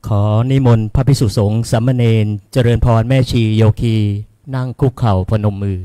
ขอนิมนต์พระภิกษุสงฆ์สามเณรเจริญพรแม่ชีโยคีนั่งคุกเข่าพนมมือ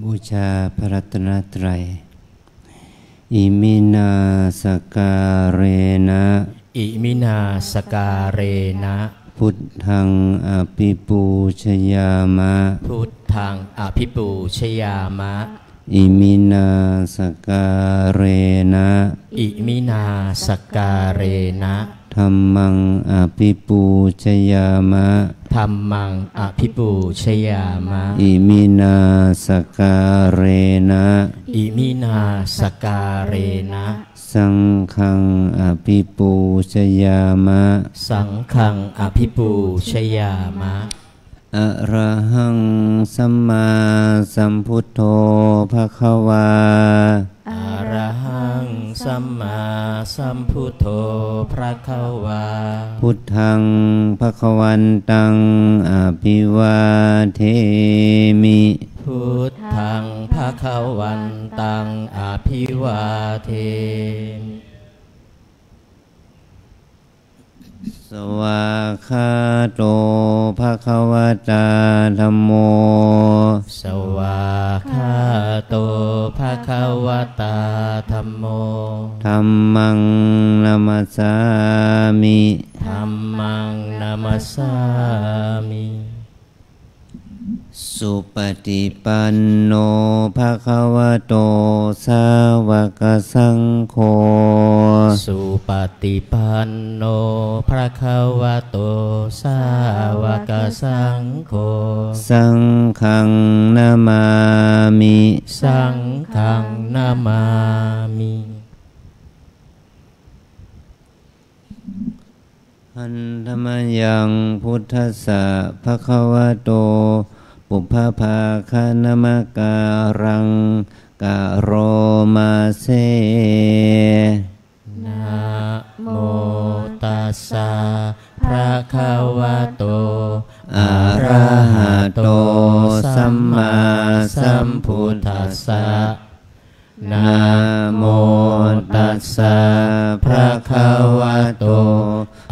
บูชาพระรัตนตรัยอิมินาสการเรนะอิมินาสการเรนะพุทธังอภิปูชยามะพุทธังอภิปูชยามะอิมินาสการเรนะอิมินาสการเรนะธัมมังอภิปูชยามะธัมมังอภิปูชยามะอิมินาสการเรนะอิมินาสการเรนะสังฆังอภิปูชยามะสังฆังอภิปูชยามะอะระหังสัมมาสัมพุทโธภควาอะระหังสัมมาสัมพุทโธภควาพุทธังภควันตังอภิวาเทมิพุทธังภควันตังอภิวาเทมิสวากขาโตภควตาธัมโมสวากขาโตภควตาธัมโมธัมมังนัมสสามิธัมมังนัมสสามิสุปฏิปันโนภควโตสาวกสังโฆสุปฏิปันโนภควโตสาวกสังโฆสังฆังนามามิสังฆังนามามิหันธรรมยังพุทธัสสะภควโตปุพพภาคานามการังกะโรมาเสนะโมตัสสะภะคะวะโตอะระหะโตสัมมาสัมพุทธัสสะนะโมตัสสะภะคะวะโต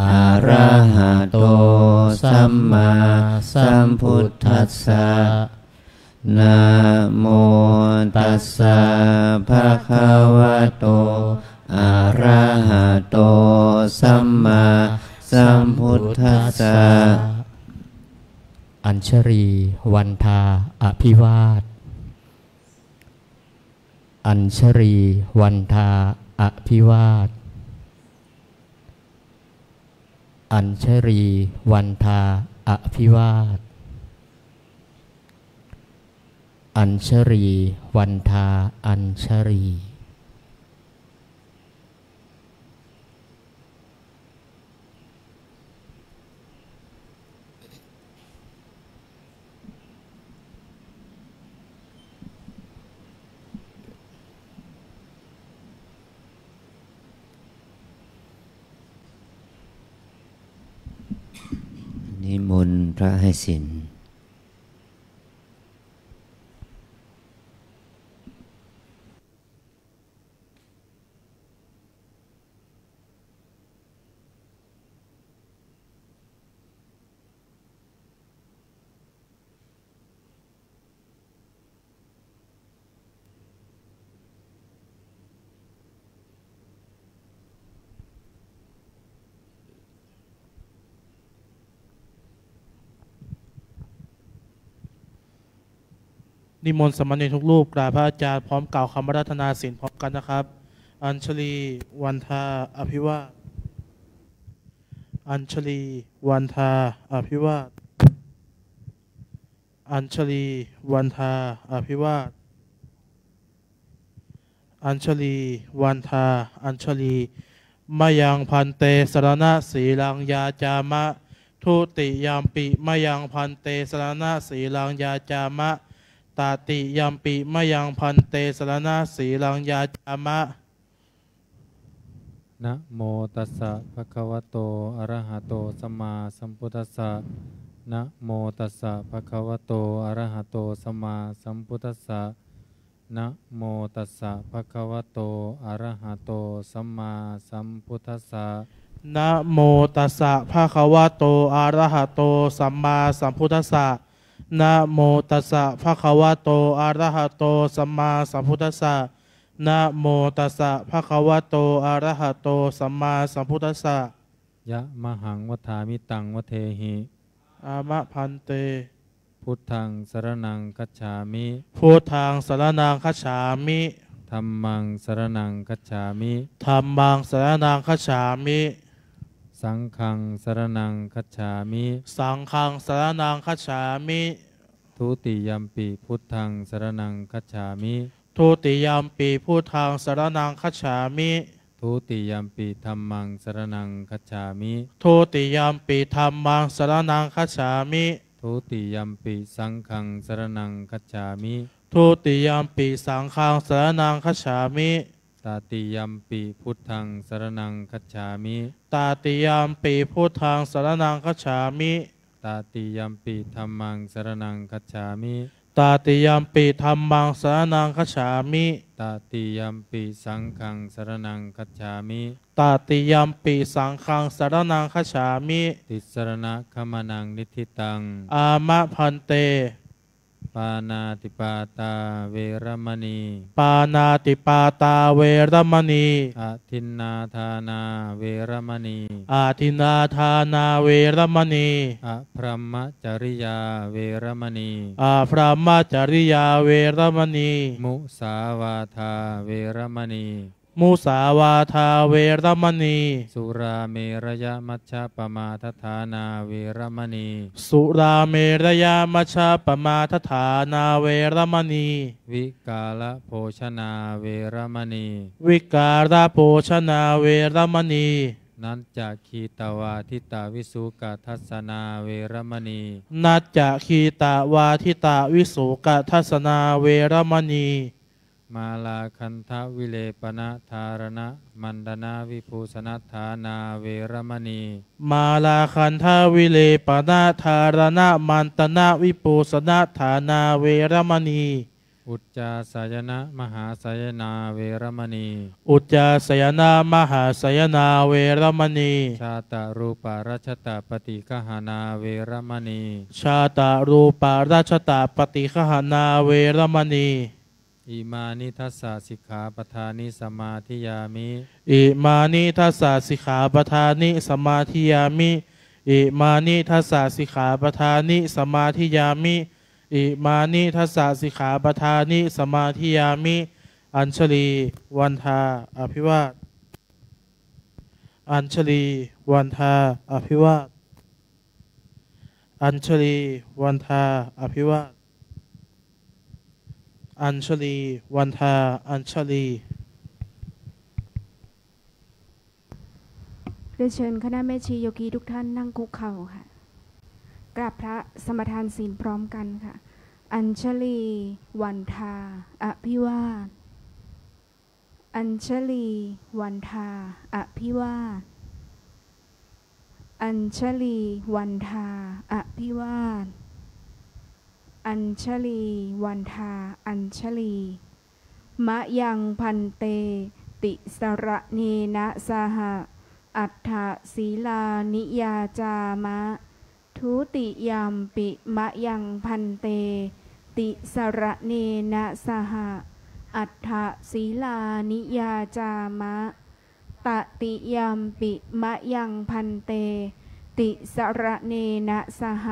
อะระหะโตสัมมาสัมพุทธัสสะนะโมตัสสะภะคะวะโตอะระหะโตสัมมาสัมพุทธัสสะอัญชรีวันทาอภิวาทอัญชรีวันทาอภิวาทอัญชรีวันทาอภิวาทอัญชรีวันทาอัญชรีนิมนต์พระให้ศีล นิมนต์สามเณรทุกรูปกราบพระอาจารย์พร้อมกล่าวคำอาราธนาศีลพร้อมกันนะครับอัญชลีวันทาอภิวาทอัญชลีวันทาอภิวาทอัญชลีวันทาอภิวาทอัญชลีวันทาอัญชลีมายังพันเตสรณะสีลังยาจามะทุติยามปิมายังพันเตสรณะสีลังยาจามะตาติยามปิมายังพันเตสรณะสีลังยาจามะนะโมตัสสะภะคะวะโตอะระหะโตสัมมาสัมพุทธัสสะนะโมตัสสะภะคะวะโตอะระหะโตสัมมาสัมพุทธัสสะนะโมตัสสะภะคะวะโตอะระหะโตสัมมาสัมพุทธัสสะนะโมตัสสะภะคะวะโตอะระหะโตสัมมาสัมพุทธัสสะนะโมตัสสะภะคะวะโตอะระหะโตสัมมาสัมพุทธัสสะนะโมตัสสะภะคะวะโตอะระหะโตสัมมาสัมพุทธัสสะยะมหังวัฏามิตังวเทหิอามะพันเตพุทธังสรณังคัจฉามิพุทธังสรณังคัจฉามิธัมมังสรณังคัจฉามิธัมมังสรณังคัจฉามิสังฆังสรณังคัจฉามิสังฆังสรณังคัจฉามิทุติยัมปิพุทธังสรณังคัจฉามิทุติยามปีพุทธังสรณังคัจฉามิทุติยัมปิธัมมังสรณังคัจฉามิทุติยามปีธัมมังสรณังคัจฉามิทุติยัมปิสังฆังสรณังคัจฉามิทุติยามปีสังฆังสรณังคัจฉามิตติยัมปิพุทธังสรณังคัจฉามิตติยามปีพุทธังสรณังคัจฉามิตติยัมปิธัมมังสรณังคัจฉามิตติยามปีธัมมังสรณังคัจฉามิตติยัมปิสังฆังสรณังคัจฉามิตติยามปีสังฆังสรณังคัจฉามิติสรณะขมนังนิธิตังอามะพันเตปานาติปาตาเวรมณีปานาติปาตาเวรมณีอาทินนาทานาเวรมณีอาทินนาทานาเวรมณีอพรหมจริยาเวรมณีพรหมจริยาเวรมณีมุสาวาทาเวรมณีมุสาวาทาเวรมณีสุราเมรยมัชฌะปมาทฐานาเวรมณีสุราเมรยมัชฌะปมาทฐานาเวรมณีวิกาลโภชนาเวรมณีวิกาลโภชนาเวรมณีนัจจคีตวาทิตาวิสุกทัสนาเวรมณีนัจจคีตวาทิตาวิสุกทัสนาเวรมณีมาลาคันทวิเลปนะธารณะมันดนาวิภูสนัฏฐานาเวรมณีมาลาคันทวิเลปนะธารณะมันตนาวิภูสนัฏฐานาเวรมณีอุจจาสยนะมหาสยนาเวรมณีอุจจาสยนามหาสยนาเวรมณีชาตรูปารัชตาปฏิฆหานาเวรมณีชาตรูปารัชตาปฏิฆหานาเวรมณีอิมานิทัสสะสิกขาปทานิสมาธิยามิอิมานิทัสสะสิกขาปทานิสมาธิยามิอิมานิทัสสะสิกขาปทานิสมาธิยามิอิมานิทัสสะสิกขาปทานิสมาธิยามิอัญชลีวันทาอภิวาทอัญชลีวันทาอภิวาทอัญชลีวันทาอภิวาทอัญชลีวันทาอัญชลีเรียนเชิญคณะแม่ชีโยกีทุกท่านนั่งคุกเข่าค่ะกราบพระสมทานศีลพร้อมกันค่ะอัญชลีวันทาอภิวาทอัญชลีวันทาอภิวาทอัญชลีวันทาอภิวาทอัญชลีวันทาอัญชลีมะยังพันเตติสระเนนะสหอัฏฐศีลานิยาจามะทุติยามปิมะยังพันเตติสระเนนะสหอัฏฐศีลานิยาจามะตติยามปิมะยังพันเตติสระเนนะสห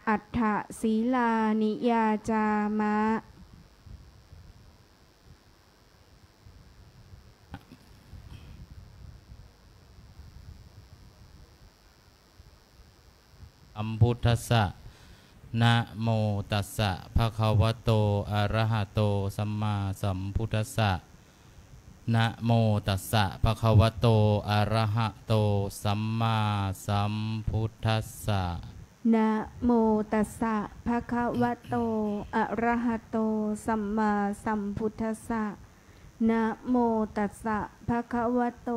อัฏฐศีลานิยาจามะ สัมพุทธัสสะนะโมตัสสะภะคะวะโตอะระหะโตสัมมาสัมพุทธัสสะนะโมตัสสะภะคะวะโตอะระหะโตสัมมาสัมพุทธัสสะนะโมตัสสะภะคะวะโตอะระหะโตสัมมาสัมพุทธัสสะนะโมตัสสะภะคะวะโต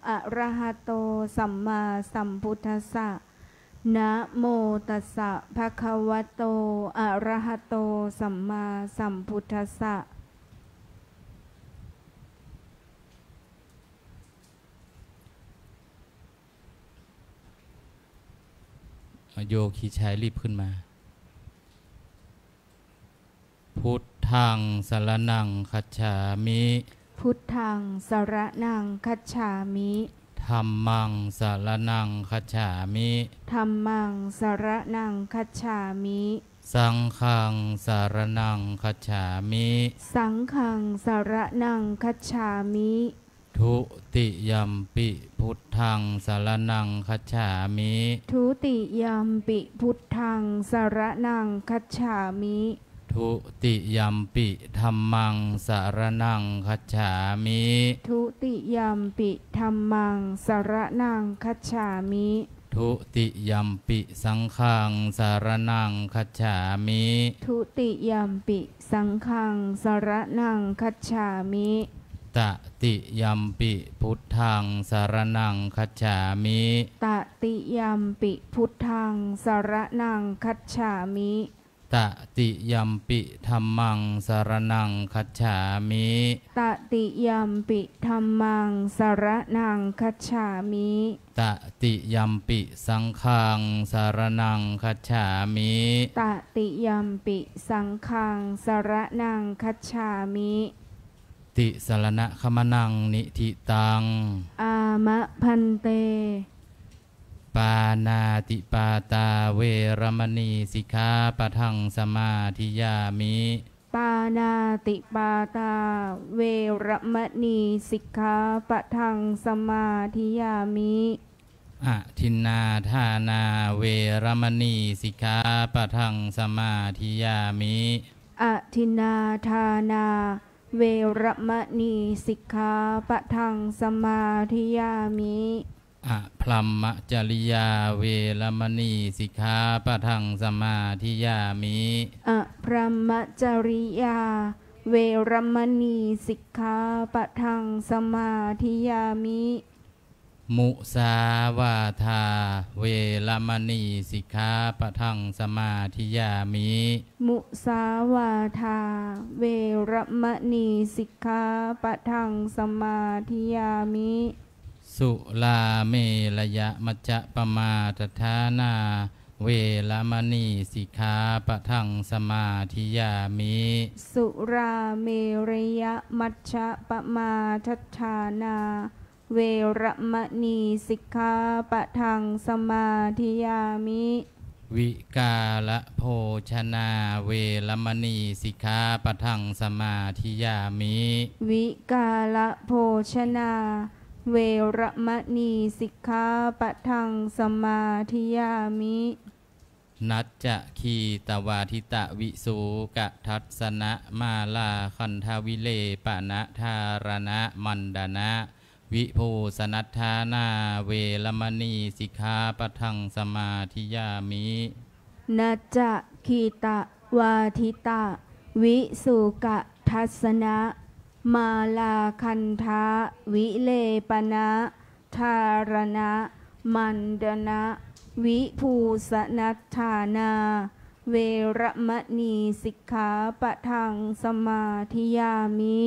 อะระหะโตสัมมาสัมพุทธัสสะนะโมตัสสะภะคะวะโตอะระหะโตสัมมาสัมพุทธัสสะโยคีชายรีบขึ้นมาพุทธังสรณังคัจฉามิพุทธังสรณังคัจฉามิธัมมังสรณังคัจฉามิธัมมังสรณังคัจฉามิสังฆังสรณังคัจฉามิสังฆังสรณังคัจฉามิทุติยัมปิพุทธังสรณังคัจฉามิทุติยัมปิพุทธังสรณังคัจฉามิทุติยัมปิธัมมังสรณังคัจฉามิทุติยัมปิธัมมังสรณังคัจฉามิทุติยัมปิสังฆังสรณังคัจฉามิทุติยัมปิสังฆังสรณังคัจฉามิตติยัมปิพุทธังสรณังคัจฉามิตติยัมปิพุทธังสรณังคัจฉามิตติยัมปิธัมมังสรณังคัจฉามิตติยัมปิธัมมังสรณังคัจฉามิตติยัมปิสังฆังสรณังคัจฉามิตติยัมปิสังฆังสรณังคัจฉามิติสรณะคมนังนิธิตังอามะพันเตปานาติปาตาเวรมณีสิกขาปะทังสมาธิยามิปานาติปาตาเวรมณีสิกขาปะทังสมาธิยามิอะทินนาทานาเวรมณีสิกขาปะทังสมาธิยามิอะทินนาทานาเวรมณีสิกขาปะทังสมาธิยามิอะพลัมมจริยาเวรมณีสิกขาปะทังสมาธิยามิอะพลัมมจริยาเวรมณีสิกขาปะทังสมาธิยามิมุสาวาทาเวรมณีสิกขาปะทังสมาธิยามิมุสาวาทาเวรมณีสิกขาปะทังสมาธิยามิสุลาเมรยะมัจจะปมาทฐานาเวรมณีสิกขาปะทังสมาธิยามิสุราเมรยะมัจจะปมาทฐานาเวรมณีสิกขาปะทังสมาธิยามิวิกาละโภชนาเวรมณีสิกขาปะทังสมาธิยามิวิกาละโภชนาเวรมณีสิกขาปะทังสมาธิยามินัจจะคีตวาทิตะวิสูกะทัสนะมาลาคันทวิเลปะนะธารณะมันดนะวิภูสนัทธานาเวรมณีสิกขาปะทังสมาธิยามินัจจะคีตวาทิตะวิสูกะทัสนะมาลาคันทะวิเลปนะธารณะมันดนะวิภูสนัทธานาเวรมณีสิกขาปะทังสมาธิยามิ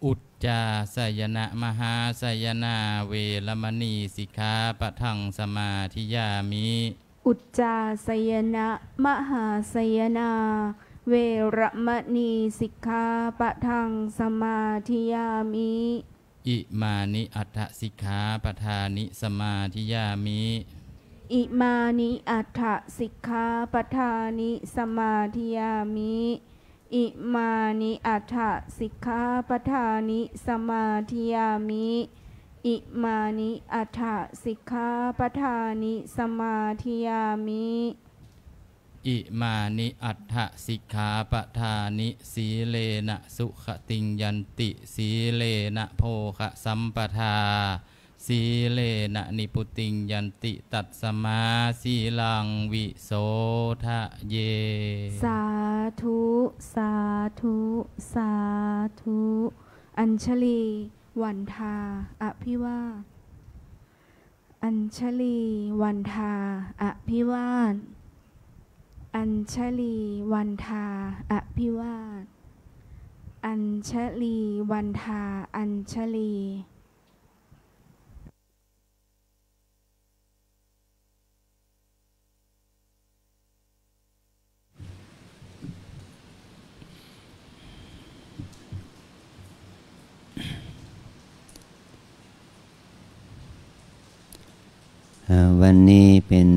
อุจจาสยนะมหาสยนาเวรมณีสิกขาปะทังสมาธิยามิอุจจาสยนะมหาสยนาเวรมณีสิกขาปะทังสมาธิยามิอิมานิอัฏฐสิกขาปทานิสมาธิยามิอิมานิอัฏฐสิกขาปทานิสมาธิยามิอิมานิอัฏฐสิกขาปทานิสมาธิยามิ อิมานิอัฏฐสิกขาปทานิสมาธิยามิอิมานิอัฏฐสิกขาปทานิสีเลนะสุขติงยันติสีเลนะโภคะสัมปทาสีเลนะนิพุติงยันติตัสสมาสีลังวิโสทะเยสาธุสาธุสาธุอัญชลีวันทาอภิวาทอัญชลีวันทาอภิวาทอัญชลีวันทาอภิวาทอัญชลีวันทาอัญชลีวันนี้เป็น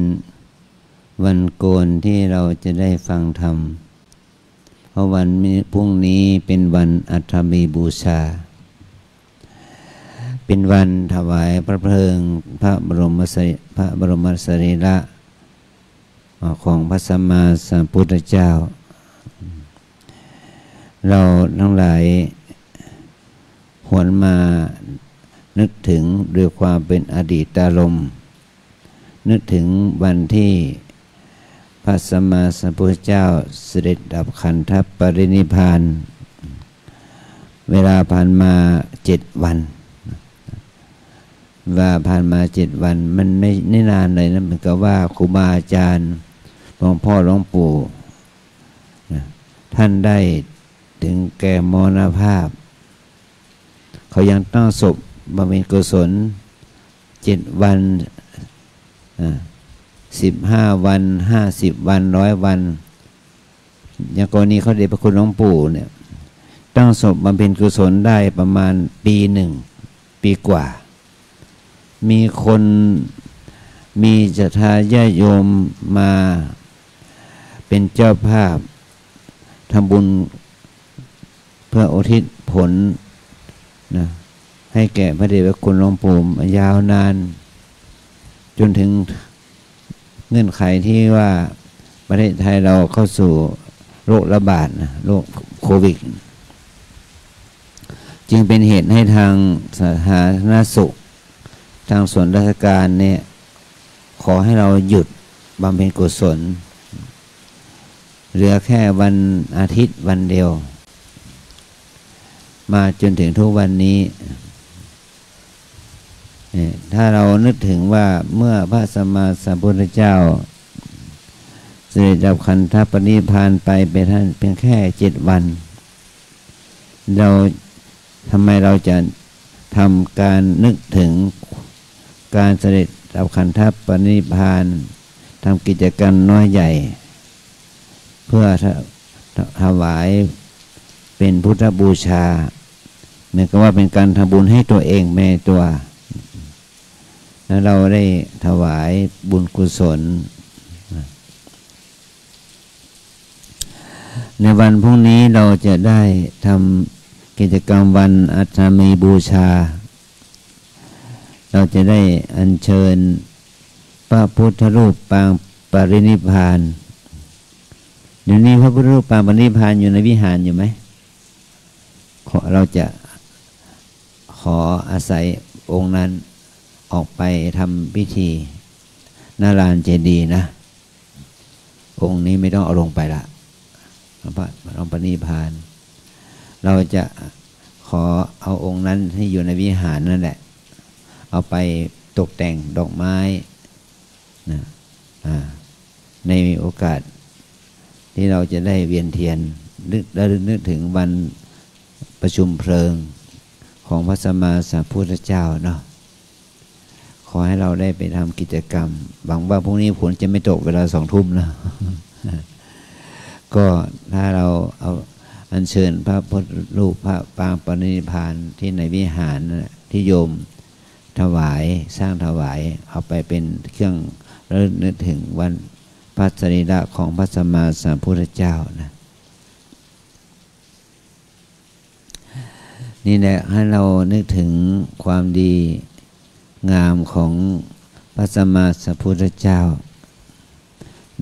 วันโกนที่เราจะได้ฟังธรรมเพราะวันพรุ่งนี้เป็นวันอัฐมีบูชาเป็นวันถวายพระเพลิงพระบรมสรีระของพระสัมมาสัมพุทธเจ้าเราทั้งหลายหวนมานึกถึงด้วยความเป็นอดีตอารมณ์นึกถึงวันที่พระสัมมาสัมพุทธเจ้าเสด็จดับขันธปรินิพพานเวลาผ่านมา7 วันว่าผ่านมา7 วันมันไม่นานเลยนะเหมือนกับว่าครูบาอาจารย์หลวงพ่อหลวงปู่ท่านได้ถึงแก่มรณภาพเขายังต้องศพบำเพ็ญกุศล7 วัน15 วัน50 วัน100 วันอย่างกรณีเขาเดชพระคุณหลวงปู่เนี่ยตั้งศพบำเพ็ญกุศลได้ประมาณปี1 ปีกว่ามีคนมีศรัทธาญาติโยมมาเป็นเจ้าภาพทำบุญเพื่ออุทิศผลนะให้แก่พระเดชพระคุณหลวงปู่ยาวนานจนถึงเงื่อนไขที่ว่าประเทศไทยเราเข้าสู่โรคระบาดนะโรคโควิดจึงเป็นเหตุให้ทางสาธารณสุขทางส่วนราชการเนี่ยขอให้เราหยุดบำเพ็ญกุศลเหลือแค่วันอาทิตย์วันเดียวมาจนถึงทุกวันนี้ถ้าเรานึกถึงว่าเมื่อพระสัมมาสัมพุทธเจ้าเสด็จดับขันธปรินิพพานไปท่านเพียงแค่7 วันเราทำไมเราจะทำการนึกถึงการเสด็จดับขันธปรินิพพานทำกิจกรรมน้อยใหญ่เพื่อถวายเป็นพุทธบูชาเหมือนกับว่าเป็นการทำบุญให้ตัวเองแม่ตัวแล้วเราได้ถวายบุญกุศลในวันพรุ่งนี้เราจะได้ทำกิจกรรมวันอัฐมีบูชาเราจะได้อัญเชิญพระพุทธรูปปางปรินิพพานเดี๋ยวนี้พระพุทธรูปปางปรินิพพานอยู่ในวิหารอยู่ไหมเราจะขออาศัยองค์นั้นออกไปทำพิธีนาลานเจดีย์นะองค์นี้ไม่ต้องเอาลงไปละพระปรินิพพานเราจะขอเอาองค์นั้นให้อยู่ในวิหารนั่นแหละเอาไปตกแต่งดอกไม้นะในโอกาสที่เราจะได้เวียนเทียนนึกถึงวันประชุมเพลิงของพระสัมมาสัมพุทธเจ้าเนาะขอให้เราได้ไปทำกิจกรรมหวังว่าพรุ่งนี้ฝนจะไม่ตกเวลา20 ทุ่มนะ ก็ถ้าเราเอาอัญเชิญพระพุทธรูปพระปางปรินิพพานที่ในวิหารที่โยมถวายสร้างถวายเอาไปเป็นเครื่องระลึกนึกถึงวันพระสรีระของพระสัมมาสัมพุทธเจ้านะนี่แหละให้เรานึกถึงความดี งามของพระสัมมาสัมพุทธเจ้า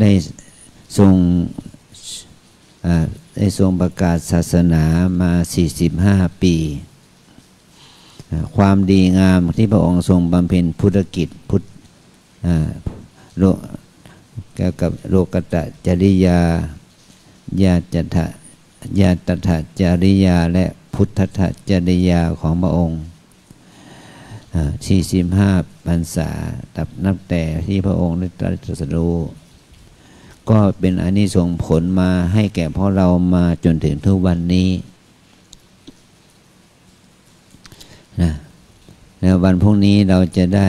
ได้ทรงประกาศศาสนามา45 ปีความดีงามที่พระองค์ทรงบำเพ็ญพุทธกิจเกี่ยวกับโลกตจริยาญาตถจริยาและพุทธจริยาของพระองค์45 พรรษานับแต่ที่พระองค์ได้ตรัสรู้ก็เป็นอานิสงส์ผลมาให้แก่พวกเรามาจนถึงทุกวันนี้นะแล้ววันพรุ่งนี้เราจะได้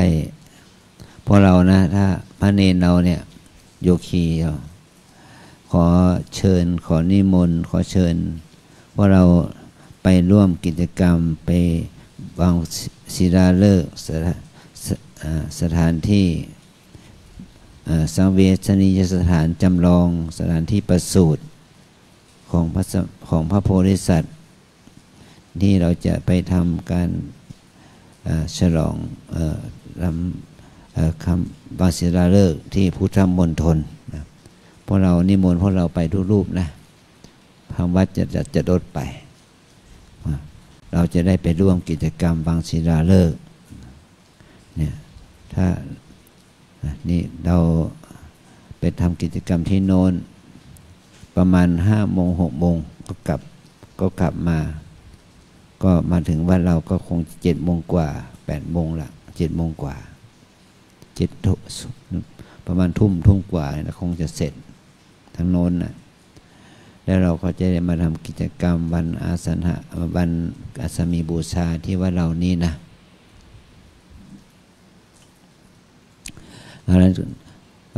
พวกเรานะถ้าพระเนรเราเนี่ยโยคีขอเชิญขอนิมนต์ขอเชิญพวกเราไปร่วมกิจกรรมไปวางศิลาฤกษ์สถานที่สังเวชนียสถานจำลองสถานที่ประสูติของพระโพธิสัตว์ที่เราจะไปทำการฉลองคำวางศิลาฤกษ์ที่พุทธมณฑลพวกเรานิมนต์พวกเราไปทุกรูปนะทางวัดจะลดไปเราจะได้ไปร่วมกิจกรรมวางศิลาฤกษ์เนี่ยถ้านี่เราไปทำกิจกรรมที่โน้นประมาณ5 โมง 6 โมงก็กลับมาก็มาถึงวัดเราก็คง7 โมงกว่า8 โมงละ7 โมงกว่าประมาณทุ่มกว่าคงจะเสร็จทางโน้นนะแล้วเราก็จะได้มาทำกิจกรรมวันอาสมีบูชาที่วัดเรานี่นะ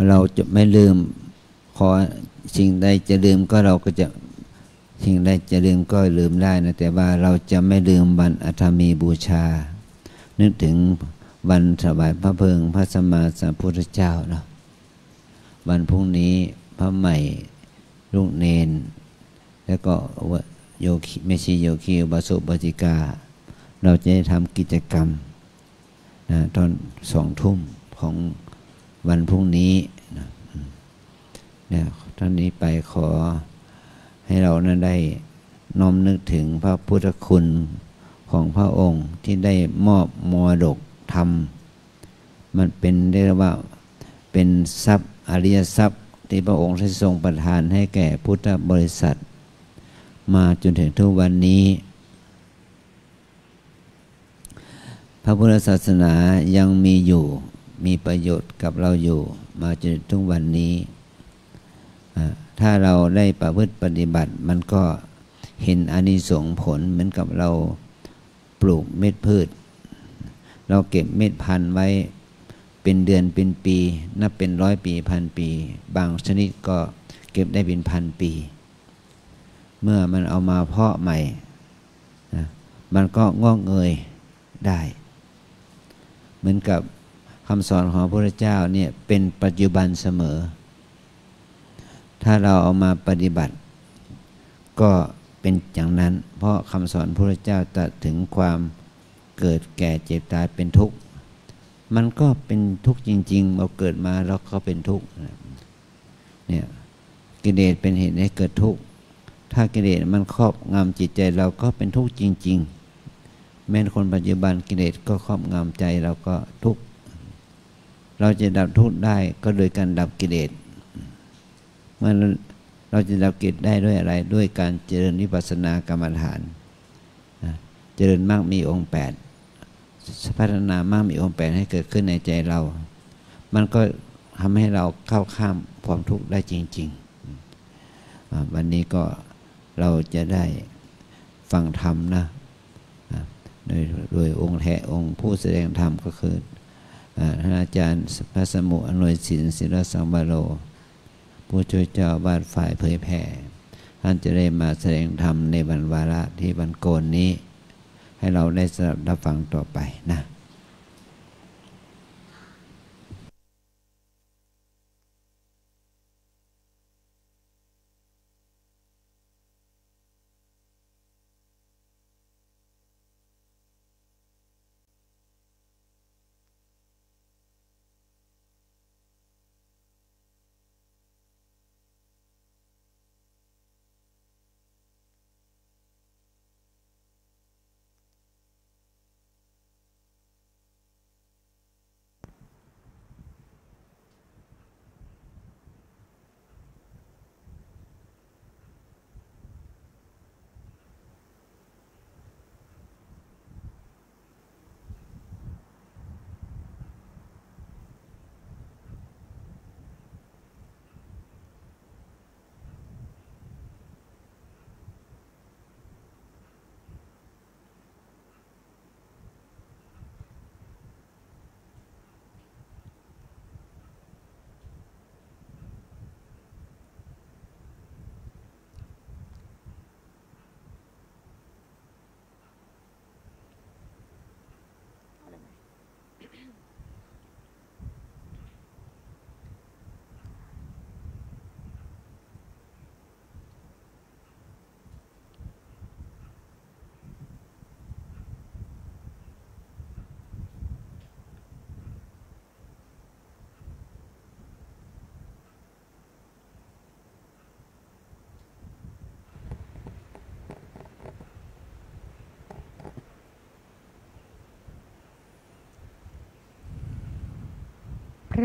เราจะไม่ลืมขอสิ่งใดจะลืมก็เราก็จะสิ่งใดจะลืมก็ลืมได้นะแต่ว่าเราจะไม่ลืมวันอาสมีบูชานึกถึงวันถวายพระเพลิงพระสัมมาสัมพุทธเจ้าเนาะวันพรุ่งนี้พระใหม่ลูกเนนแล้วก็โยคีเมชีโยคีบาสุบาจิกาเราจะได้ทำกิจกรรมนะตอน20 ทุ่มของวันพรุ่งนี้เนี่ยท่านนี้ไปขอให้เรานั้นได้น้อมนึกถึงพระพุทธคุณของพระองค์ที่ได้มอบมรดกธรรมมันเป็นเรียกว่าเป็นทรัพย์อริยทรัพย์ที่พระองค์ได้ทรงประทานให้แก่พุทธบริษัทมาจนถึงทุกวันนี้พระพุทธศาสนายังมีอยู่มีประโยชน์กับเราอยู่มาจนถึงทุกวันนี้ถ้าเราได้ประพฤติปฏิบัติมันก็เห็นอานิสงส์ผลเหมือนกับเราปลูกเม็ดพืชเราเก็บเม็ดพันธุ์ไว้เป็นเดือนเป็นปีนับเป็น100 ปี1,000 ปีบางชนิดก็เก็บได้เป็น1,000 ปีเมื่อมันเอามาเพาะใหม่มันก็งอกเงยได้เหมือนกับคำสอนของพระพุทธเจ้าเนี่ยเป็นปัจจุบันเสมอถ้าเราเอามาปฏิบัติก็เป็นอย่างนั้นเพราะคำสอนพระพุทธเจ้าตรัสถึงความเกิดแก่เจ็บตายเป็นทุกข์มันก็เป็นทุกข์จริงๆเราเกิดมาแล้วก็เป็นทุกข์เนี่ยกิเลสเป็นเหตุให้เกิดทุกข์ถ้ากิเลสมันครอบงำจิตใจเราก็เป็นทุกข์จริงๆแม้คนปัจจุบันกิเลสก็ครอบงำใจเราก็ทุกข์เราจะดับทุกข์ได้ก็โดยการดับกิเลสเมื่อเราจะดับกิเลสได้ด้วยอะไรด้วยการเจริญวิปัสสนากรรมฐานเจริญมรรคมีองค์8พัฒนามรรคมีองค์8ให้เกิดขึ้นในใจเรามันก็ทำให้เราเข้าข้ามความทุกข์ได้จริงๆวันนี้ก็เราจะได้ฟังธรรมนะโดยองค์ผู้แสดงธรรมก็คือท่านอาจารย์พระสมุอำนวยศิลป์ศิลสังวโรผู้ช่วยเจ้าวาดฝ่ายเผยแผ่ท่านจะได้มาแสดงธรรมในวันวาระที่วันโกนนี้ให้เราได้สดับรับฟังต่อไปนะ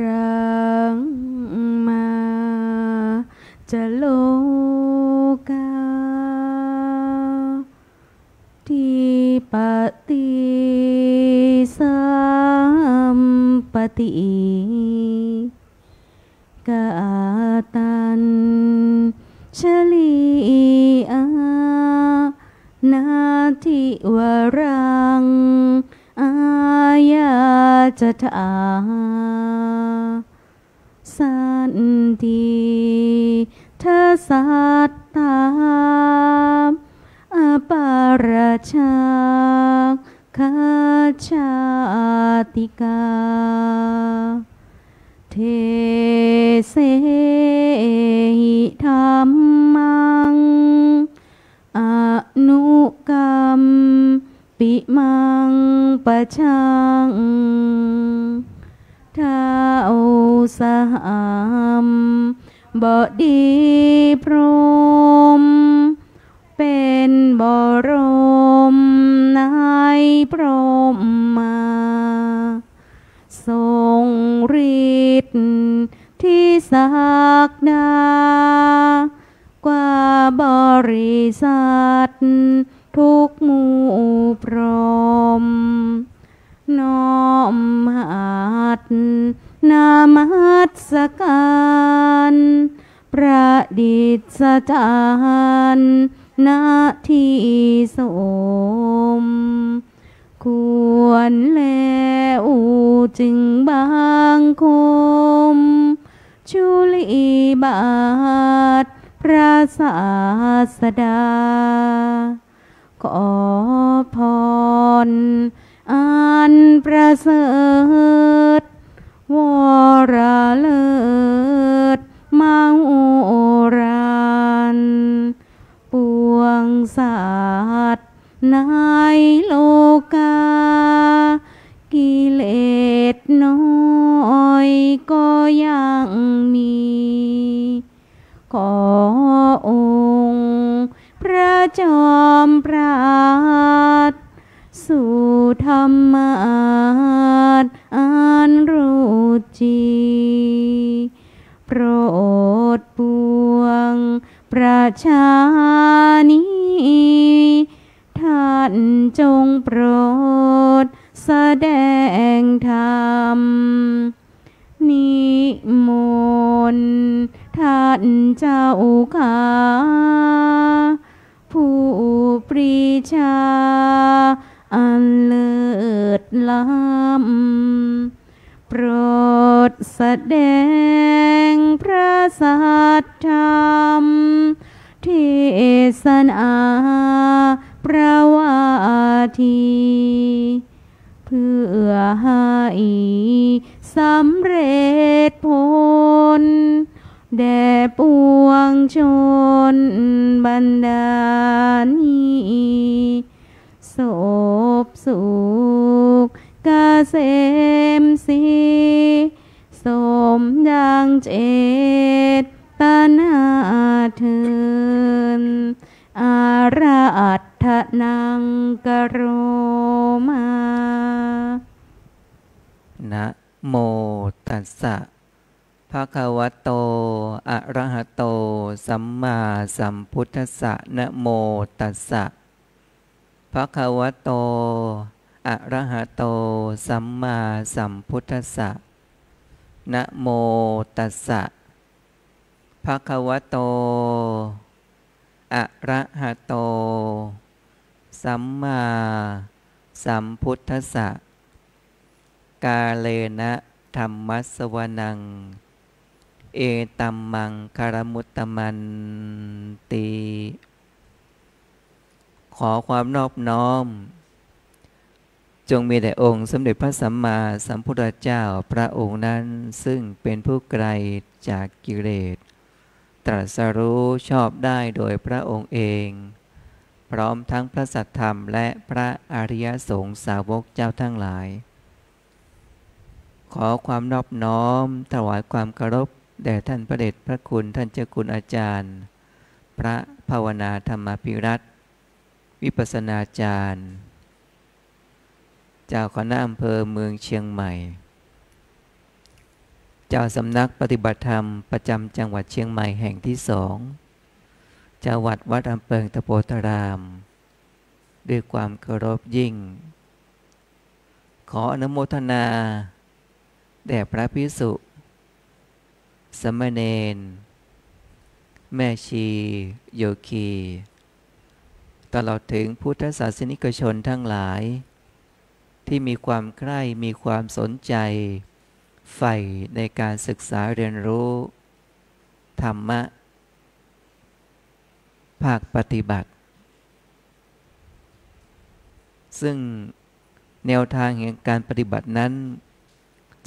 รังมาจะโลกาทิปติสัมปติกาตันชลีอานาทิวรังอายาจตาสันติทัสสัตตาอปาราชาคาชาติกาเทเสหิธรรมังอนุกรรมปิมังปะชังท้าวสามบดีพรหมเป็นบรมนายพรหมมาทรงฤทธิ์ที่ศักดากว่าบริษัททุกหมู่พรหมน้อมหัดนามัสการประดิษฐานณที่สมควรแล้วจึงบางคมชุลีบาทพระศาสดาขอพรอันประเสริฐวรเลิศมาโอรานปวงสัตว์ในโลกากิเลสน้อยก็ยังมีขอองค์พระจอมปราดสู่ธรรมะอันรู้จริงโปรดปวงประชานีท่านจงโปรดแสดงธรรมนิมนต์ท่านเจ้าข้าผู้ปรีชาอันเลิศล้ำโปรดแสดงพระสัทธรรมเทศนาประวาทีเพื่อให้สำเร็จผลแด่ปวงชนบรรดานี้ศพสุขเกษมสีสมดังเจตนาเทินอาราธนังกโรมานะโมตัสสะภะคะวะโตอะระหะโตสัมมาสัมพุทธัสสะนะโมตัสสะภะคะวะโตอะระหะโตสัมมาสัมพุทธัสสะนะโมตัสสะภะคะวะโตอะระหะโตสัมมาสัมพุทธัสสะกาเลนะธัมมัสสวนังเอตัมมังคารมุตตมันติขอความนอบน้อมจงมีแด่องค์สมเด็จพระสัมมาสัมพุทธเจ้าพระองค์นั้นซึ่งเป็นผู้ไกลจากกิเลสตรัสรู้ชอบได้โดยพระองค์เองพร้อมทั้งพระสัทธรรมและพระอริยสงฆ์สาวกเจ้าทั้งหลายขอความนอบน้อมถวายความเคารพแด่ท่านพระเดชพระคุณท่านเจ้าคุณอาจารย์พระภาวนาธรรมภิรัตน์วิปัสสนาจารย์เจ้าคณะอำเภอเมืองเชียงใหม่ เจ้าสำนักปฏิบัติธรรมประจำจังหวัดเชียงใหม่แห่งที่2 จังหวัดวัดอำเปิงตะโพธารามด้วยความเคารพยิ่งขออนุโมทนาแด่พระภิกษุสามเณรแม่ชีโยคีตลอดถึงพุทธศาสนิกชนทั้งหลายที่มีความใคร่มีความสนใจใฝ่ในการศึกษาเรียนรู้ธรรมะภาคปฏิบัติซึ่งแนวทางแห่งการปฏิบัตินั้น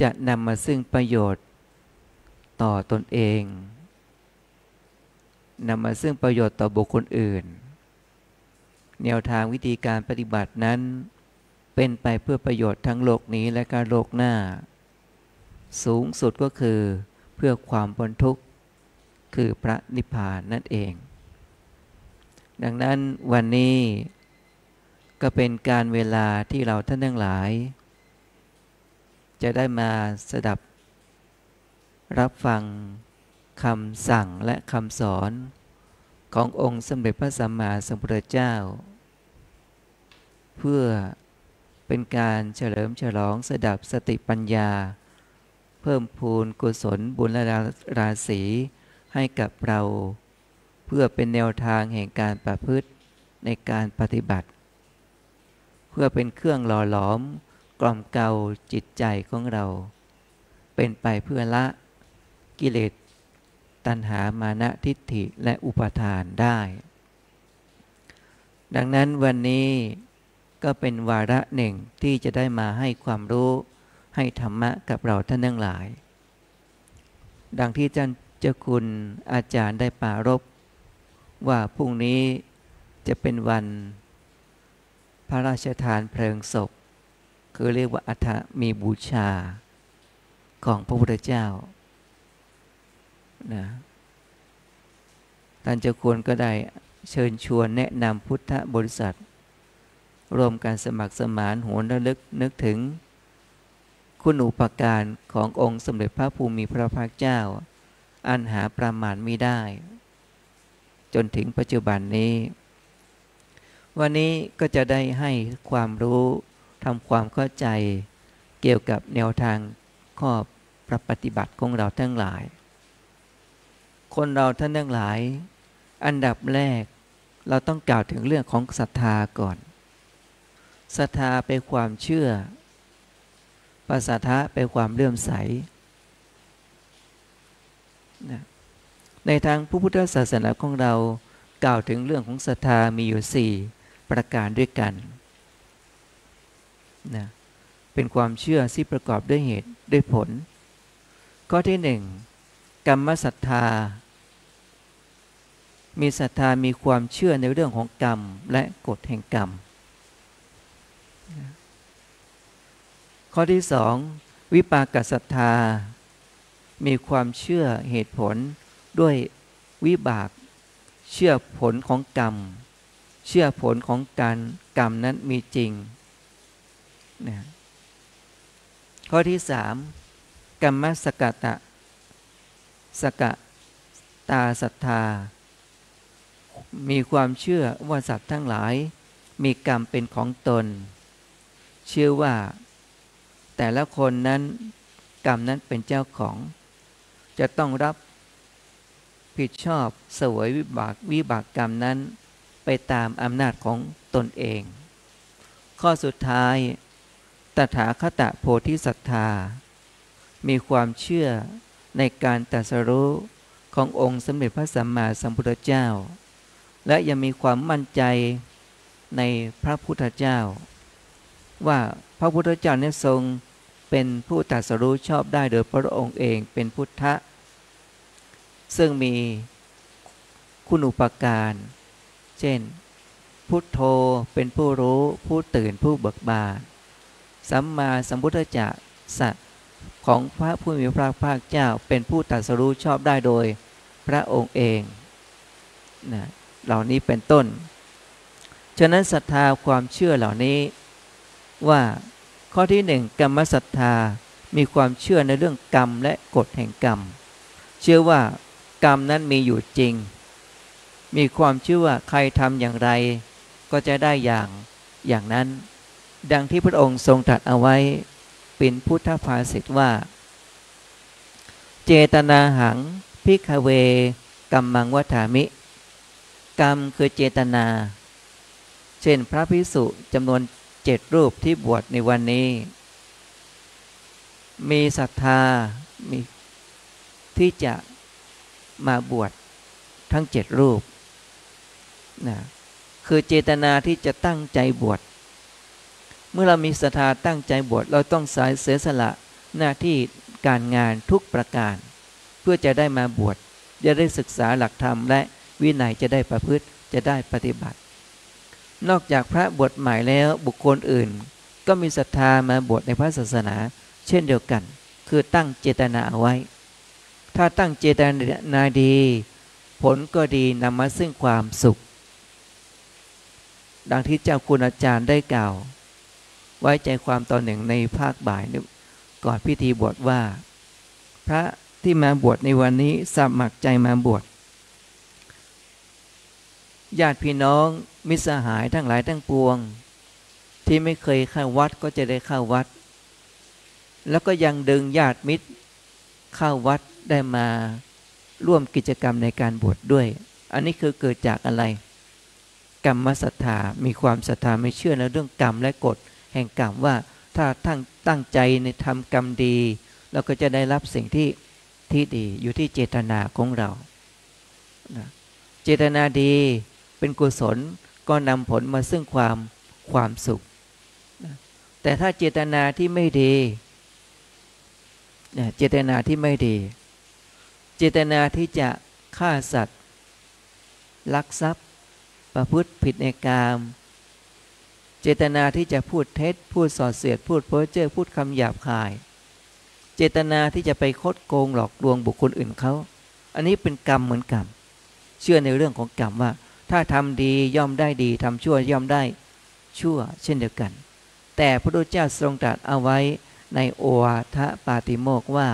จะนำมาซึ่งประโยชน์ต่อตนเองนำมาซึ่งประโยชน์ต่อบุคคลอื่นแนวทางวิธีการปฏิบัตินั้นเป็นไปเพื่อประโยชน์ทั้งโลกนี้และก็โลกหน้าสูงสุดก็คือเพื่อความพ้นทุกข์คือพระนิพพานนั่นเองดังนั้นวันนี้ก็เป็นการเวลาที่เราท่านทั้งหลายจะได้มาสดับรับฟังคำสั่งและคำสอนขององค์สมเด็จพระสัมมาสัมพุทธเจ้าเพื่อเป็นการเฉลิมฉลองสดับสติปัญญาเพิ่มพูนกุศลบุญและราศีให้กับเราเพื่อเป็นแนวทางแห่งการประพฤติในการปฏิบัติเพื่อเป็นเครื่องหล่อหลอมกล่อมเกลาจิตใจของเราเป็นไปเพื่อละกิเลสตัณหามานะทิฏฐิและอุปาทานได้ดังนั้นวันนี้ก็เป็นวาระหนึ่งที่จะได้มาให้ความรู้ให้ธรรมะกับเราท่านทั้งหลายดังที่ท่านเจ้าคุณอาจารย์ได้ปรารภว่าพรุ่งนี้จะเป็นวันพระราชทานเพลิงศพคือเรียกว่าอัฐมีบูชาของพระพุทธเจ้านะท่านเจ้าคุณก็ได้เชิญชวนแนะนำพุทธบริษัทรวมการสมัครสมานโหรระลึกนึกถึงคุณูปการขององค์สมเด็จพระภูมิพระภาคเจ้าอันหาประมาณไม่ได้จนถึงปัจจุบันนี้วันนี้ก็จะได้ให้ความรู้ทำความเข้าใจเกี่ยวกับแนวทางข้อปฏิบัติของเราทั้งหลายคนเราท่านทั้งหลายอันดับแรกเราต้องกล่าวถึงเรื่องของศรัทธาก่อนศรัทธาเป็นความเชื่อปัสสัทธะเป็นความเลื่อมใสนะในทางพระพุทธศาสนาของเรากล่าวถึงเรื่องของศรัทธามีอยู่4ประการด้วยกันนะเป็นความเชื่อที่ประกอบด้วยเหตุด้วยผลข้อที่1กรรมศรัทธามีศรัทธามีความเชื่อในเรื่องของกรรมและกฎแห่งกรรมข้อที่2วิปากศรัทธามีความเชื่อเหตุผลด้วยวิบากเชื่อผลของกรรมเชื่อผลของการกรรมนั้นมีจริงนะข้อที่3กรรมสกตะสกตาศรัทธามีความเชื่อว่าสัตว์ทั้งหลายมีกรรมเป็นของตนเชื่อว่าแต่ละคนนั้นกรรมนั้นเป็นเจ้าของจะต้องรับผิดชอบเสวยวิบากกรรมนั้นไปตามอำนาจของตนเองข้อสุดท้ายตถาคตโพธิศรัทธามีความเชื่อในการตรัสรู้ขององค์สมเด็จพระสัมมาสัมพุทธเจ้าและยังมีความมั่นใจในพระพุทธเจ้าว่าพระพุทธเจ้าเนี่ยทรงเป็นผู้ตรัสรู้ชอบได้โดยพระองค์เองเป็นพุทธะซึ่งมีคุณูปการเช่นพุทโธเป็นผู้รู้ผู้ตื่นผู้เบิกบานสัมมาสัมพุทธเจ้าสัตว์ของพระผู้มีพระภาคเจ้าเป็นผู้ตรัสรู้ชอบได้โดยพระองค์เองนะเหล่านี้เป็นต้นฉะนั้นศรัทธาความเชื่อเหล่านี้ว่าข้อที่1กรรมศรัทธา มีความเชื่อในเรื่องกรรมและกฎแห่งกรรมเชื่อว่ากรรมนั้นมีอยู่จริงมีความเชื่อว่าใครทำอย่างไรก็จะได้อย่างนั้นดังที่พระองค์ทรงตรัสเอาไว้เป็นพุทธภาษิตว่าเจตนาหังภิกขเวกัมมังวัฏฐามิกรรมคือเจตนาเช่นพระภิกษุจำนวน7 รูปที่บวชในวันนี้มีศรัทธามีที่จะมาบวชทั้ง7 รูปนะคือเจตนาที่จะตั้งใจบวชเมื่อเรามีศรัทธาตั้งใจบวชเราต้องเสียสละหน้าที่การงานทุกประการเพื่อจะได้มาบวชจะได้ศึกษาหลักธรรมและวินัยจะได้ประพฤติจะได้ปฏิบัตินอกจากพระบวชใหม่แล้วบุคคลอื่นก็มีศรัทธามาบวชในพระศาสนาเช่นเดียวกันคือตั้งเจตนาเอาไว้ถ้าตั้งเจตนาดีผลก็ดีนำมาซึ่งความสุขดังที่เจ้าคุณอาจารย์ได้กล่าวไว้ใจความตอนหนึ่งในภาคบ่ายก่อนพิธีบวชว่าพระที่มาบวชในวันนี้สมัครใจมาบวชญาติพี่น้องมิตรสหายทั้งหลายทั้งปวงที่ไม่เคยเข้าวัดก็จะได้เข้าวัดแล้วก็ยังดึงญาติมิตรเข้าวัดได้มาร่วมกิจกรรมในการบวชด้วยอันนี้คือเกิดจากอะไรกรรมศรัทธามีความศรัทธาไม่เชื่อในเรื่องกรรมและกฎแห่งกรรมว่าถ้าตั้งใจในทำกรรมดีเราก็จะได้รับสิ่งที่ดีอยู่ที่เจตนาของเราเจตนาดีเป็นกุศลก็นำผลมาซึ่งความสุขแต่ถ้าเจตนาที่ไม่ดีเจตนาที่ไม่ดีเจตนาที่จะฆ่าสัตว์ลักทรัพย์ประพฤติผิดในกามเจตนาที่จะพูดเท็จพูดส่อเสียดพูดเพ้อเจ้อพูดคำหยาบคายเจตนาที่จะไปคดโกงหลอกลวงบุคคลอื่นเขาอันนี้เป็นกรรมเหมือนกรรมเชื่อในเรื่องของกรรมว่าถ้าทำดีย่อมได้ดีทำชั่วย่อมได้ชั่วเช่นเดียวกันแต่พระพุทธเจ้าทรงตรัสเอาไว้ในโอวาทปาติโมกข์ว่า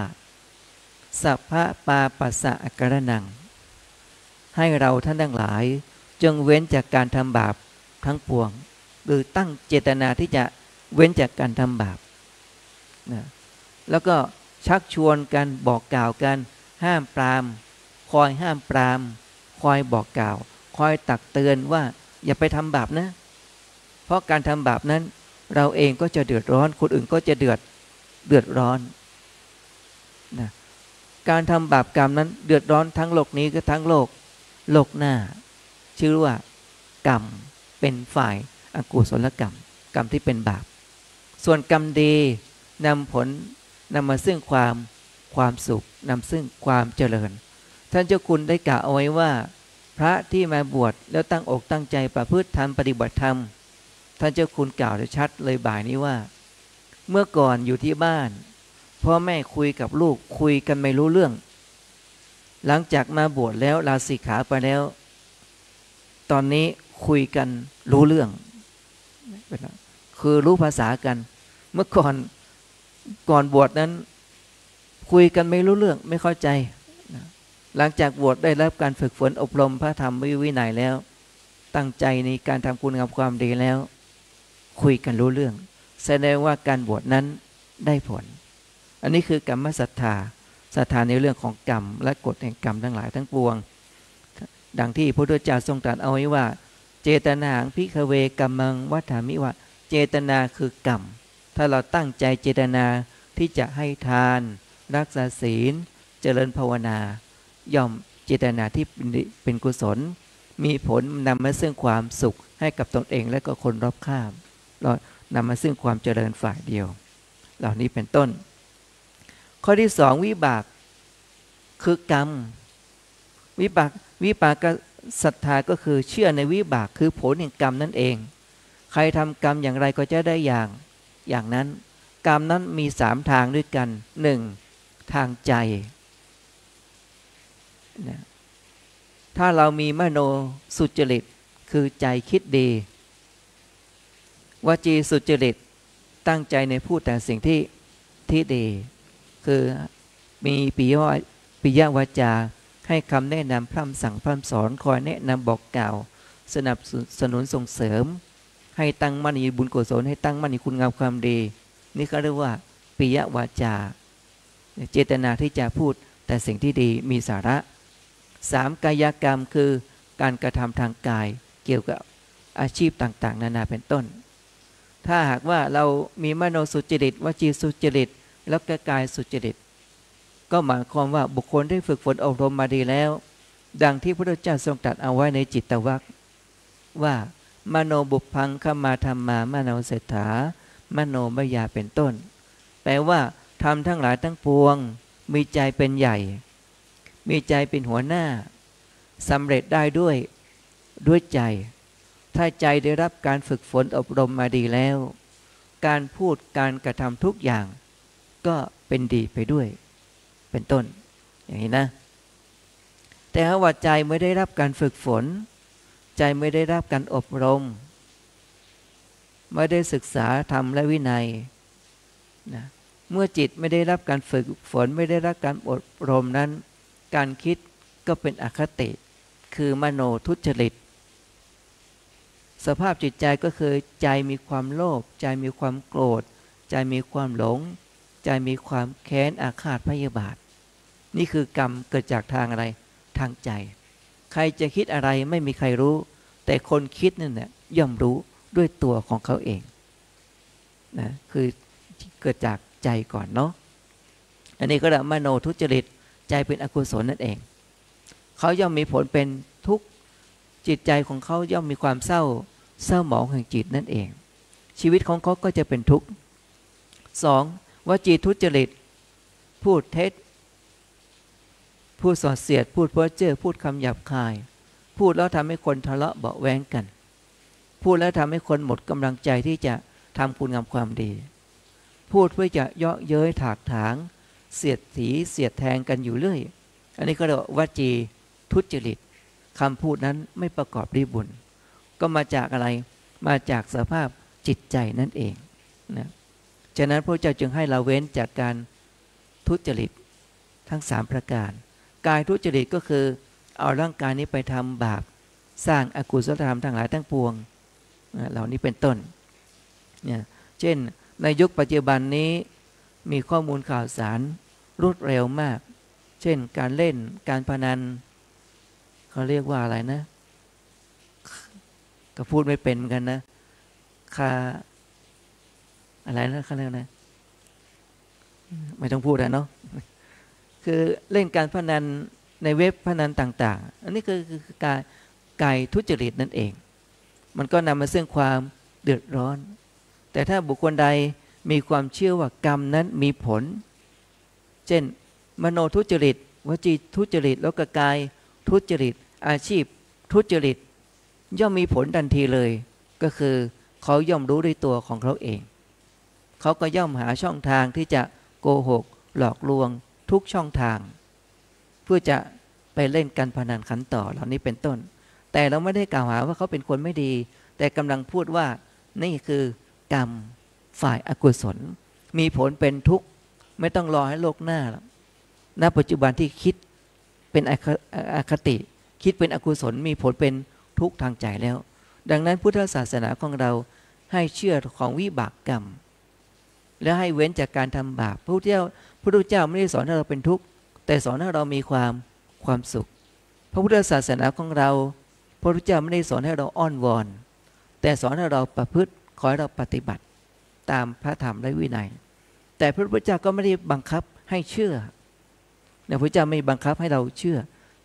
สัพพะปาปัสสะกรณังให้เราท่านทั้งหลายจงเว้นจากการทำบาปทั้งปวงหรือตั้งเจตนาที่จะเว้นจากการทำบาปนะแล้วก็ชักชวนกันบอกกล่าวกันห้ามปรามคอยห้ามปรามคอยบอกกล่าวคอยตักเตือนว่าอย่าไปทำบาปนะเพราะการทำบาปนั้นเราเองก็จะเดือดร้อนคนอื่นก็จะเดือดร้อนนะการทำบาปกรรมนั้นเดือดร้อนทั้งโลกนี้ก็ทั้งโลกหน้าชื่อว่ากรรมเป็นฝ่ายอกุศลกรรมกรรมที่เป็นบาปส่วนกรรมดีนำผลนำมาซึ่งความสุขนำซึ่งความเจริญท่านเจ้าคุณได้กล่าวเอาไว้ว่าพระที่มาบวชแล้วตั้งอกตั้งใจประพฤติธรรมปฏิบัติธรรมท่านเจ้าคุณกล่าวชัดเลยบ่ายนี้ว่าเมื่อก่อนอยู่ที่บ้านพ่อแม่คุยกับลูกคุยกันไม่รู้เรื่องหลังจากมาบวชแล้วลาสิกขาไปแล้วตอนนี้คุยกันรู้เรื่องคือรู้ภาษากันเมื่อก่อนบวชนั้นคุยกันไม่รู้เรื่องไม่เข้าใจหลังจากบวชได้รับการฝึกฝนอบรมพระธรรมวินัยแล้วตั้งใจในการทำคุณงามความดีแล้วคุยกันรู้เรื่องแสดงว่าการบวชนั้นได้ผลอันนี้คือกรรมศรัทธาในเรื่องของกรรมและกฎแห่งกรรมทั้งหลายทั้งปวงดังที่พระพุทธเจ้าทรงตรัสเอาไว้ว่าเจตนาหังภิกขเวกัมมังวัฏฐามิว่าเจตนาคือกรรมถ้าเราตั้งใจเจตนาที่จะให้ทานรักษาศีลเจริญภาวนาย่อมเจตนาที่เป็นกุศลมีผลนำมาซึ่งความสุขให้กับตนเองและก็คนรอบข้างเรานำมาซึ่งความเจริญฝ่ายเดียวเหล่านี้เป็นต้นข้อที่สองวิบากคือกรรมวิบากศรัทธาก็คือเชื่อในวิบากคือผลแห่งกรรมนั่นเองใครทำกรรมอย่างไรก็จะได้อย่างนั้นกรรมนั้นมี3ทางด้วยกัน1ทางใจนะถ้าเรามีมโนสุจริตคือใจคิดดีวจีสุจริตตั้งใจในพูดแต่สิ่ง ธิดีคือมีปิยวาจาให้คำแนะนำพร่ำสั่งพร่ำสอนคอยแนะนำบอกกล่าวสนับสนุนส่งเสริมให้ตั้งมั่นในบุญกุศลให้ตั้งมั่นในคุณงามความดีนี่เขาเรียกว่าปิยวาจาเจตนาที่จะพูดแต่สิ่งที่ดีมีสาระ3กายกรรมคือการกระทำทางกายเกี่ยวกับอาชีพต่างๆนานาเป็นต้นถ้าหากว่าเรามีมโนสุจริตวจีสุจริตแล้วก็กายสุจริตก็หมายความว่าบุคคลได้ฝึกฝนอบรมมาดีแล้วดังที่พระพุทธเจ้าทรงตรัสเอาไว้ในจิตวรรคว่ามโนบุพพังขมาธรรมามโนเศรษฐามโนมยาเป็นต้นแปลว่าทำทั้งหลายทั้งปวงมีใจเป็นใหญ่มีใจเป็นหัวหน้าสำเร็จได้ด้วยใจถ้าใจได้รับการฝึกฝนอบรมมาดีแล้วการพูดการกระทำทุกอย่างก็เป็นดีไปด้วยเป็นต้นอย่างนี้นะแต่ถ้าว่าใจไม่ได้รับการฝึกฝนใจไม่ได้รับการอบรมไม่ได้ศึกษาธรรมและวินัยนะเมื่อจิตไม่ได้รับการฝึกฝนไม่ได้รับการอบรมนั้นการคิดก็เป็นอคติคือมโนทุจริตสภาพจิตใจก็คือใจมีความโลภใจมีความโกรธใจมีความหลงใจมีความแค้นอาฆาตพยาบาทนี่คือกรรมเกิดจากทางอะไรทางใจใครจะคิดอะไรไม่มีใครรู้แต่คนคิดนั่นแหละย่อมรู้ด้วยตัวของเขาเองนะคือเกิดจากใจก่อนเนาะอันนี้ก็เรียกมโนทุจริตใจเป็นอกุศลนั่นเองเขาย่อมมีผลเป็นทุกข์จิตใจของเขาย่อมมีความเศร้าหมองแห่งจิตนั่นเองชีวิตของเขาก็จะเป็นทุกข์2วจีทุจริตพูดเท็จพูดส่อเสียดพูดเพ้อเจ้อพูดคำหยาบคายพูดแล้วทำให้คนทะเลาะเบาะแว้งกันพูดแล้วทำให้คนหมดกำลังใจที่จะทำคุณงามความดีพูดเพื่อจะเยาะเย้ยถากถางเสียดสีเสียดแทงกันอยู่เรื่อยอันนี้ก็เรียกว่าวจีทุจริตคำพูดนั้นไม่ประกอบด้วยบุญก็มาจากอะไรมาจากสภาพจิตใจนั่นเองนะฉะนั้นพระเจ้าจึงให้เราเว้นจากการทุจริตทั้ง3ประการกายทุจริตก็คือเอาร่างกายนี้ไปทำบาปสร้างอกุศลธรรมทั้งหลายทั้งปวงเหล่านี้เป็นต้นเนี่ยเช่นในยุคปัจจุบันนี้มีข้อมูลข่าวสารรวดเร็วมากเช่นการเล่นการพนันเขาเรียกว่าอะไรนะก็พูดไม่เป็นกันนะอะไรนะเขาเรียกนะไม่ต้องพูดนะเนาะคือเล่นการพนันในเว็บพนันต่างๆอันนี้คือกายทุจริตนั่นเองมันก็นำมาซึ่งความเดือดร้อนแต่ถ้าบุคคลใดมีความเชื่อว่ากรรมนั้นมีผลเช่นมโนทุจริตวจีทุจริตแล้วก็กายทุจริตอาชีพทุจริตย่อมมีผลทันทีเลยก็คือเขาย่อมรู้ด้วยตัวของเขาเองเขาก็ย่อมหาช่องทางที่จะโกหกหลอกลวงทุกช่องทางเพื่อจะไปเล่นการพนันขันต่อเหล่านี้เป็นต้นแต่เราไม่ได้กล่าวหาว่าเขาเป็นคนไม่ดีแต่กำลังพูดว่านี่คือกรรมฝ่ายอกุศลมีผลเป็นทุกข์ไม่ต้องรอให้โลกหน้าแล้วณปัจจุบันที่คิดเป็นอคติคิดเป็นอกุศลมีผลเป็นทุกข์ทางใจแล้วดังนั้นพุทธศาสนาของเราให้เชื่อของวิบากกรรมและให้เว้นจากการทำบาปพระพุทธเจ้าไม่ได้สอนให้เราเป็นทุกข์แต่สอนให้เรามีความสุขพระพุทธศาสนาของเราพระพุทธเจ้าไม่ได้สอนให้เราอ้อนวอนแต่สอนให้เราประพฤติขอให้เราปฏิบัติตามพระธรรมและวินัยแต่พระพุทธเจ้าก็ไม่ได้บังคับให้เชื่อพระพุทธเจ้าไม่บังคับให้เราเชื่อ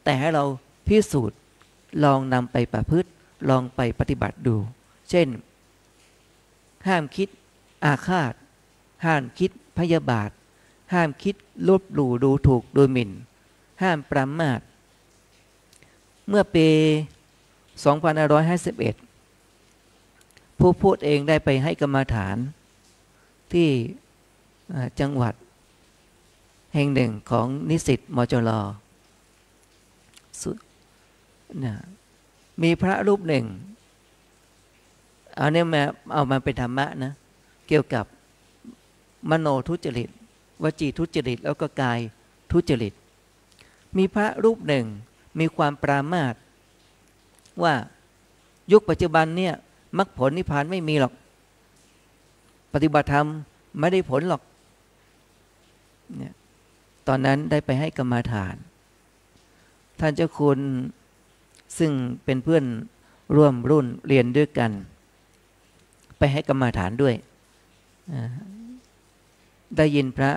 แต่ให้เราพิสูจน์ลองนำไปประพฤติลองไปปฏิบัติดูเช่นห้ามคิดอาฆาตห้ามคิดพยาบาทห้ามคิดลบหลู่ดูถูกดูหมิ่นห้ามประมาทเมื่อปี 2551 ผู้พูดเองได้ไปให้กรรมฐานที่จังหวัดแห่งหนึ่งของนิสิตมจร.มีพระรูปหนึ่งเอามาเป็นธรรมะนะเกี่ยวกับมโนทุจริต วจีทุจริตแล้วก็กายทุจริตมีพระรูปหนึ่งมีความปรามาสว่ายุคปัจจุบันเนี่ยมรรคผลนิพพานไม่มีหรอกปฏิบัติธรรมไม่ได้ผลหรอกเนี่ยตอนนั้นได้ไปให้กรรมาฐานท่านเจ้าคุณซึ่งเป็นเพื่อนร่วมรุ่นเรียนด้วยกันไปให้กรรมาฐานด้วยได้ยินพระ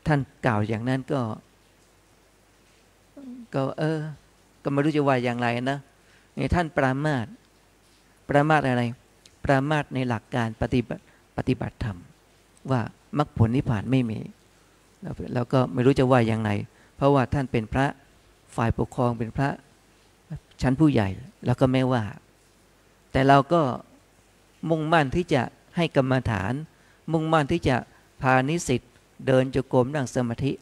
ท่านกล่าวอย่างนั้นก็ไม่รู้จะว่าอย่างไรนะนี่ท่านปรามาสอะไรปรามาสในหลักการปฏิบัติธรรมว่ามรรคผลนิพพานไม่มีแล้วก็ไม่รู้จะว่าอย่างไรเพราะว่าท่านเป็นพระฝ่ายปกครองเป็นพระชั้นผู้ใหญ่แล้วก็ไม่ว่าแต่เราก็มุ่งมั่นที่จะให้กรรมฐานมุ่งมั่นที่จะพานิสิตเดินจงกรมนั่งสมาธิ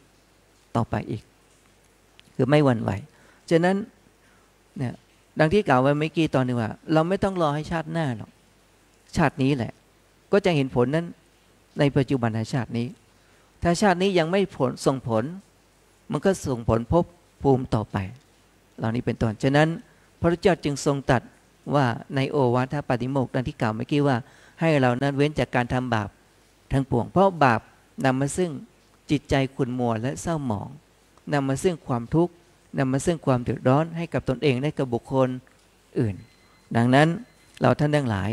ต่อไปอีกคือไม่หวั่นไหวฉะนั้นเนี่ยดังที่กล่าวไว้เมื่อกี้ตอนนี้ว่าเราไม่ต้องรอให้ชาติหน้าหรอกชาตินี้แหละก็จะเห็นผลนั้นในปัจจุบันชาตินี้ถ้าชาตินี้ยังไม่ส่งผลมันก็ส่งผลภพภูมิต่อไปเหล่านี้เป็นต้นฉะนั้นพระพุทธเจ้าจึงทรงตรัสว่าในโอวาทปาติโมกข์ดังที่กล่าวเมื่อกี้ว่าให้เรานั้นเว้นจากการทำบาปทั้งปวงเพราะบาปนำมาซึ่งจิตใจขุ่นมัวและเศร้าหมองนำมาซึ่งความทุกข์นำมาซึ่งความเดือดร้อนให้กับตนเองและกับบุคคลอื่นดังนั้นเราท่านทั้งหลาย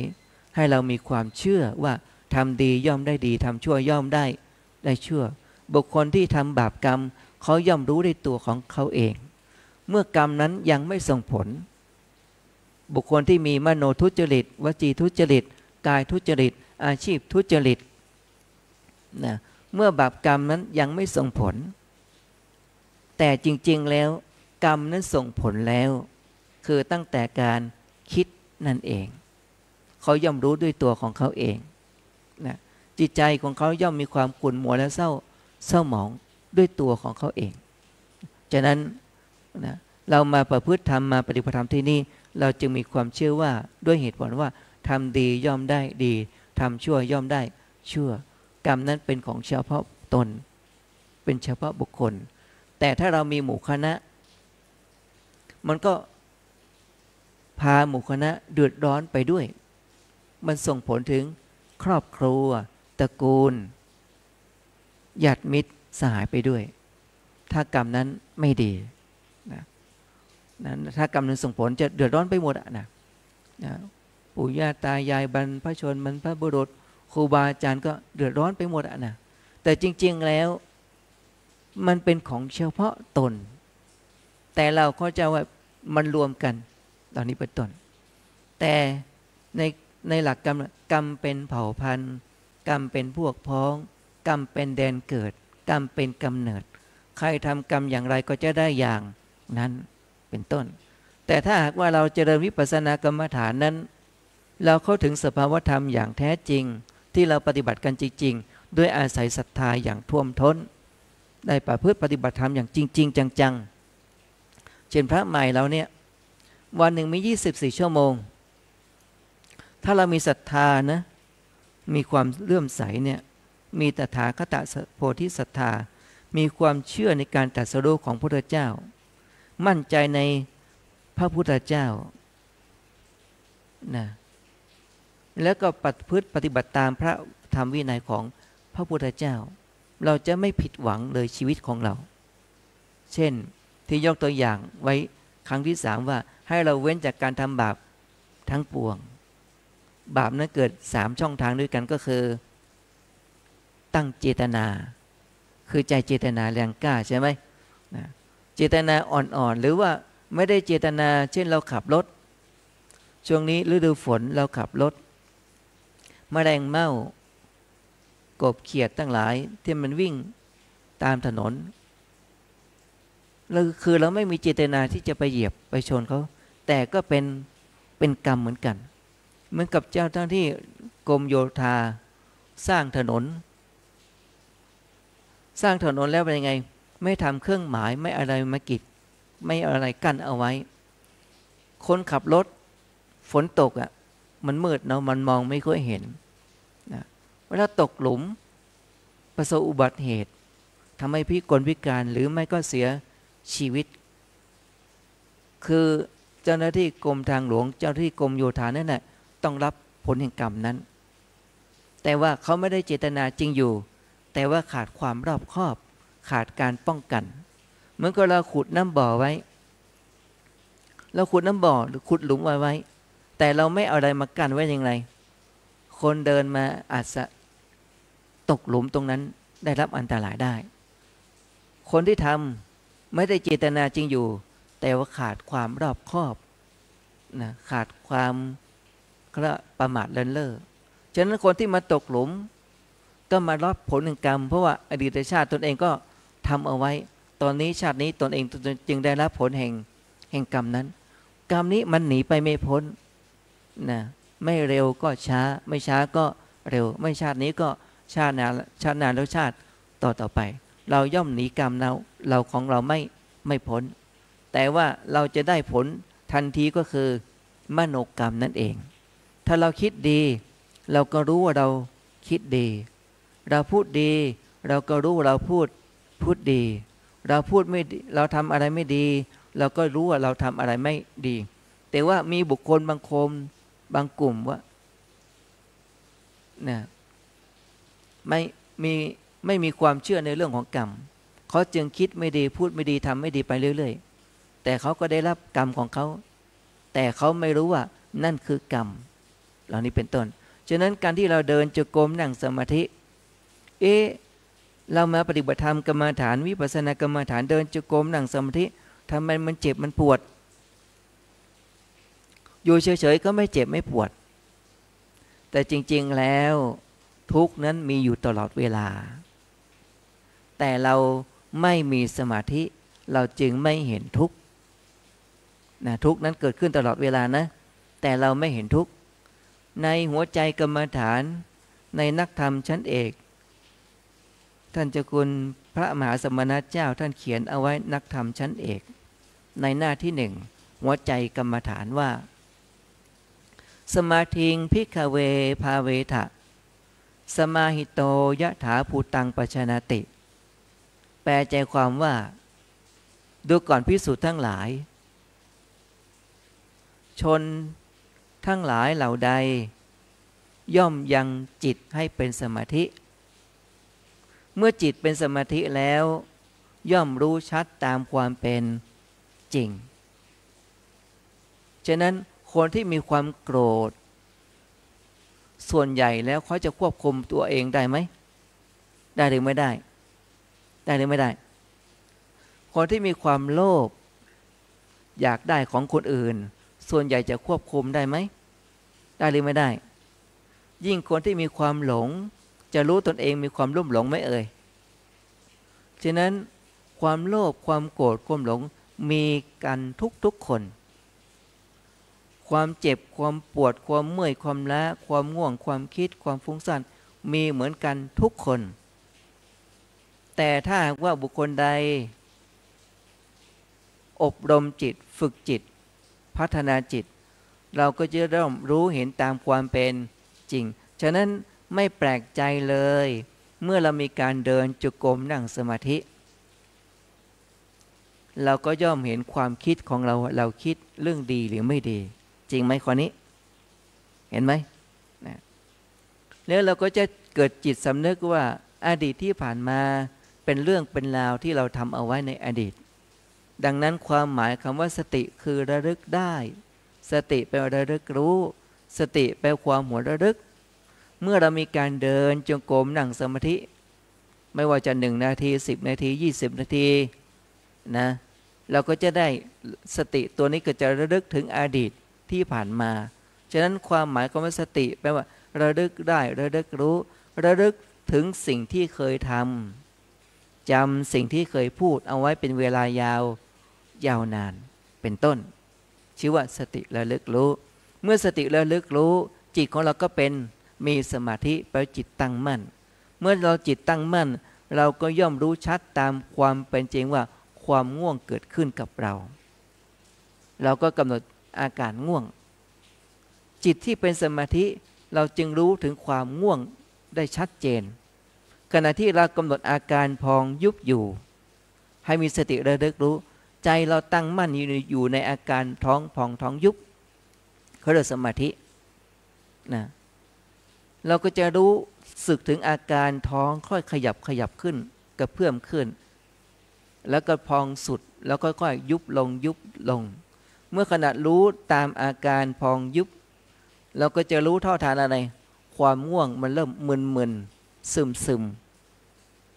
ให้เรามีความเชื่อว่าทำดีย่อมได้ดีทำชั่วย่อมได้ชั่วบุคคลที่ทำบาปกรรมเขาย่อมรู้ในตัวของเขาเองเมื่อกรรมนั้นยังไม่ส่งผลบุคคลที่มีมโนทุจริตวจีทุจริตกายทุจริตอาชีพทุจริตนะเมื่อบาปกรรมนั้นยังไม่ส่งผลแต่จริงๆแล้วกรรมนั้นส่งผลแล้วคือตั้งแต่การคิดนั่นเองเขาย่อมรู้ด้วยตัวของเขาเองนะจิตใจของเขาย่อมมีความขุ่นมัวและเศร้าหมองด้วยตัวของเขาเองฉะนั้นนะเรามาประพฤติธรรมมาปฏิบัติธรรมที่นี่เราจึงมีความเชื่อว่าด้วยเหตุผลว่าทำดีย่อมได้ดีทำชั่วย่อมได้ชั่วกรรมนั้นเป็นของเฉพาะตนเป็นเฉพาะบุคคลแต่ถ้าเรามีหมู่คณะมันก็พาหมู่คณะเดือดร้อนไปด้วยมันส่งผลถึงครอบครัวตระกูลญาติมิตรสหายไปด้วยถ้ากรรมนั้นไม่ดีนะถ้ากรรมนั้นส่งผลจะเดือดร้อนไปหมดนะปู่ย่าตายายบรรพชนบรรพบุรุษครูบาอาจารย์ก็เดือดร้อนไปหมดนะแต่จริงๆแล้วมันเป็นของเฉพาะตนแต่เราเข้าใจว่ามันรวมกันตอนนี้เป็นต้นแต่ในหลักกรรมเป็นเผ่าพันธุ์กรรมเป็นพวกพ้องกรรมเป็นแดนเกิดกรรมเป็นกำเนิดใครทำกรรมอย่างไรก็จะได้อย่างนั้นเป็นต้นแต่ถ้าหากว่าเราเจริญวิปัสสนากรรมฐานนั้นเราเข้าถึงสภาวธรรมอย่างแท้จริงที่เราปฏิบัติกันจริงๆด้วยอาศัยศรัทธาอย่างท่วมท้นได้ประพฤติปฏิบัติธรรมอย่างจริงๆจังๆเช่นพระใหม่เราเนี่ยวันหนึ่งมี24ชั่วโมงถ้าเรามีศรัทธานะมีความเลื่อมใสเนี่ยมีตถาคตโพธิศรัทธามีความเชื่อในการตรัสรู้ของพระพุทธเจ้ามั่นใจในพระพุทธเจ้านะแล้วก็ปฏิบัติตามพระธรรมวินัยของพระพุทธเจ้าเราจะไม่ผิดหวังเลยชีวิตของเราเช่นที่ยกตัวอย่างไว้ครั้งที่3ว่าให้เราเว้นจากการทำบาปทั้งปวงบาปนั้นเกิด3ช่องทางด้วยกันก็คือตั้งเจตนาคือใจเจตนาแรงกล้าใช่ไหมนะเจตนาอ่อนๆหรือว่าไม่ได้เจตนาเช่นเราขับรถช่วงนี้ฤดูฝนเราขับรถแมลงเม่ากบเขียดทั้งหลายที่มันวิ่งตามถนนคือเราไม่มีเจตนาที่จะไปเหยียบไปชนเขาแต่ก็เป็นกรรมเหมือนกันเหมือนกับเจ้าหน้าที่กรมโยธาสร้างถนนแล้วเป็นยังไงไม่ทำเครื่องหมายไม่อะไรมากีดไม่อะไรกั้นเอาไว้คนขับรถฝนตกอ่ะมันมืดเนาะมันมองไม่ค่อยเห็นนะเวลาตกหลุมไป ประสบอุบัติเหตุทำให้พิกลพิการหรือไม่ก็เสียชีวิตคือเจ้าหน้าที่กรมทางหลวงเจ้าหน้าที่กรมโยธานั่นแหละต้องรับผลแห่งกรรมนั้นแต่ว่าเขาไม่ได้เจตนาจริงอยู่แต่ว่าขาดความรอบคอบขาดการป้องกันเหมือนกับเราขุดน้ำบ่อไว้เราขุดน้ำบ่อหรือขุดหลุมไว้แต่เราไม่เอาอะไรมากั้นไว้อย่างไรคนเดินมาอาจจะตกหลุมตรงนั้นได้รับอันตรายได้คนที่ทำไม่ได้เจตนาจริงอยู่แต่ว่าขาดความรอบคอบนะขาดความประมาทเลินเล่อฉะนั้นคนที่มาตกหลุมก็มารับผลแห่งกรรมเพราะว่าอดีตชาติตนเองก็ทำเอาไว้ตอนนี้ชาตินี้ตนเองจึงได้รับผลแห่งกรรมนั้นกรรมนี้มันหนีไปไม่พ้นนะไม่เร็วก็ช้าไม่ช้าก็เร็วไม่ชาตินี้ก็ชาติหน้าแล้วชาติต่อไปเราย่อมหนีกรรมเราของเราไม่พ้นแต่ว่าเราจะได้ผลทันทีก็คือมโนกรรมนั่นเองถ้าเราคิดดีเราก็รู้ว่าเราคิดดีเราพูดดีเราก็รู้ว่าเราพูดดีเราพูดไม่ดีเราทำอะไรไม่ดีเราก็รู้ว่าเราทำอะไรไม่ดีแต่ว่ามีบุคคลบางคนบางกลุ่มว่าเนี่ยไม่มีความเชื่อในเรื่องของกรรมเขาจึงคิดไม่ดีพูดไม่ดีทำไม่ดีไปเรื่อยๆแต่เขาก็ได้รับกรรมของเขาแต่เขาไม่รู้ว่านั่นคือกรรมเหล่านี้เป็นต้นฉะนั้นการที่เราเดินจงกรมนั่งสมาธิเรามาปฏิบัติธรรมกรรมฐานวิปัสสนากรรมฐานเดินจงกรมนั่งสมาธิทำไมมันเจ็บมันปวดอยู่เฉยๆก็ไม่เจ็บไม่ปวดแต่จริงๆแล้วทุกข์นั้นมีอยู่ตลอดเวลาแต่เราไม่มีสมาธิเราจึงไม่เห็นทุกข์นะทุกข์นั้นเกิดขึ้นตลอดเวลานะแต่เราไม่เห็นทุกข์ในหัวใจกรรมฐานในนักธรรมชั้นเอกท่านเจ้าคุณพระมหาสมณเจ้าท่านเขียนเอาไว้นักธรรมชั้นเอกในหน้าที่1หัวใจกรรมฐานว่าสมาธิงภิกขเวภาเวทะสมาหิโตยะถาภูตังปัจฉนาติแปลใจความว่าดูก่อนภิกษุทั้งหลายชนทั้งหลายเหล่าใดย่อมยังจิตให้เป็นสมาธิเมื่อจิตเป็นสมาธิแล้วย่อมรู้ชัดตามความเป็นจริงฉะนั้นคนที่มีความโกรธส่วนใหญ่แล้วเขาจะควบคุมตัวเองได้ไหมได้หรือไม่ได้ได้หรือไม่ได้คนที่มีความโลภอยากได้ของคนอื่นส่วนใหญ่จะควบคุมได้ไหมได้หรือไม่ได้ยิ่งคนที่มีความหลงจะรู้ตนเองมีความลุ่มหลงไหมเอ่ยฉะนั้นความโลภความโกรธความหลงมีกันทุกคนความเจ็บความปวดความเมื่อยความล้าความง่วงความคิดความฟุ้งซ่านมีเหมือนกันทุกคนแต่ถ้าว่าบุคคลใดอบรมจิตฝึกจิตพัฒนาจิตเราก็จะเริ่มรู้เห็นตามความเป็นจริงฉะนั้นไม่แปลกใจเลยเมื่อเรามีการเดินจงกรมนั่งสมาธิเราก็ย่อมเห็นความคิดของเราคิดเรื่องดีหรือไม่ดีจริงไหมข้อนี้เห็นไหมนะแล้วเราก็จะเกิดจิตสำนึกว่าอดีตที่ผ่านมาเป็นเรื่องเป็นราวที่เราทำเอาไว้ในอดีตดังนั้นความหมายคำว่าสติคือระลึกได้สติแปลว่าระลึกรู้สติแปลความหัวระลึกเมื่อเรามีการเดินจงกรมนั่งสมาธิไม่ว่าจะ1 นาที10 นาที20 นาทีนะเราก็จะได้สติตัวนี้ก็จะระลึกถึงอดีตที่ผ่านมาฉะนั้นความหมายคำว่าสติแปลว่าระลึกได้ระลึกรู้ระลึกถึงสิ่งที่เคยทำจำสิ่งที่เคยพูดเอาไว้เป็นเวลายาวนานเป็นต้นชื่อว่าสติระลึกรู้เมื่อสติระลึกรู้จิตของเราก็เป็นมีสมาธิแปลว่าจิตตั้งมั่นเมื่อเราจิตตั้งมั่นเราก็ย่อมรู้ชัดตามความเป็นจริงว่าความง่วงเกิดขึ้นกับเราก็กำหนดอาการง่วงจิตที่เป็นสมาธิเราจึงรู้ถึงความง่วงได้ชัดเจน ขณะที่เรากำหนดอาการพองยุบอยู่ให้มีสติระลึกรู้ใจเราตั้งมั่นอยู่ในอาการท้องพองท้องยุบเขาเรียกสมาธินะเราก็จะรู้สึกถึงอาการท้องค่อยขยับขึ้นกระเพื่อมขึ้นแล้วก็พองสุดแล้วก็ค่อยยุบลงเมื่อขณะรู้ตามอาการพองยุบเราก็จะรู้เท่าทานอะไรความง่วงมันเริ่มมึนซึม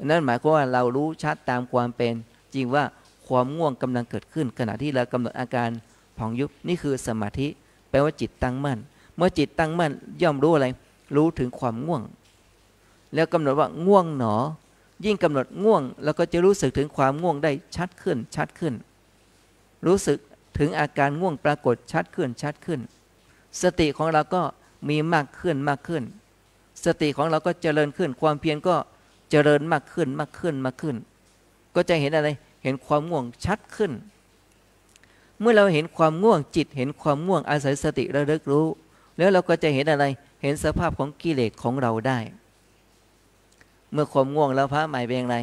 นั่นหมายความว่าเรารู้ชัดตามความเป็นจริงว่าความง่วงกำลังเกิดขึ้นขณะที่เรากำหนดอาการพองยุบนี่คือสมาธิแปลว่าจิตตั้งมั่นเมื่อจิตตั้งมั่นย่อมรู้อะไรรู้ถึงความง่วงแล้วกำหนดว่าง่วงหนอยิ่งกำหนดง่วงแล้วก็จะรู้สึกถึงความง่วงได้ชัดขึ้นรู้สึกถึงอาการง่วงปรากฏชัดขึ้นสติของเราก็มีมากขึ้นสติของเราก็เจริญขึ้นความเพียรก็เจริญมากขึ้นก็จะเห็นอะไรเห็นความง่วงชัดขึ้นเมื่อเราเห็นความง่วงจิตเห็นความง่วงอาศัยสติระลึกรู้แล้วเราก็จะเห็นอะไรเห็นสภาพของกิเลสของเราได้เมื่อความง่วงแล้วพระหมายเป็นอย่างไร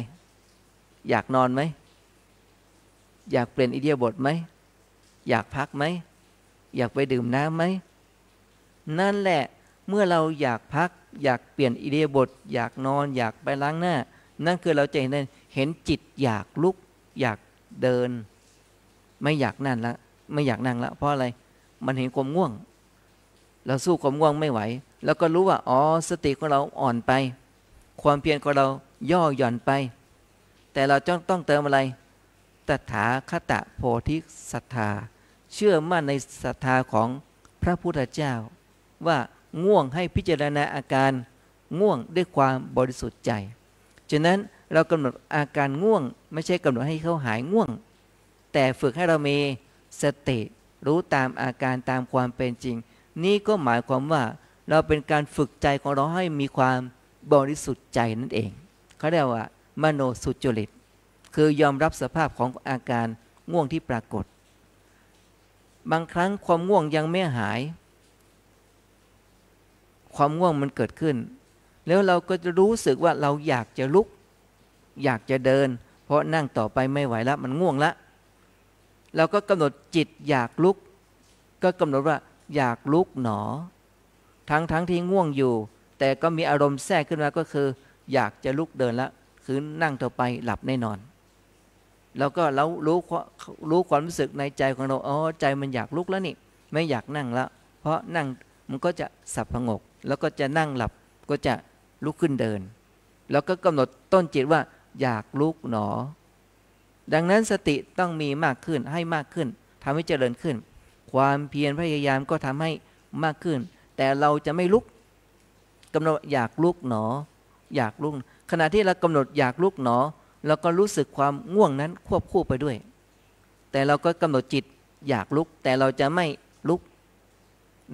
อยากนอนไหมอยากเปลี่ยนอิริยาบถไหมอยากพักไหมอยากไปดื่มน้ำไหมนั่นแหละเมื่อเราอยากพักอยากเปลี่ยนอิริยาบถอยากนอนอยากไปล้างหน้านั่นคือเราจะเห็นจิตอยากลุกอยากเดินไม่อยากนั่งละเพราะอะไรมันเห็นความง่วงเราสู้ความง่วงไม่ไหวแล้วก็รู้ว่าอ๋อสติของเราอ่อนไปความเพียรของเราย่อหย่อนไปแต่เราต้องเติมอะไรตถาคตโพธิศรัทธาเชื่อมั่นในศรัทธาของพระพุทธเจ้าว่าง่วงให้พิจารณาอาการง่วงด้วยความบริสุทธิ์ใจฉะนั้นเรากำหนดอาการง่วงไม่ใช่กำหนดให้เขาหายง่วงแต่ฝึกให้เรามีสติรู้ตามอาการตามความเป็นจริงนี่ก็หมายความว่าเราเป็นการฝึกใจของเราให้มีความบริสุทธิ์ใจนั่นเองเขาเรียกว่ามโนสุจริตคือยอมรับสภาพของอาการง่วงที่ปรากฏบางครั้งความง่วงยังไม่หายความง่วงมันเกิดขึ้นแล้วเราก็จะรู้สึกว่าเราอยากจะลุกอยากจะเดินเพราะนั่งต่อไปไม่ไหวแล้วมันง่วงละเราก็กำหนดจิตอยากลุกก็กำหนดว่าอยากลุกหนอทั้งที่ง่วงอยู่แต่ก็มีอารมณ์แทรกขึ้นมาก็คืออยากจะลุกเดินละคือนั่งต่อไปหลับแน่นอนแล้วก็เรารู้ความรู้สึกในใจของเราอ๋อใจมันอยากลุกแล้วนี่ไม่อยากนั่งแล้วเพราะนั่งมันก็จะสับผงกแล้วก็จะนั่งหลับก็จะลุกขึ้นเดินแล้วก็กำหนดต้นจิตว่าอยากลุกหนอดังนั้นสติต้องมีมากขึ้นให้มากขึ้นทำให้เจริญขึ้นความเพียรพยายามก็ทำให้มากขึ้นแต่เราจะไม่ลุกกำหนดอยากลุกหนออยากลุกขณะที่เรากำหนดอยากลุกหนอเราก็รู้สึกความง่วงนั้นควบคู่ไปด้วยแต่เราก็กำหนดจิตอยากลุกแต่เราจะไม่ลุก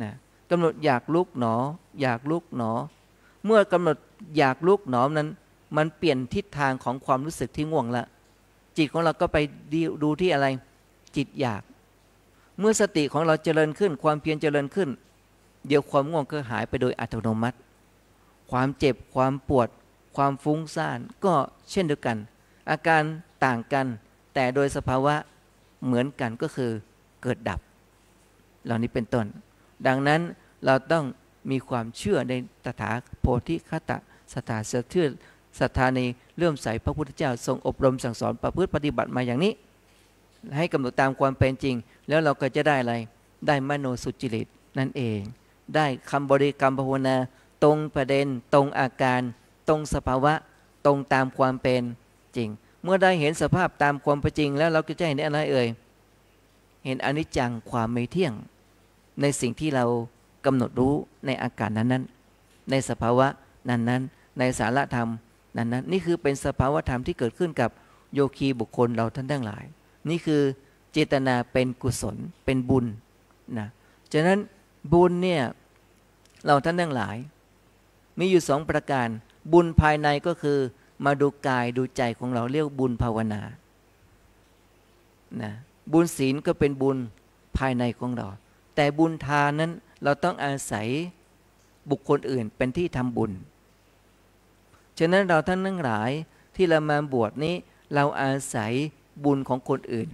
นะกำหนดอยากลุกหนออยากลุกหนอเมื่อกำหนดอยากลุกหนอนั้นมันเปลี่ยนทิศทางของความรู้สึกที่ง่วงละจิตของเราก็ไปดูที่อะไรจิตอยากเมื่อสติของเราเจริญขึ้นความเพียรเจริญขึ้นเดี๋ยวความง่วงก็หายไปโดยอัตโนมัติความเจ็บความปวดความฟุ้งซ่านก็เช่นเดียวกันอาการต่างกันแต่โดยสภาวะเหมือนกันก็คือเกิดดับเหล่านี้เป็นต้นดังนั้นเราต้องมีความเชื่อในตถาโพธิคตศรัทธาเชื่อศรัทธาในเลื่อมใสพระพุทธเจ้าทรงอบรมสั่งสอนประพฤติปฏิบัติมาอย่างนี้ให้กำหนดตามความเป็นจริงแล้วเราก็จะได้อะไรได้มโนสุจริตนั่นเองได้คำบริกรรมภาวนาตรงประเด็นตรงอาการตรงสภาวะตรงตามความเป็นจริงเมื่อได้เห็นสภาพตามความเป็นจริงแล้วเราก็จะเห็นอะไรเอ่ยเห็นอนิจจังความไม่เที่ยงในสิ่งที่เรากำหนดรู้ในอาการนั้นๆในสภาวะนั้นๆในสารธรรมนั้นๆนี่คือเป็นสภาวะธรรมที่เกิดขึ้นกับโยคีบุคคลเราท่านทั้งหลายนี่คือเจตนาเป็นกุศลเป็นบุญนะฉะนั้นบุญเนี่ยเราท่านทั้งหลายมีอยู่สองประการบุญภายในก็คือมาดูกายดูใจของเราเรียกบุญภาวนานะบุญศีลก็เป็นบุญภายในของเราแต่บุญทานนั้นเราต้องอาศัยบุคคลอื่นเป็นที่ทำบุญ ฉะนั้นเราท่านทั้งหลายที่เรามาบวชนี้เราอาศัยบุญของคนอื่น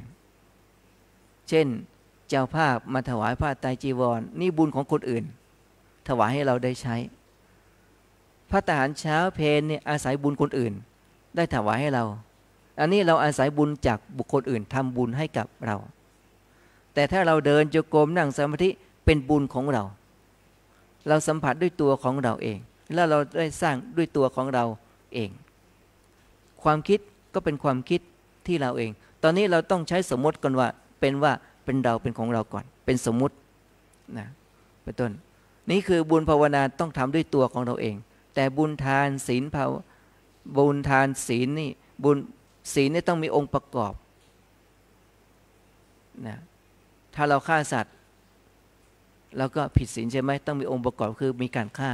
เช่นเจ้าภาพมาถวายผ้าไตรจีวรนี่บุญของคนอื่นถวายให้เราได้ใช้พระทหารเช้าเพลเนี่ยอาศัยบุญคนอื่นได้ถวายให้เราอันนี้เราอาศัยบุญจากบุคคลอื่นทำบุญให้กับเราแต่ถ้าเราเดินจงกรมนั่งสมาธิเป็นบุญของเราเราสัมผัสด้วยตัวของเราเองแล้วเราได้สร้างด้วยตัวของเราเองความคิดก็เป็นความคิดที่เราเองตอนนี้เราต้องใช้สมมติก่อนว่าเป็นเราเป็นของเราก่อนเป็นสมมุตินะเป็นต้นนี่คือบุญภาวนาต้องทำด้วยตัวของเราเองแต่บุญทานศีลบุญทานศีลนี่บุญศีลนี่ต้องมีองค์ประกอบนะถ้าเราฆ่าสัตว์เราก็ผิดศีลใช่ไหมต้องมีองค์ประกอบคือมีการฆ่า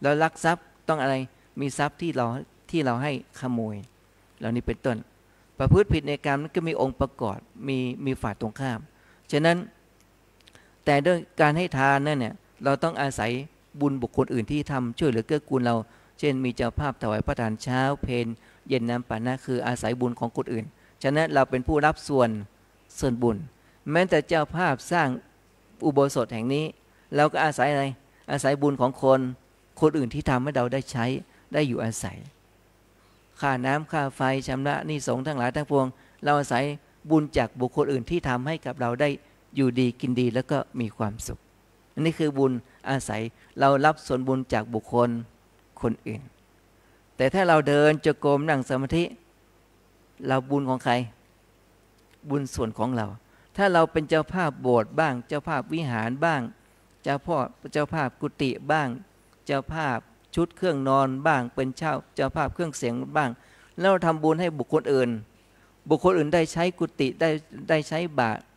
แล้วลักทรัพย์ต้องอะไรมีทรัพย์ที่เราให้ขโมยเหล่านี้เป็นต้นประพฤติผิดในกรรมนั้นก็มีองค์ประกอบมีฝ่ายตรงข้ามฉะนั้นแต่ด้วยการให้ทานนั่นเนี่ยเราต้องอาศัยบุญบุคคลอื่นที่ทำช่วยเหลือเกื้อกูลเราเช่นมีเจ้าภาพถวายพระทานเช้าเพลเย็นน้ำปานะคืออาศัยบุญของคนอื่นฉะนั้นเราเป็นผู้รับส่วนบุญแม้แต่เจ้าภาพสร้างอุโบสถแห่งนี้เราก็อาศัยอะไรอาศัยบุญของคนอื่นที่ทำให้เราได้ใช้ได้อยู่อาศัยค่าน้ำค่าไฟชำระหนี้สงฆ์ทั้งหลายทั้งปวงเราอาศัยบุญจากบุคคลอื่นที่ทำให้กับเราได้อยู่ดีกินดีแล้วก็มีความสุขอันนี้คือบุญอาศัยเรารับส่วนบุญจากบุคคลคนอื่นแต่ถ้าเราเดินจงกรมนั่งสมาธิเราบุญของใครบุญส่วนของเราถ้าเราเป็นเจ้าภาพโบสถ์บ้างเจ้าภาพวิหารบ้างเจ้าภาพกุฏิบ้างเจ้าภาพชุดเครื่องนอนบ้างเป็นเจ้าภาพเครื่องเสียงบ้างแล้วเราทำบุญให้บุคคลอื่นได้ใช้กุฏิได้ใช้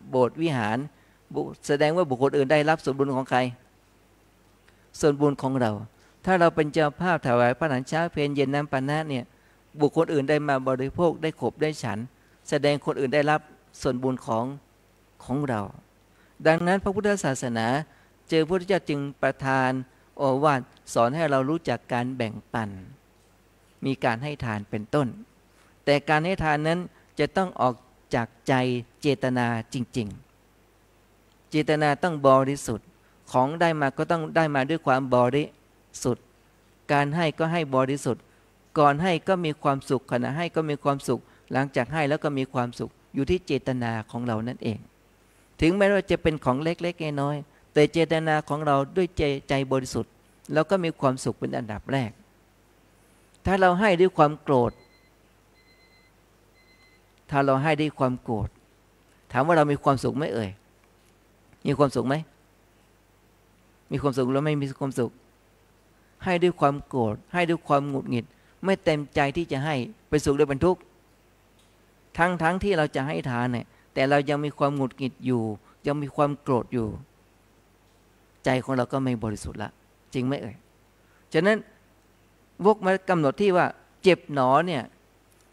โบสถ์วิหารแสดงว่าบุคคลอื่นได้รับส่วนบุญของใครส่วนบุญของเราถ้าเราเป็นเจ้าภาพถวายพระทานเช้าเพลเย็นน้ำปานะเนี่ยบุคคลอื่นได้มาบริโภคได้ขบได้ฉันแสดงคนอื่นได้รับส่วนบุญของเราดังนั้นพระพุทธศาสนาพระพุทธเจ้าจึงประทานโอวาทสอนให้เรารู้จักการแบ่งปันมีการให้ทานเป็นต้นแต่การให้ทานนั้นจะต้องออกจากใจเจตนาจริงๆเจตนาต้องบริสุทธิ์ของได้มาก็ต้องได้มาด้วยความบริสุทธิ์การให้ก็ให้บริสุทธิ์ก่อนให้ก็มีความสุขขณะให้ก็มีความสุขหลังจากให้แล้วก็มีความสุขอยู่ที่เจตนาของเรานั่นเองถึงแม้ว่าจะเป็นของเล็กๆน้อยๆแต่เจตนาของเราด้วยใจบริสุทธิ์เราก็มีความสุขเป็นอันดับแรกถ้าเราให้ด้วยความโกรธถามว่าเรามีความสุขไหมเอ่ยมีความสุขไหมมีความสุขแล้วไม่มีความสุขให้ด้วยความโกรธให้ด้วยความหงุดหงิดไม่เต็มใจที่จะให้เป็นสุขหรือเป็นทุกข์ทั้งที่เราจะให้ทานเนี่ยแต่เรายังมีความหงุดหงิดอยู่ยังมีความโกรธอยู่ใจของเราก็ไม่บริสุทธิ์ละจริงไหมเอ่ยฉะนั้นวกมากำหนดที่ว่าเจ็บหนอเนี่ย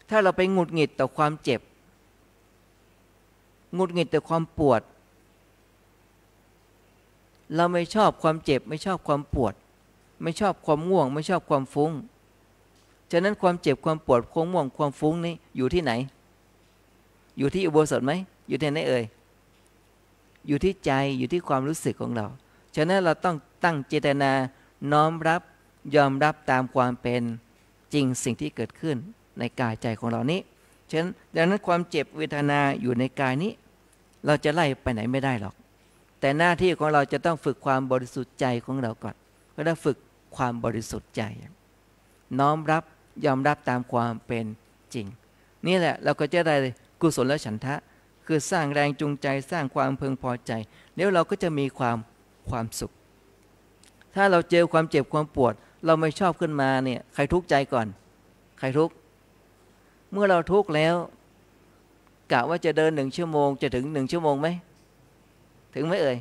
ถ้าเราไปหงุดหงิดต่อความเจ็บหงุดหงิดต่อความปวดเราไม่ชอบความเจ็บไม่ชอบความปวดไม่ชอบความง่วงไม่ชอบความฟุ้งฉะนั้นความเจ็บความปวดความง่วงความฟุ้งนี้อยู่ที่ไหนอยู่ที่อุโบสถไหมอยู่ที่ไหนเอ่ยอยู่ที่ใจอยู่ที่ความรู้สึกของเราฉะนั้นเราต้องตั้งเจตนาน้อมรับยอมรับตามความเป็นจริงสิ่งที่เกิดขึ้นในกายใจของเรานี้ฉะนั้นดังนั้นความเจ็บเวทนาอยู่ในกายนี้เราจะไล่ไปไหนไม่ได้หรอกแต่หน้าที่ของเราจะต้องฝึกความบริสุทธิ์ใจของเราก่อนก็ได้ฝึกความบริสุทธิ์ใจน้อมรับยอมรับตามความเป็นจริงนี่แหละเราก็จะได้กุศลและฉันทะคือสร้างแรงจูงใจสร้างความพึงพอใจแล้วเราก็จะมีความสุขถ้าเราเจอความเจ็บความปวดเราไม่ชอบขึ้นมาเนี่ยใครทุกข์ใจก่อนใครทุกข์เมื่อเราทุกข์แล้วกะว่าจะเดิน1 ชั่วโมงจะถึง1 ชั่วโมงไหมถึงไหมเอ่ย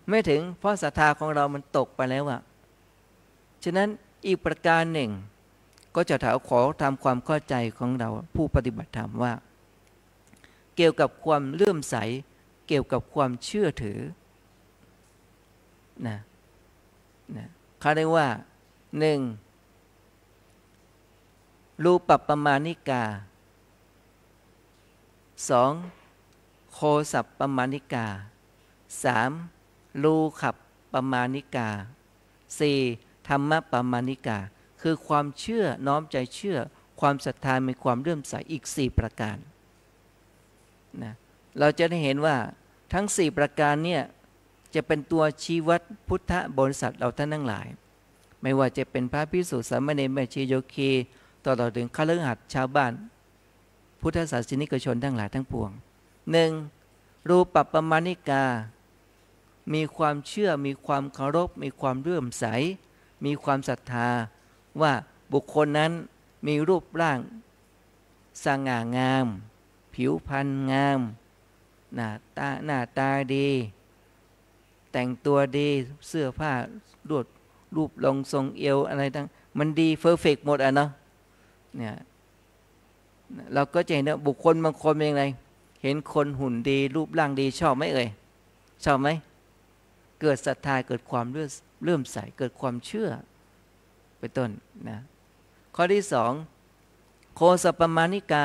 ไม่ถึงเพราะศรัทธาของเรามันตกไปแล้วอะฉะนั้นอีกประการหนึ่งก็จะขอทำความเข้าใจของเราผู้ปฏิบัติธรรมว่าเกี่ยวกับความเลื่อมใสเกี่ยวกับความเชื่อถือเขาเรียกว่า1 รูปปมาณิกา 2. โคสัพปมาณิกา 3. รูขับปมาณิกา 4. ธรรมปมาณิกาคือความเชื่อน้อมใจเชื่อความศรัทธามีความเลื่อมใสอีก4ประการนะเราจะได้เห็นว่าทั้ง4ประการเนี่ยจะเป็นตัวชี้วัดพุทธบริษัทเราท่านทั้งหลายไม่ว่าจะเป็นพระภิกษุสามเณรแม่ชีโยคีตลอดถึงฆราวาสชาวบ้านพุทธศาสนิกชนทั้งหลายทั้งปวง 1. รูปปมาณิกามีความเชื่อมีความเคารพมีความเลื่อมใสมีความศรัทธาว่าบุคคลนั้นมีรูปร่างสง่างามผิวพรรณงามหน้าตาดีแต่งตัวดีเสื้อผ้ารูปทรงทรงเอวอะไรต่างมันดีเพอร์เฟกต์หมดอ่ะเนาะเนี่ยเราก็จะเห็นว่าบุคคลบางคนเป็นยังไงเห็นคนหุ่นดีรูปร่างดีชอบไหมเอ่ยชอบไหมเกิดศรัทธาเกิดความเลื่อมใสเกิดความเชื่อเป็นต้นนะข้อที่ 2โคสัพปมาณิกา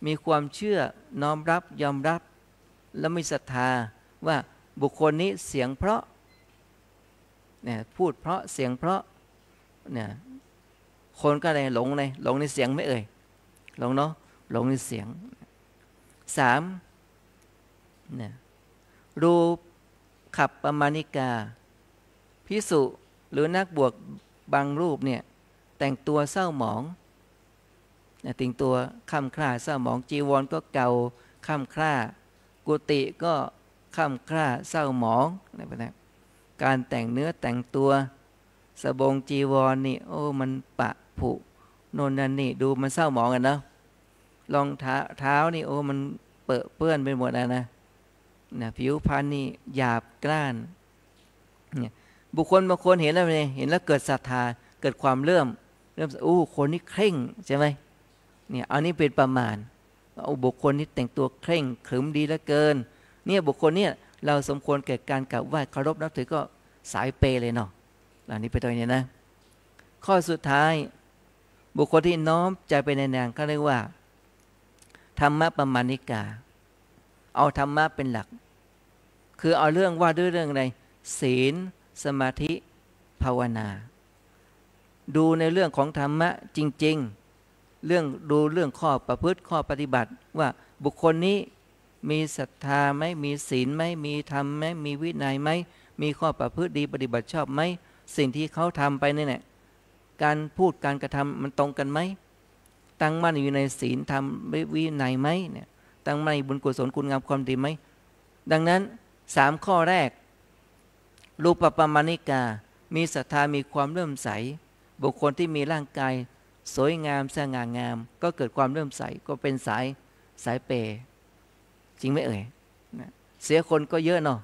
มีความเชื่อน้อมรับยอมรับและมีศรัทธาว่าบุคคลนี้เสียงเพราะเนี่ยพูดเพราะเสียงเพราะเนี่ยคนก็เลยหลงในเสียงไม่เอ่ยหลงเนาะหลงในเสียง 3. เนี่ยรูขับปมาณิกาภิกษุหรือนักบวชบางรูปเนี่ยแต่งตัวเศร้าหมองแต่งตัวค่ำคร่าเศร้าหมองจีวรก็เก่าค่ำคร่ากุฏิก็ค่ำคร่าเศร้าหมองอะไรแบบนั้นการแต่งเนื้อแต่งตัวสบงจีวรนี่โอ้มันปะผุโน่นนั่นนี่ดูมันเศร้าหมองกันเนาะรองเท้านี่โอ้มันเปื้อนไปหมดนะผิวพรรณนี่หยาบกร้านเนี่ยบุคคลบางคนเห็นแล้วเนี่ยเห็นแล้วเกิดศรัทธาเกิดความเริ่มคนนี้เคร่งใช่ไหมเนี่ยอันนี้เป็นประมาณบุคคลนี้แต่งตัวเคร่งขรึมดีเหลือเกินเนี่ยบุคคลเนี่ยเราสมควรแก่การกราบไหว้เคารพนับถือก็สายเปเลยเนาะเหล่านี้เป็นตัวนี้นะข้อสุดท้ายบุคคลที่น้อมใจไปในแนวเขาเรียกว่าธรรมปมาณิกาเอาธรรมะเป็นหลักคือเอาเรื่องว่าด้วยเรื่องอะไรศีลสมาธิภาวนาดูในเรื่องของธรรมะจริงๆดูเรื่องข้อประพฤติข้อปฏิบัติว่าบุคคลนี้มีศรัทธาไหมมีศีลไหมมีธรรมไหมมีวินัยไหมมีข้อประพฤติดีปฏิบัติชอบไหมสิ่งที่เขาทำไปเนี่ยการพูดการกระทำมันตรงกันไหมตั้งมั่นอยู่ในศีลธรรมวินัยไหมเนี่ยตั้งมั่นบุญกุศลคุณงามความดีไหมดังนั้น3ข้อแรกรูปปมาณิกามีศรัทธามีความเลื่อมใสบุคคลที่มีร่างกายสวยงามสง่างามก็เกิดความเลื่อมใสก็เป็นสายเปย์จริงไหมเอ่ยเสียคนก็เยอะเนาะ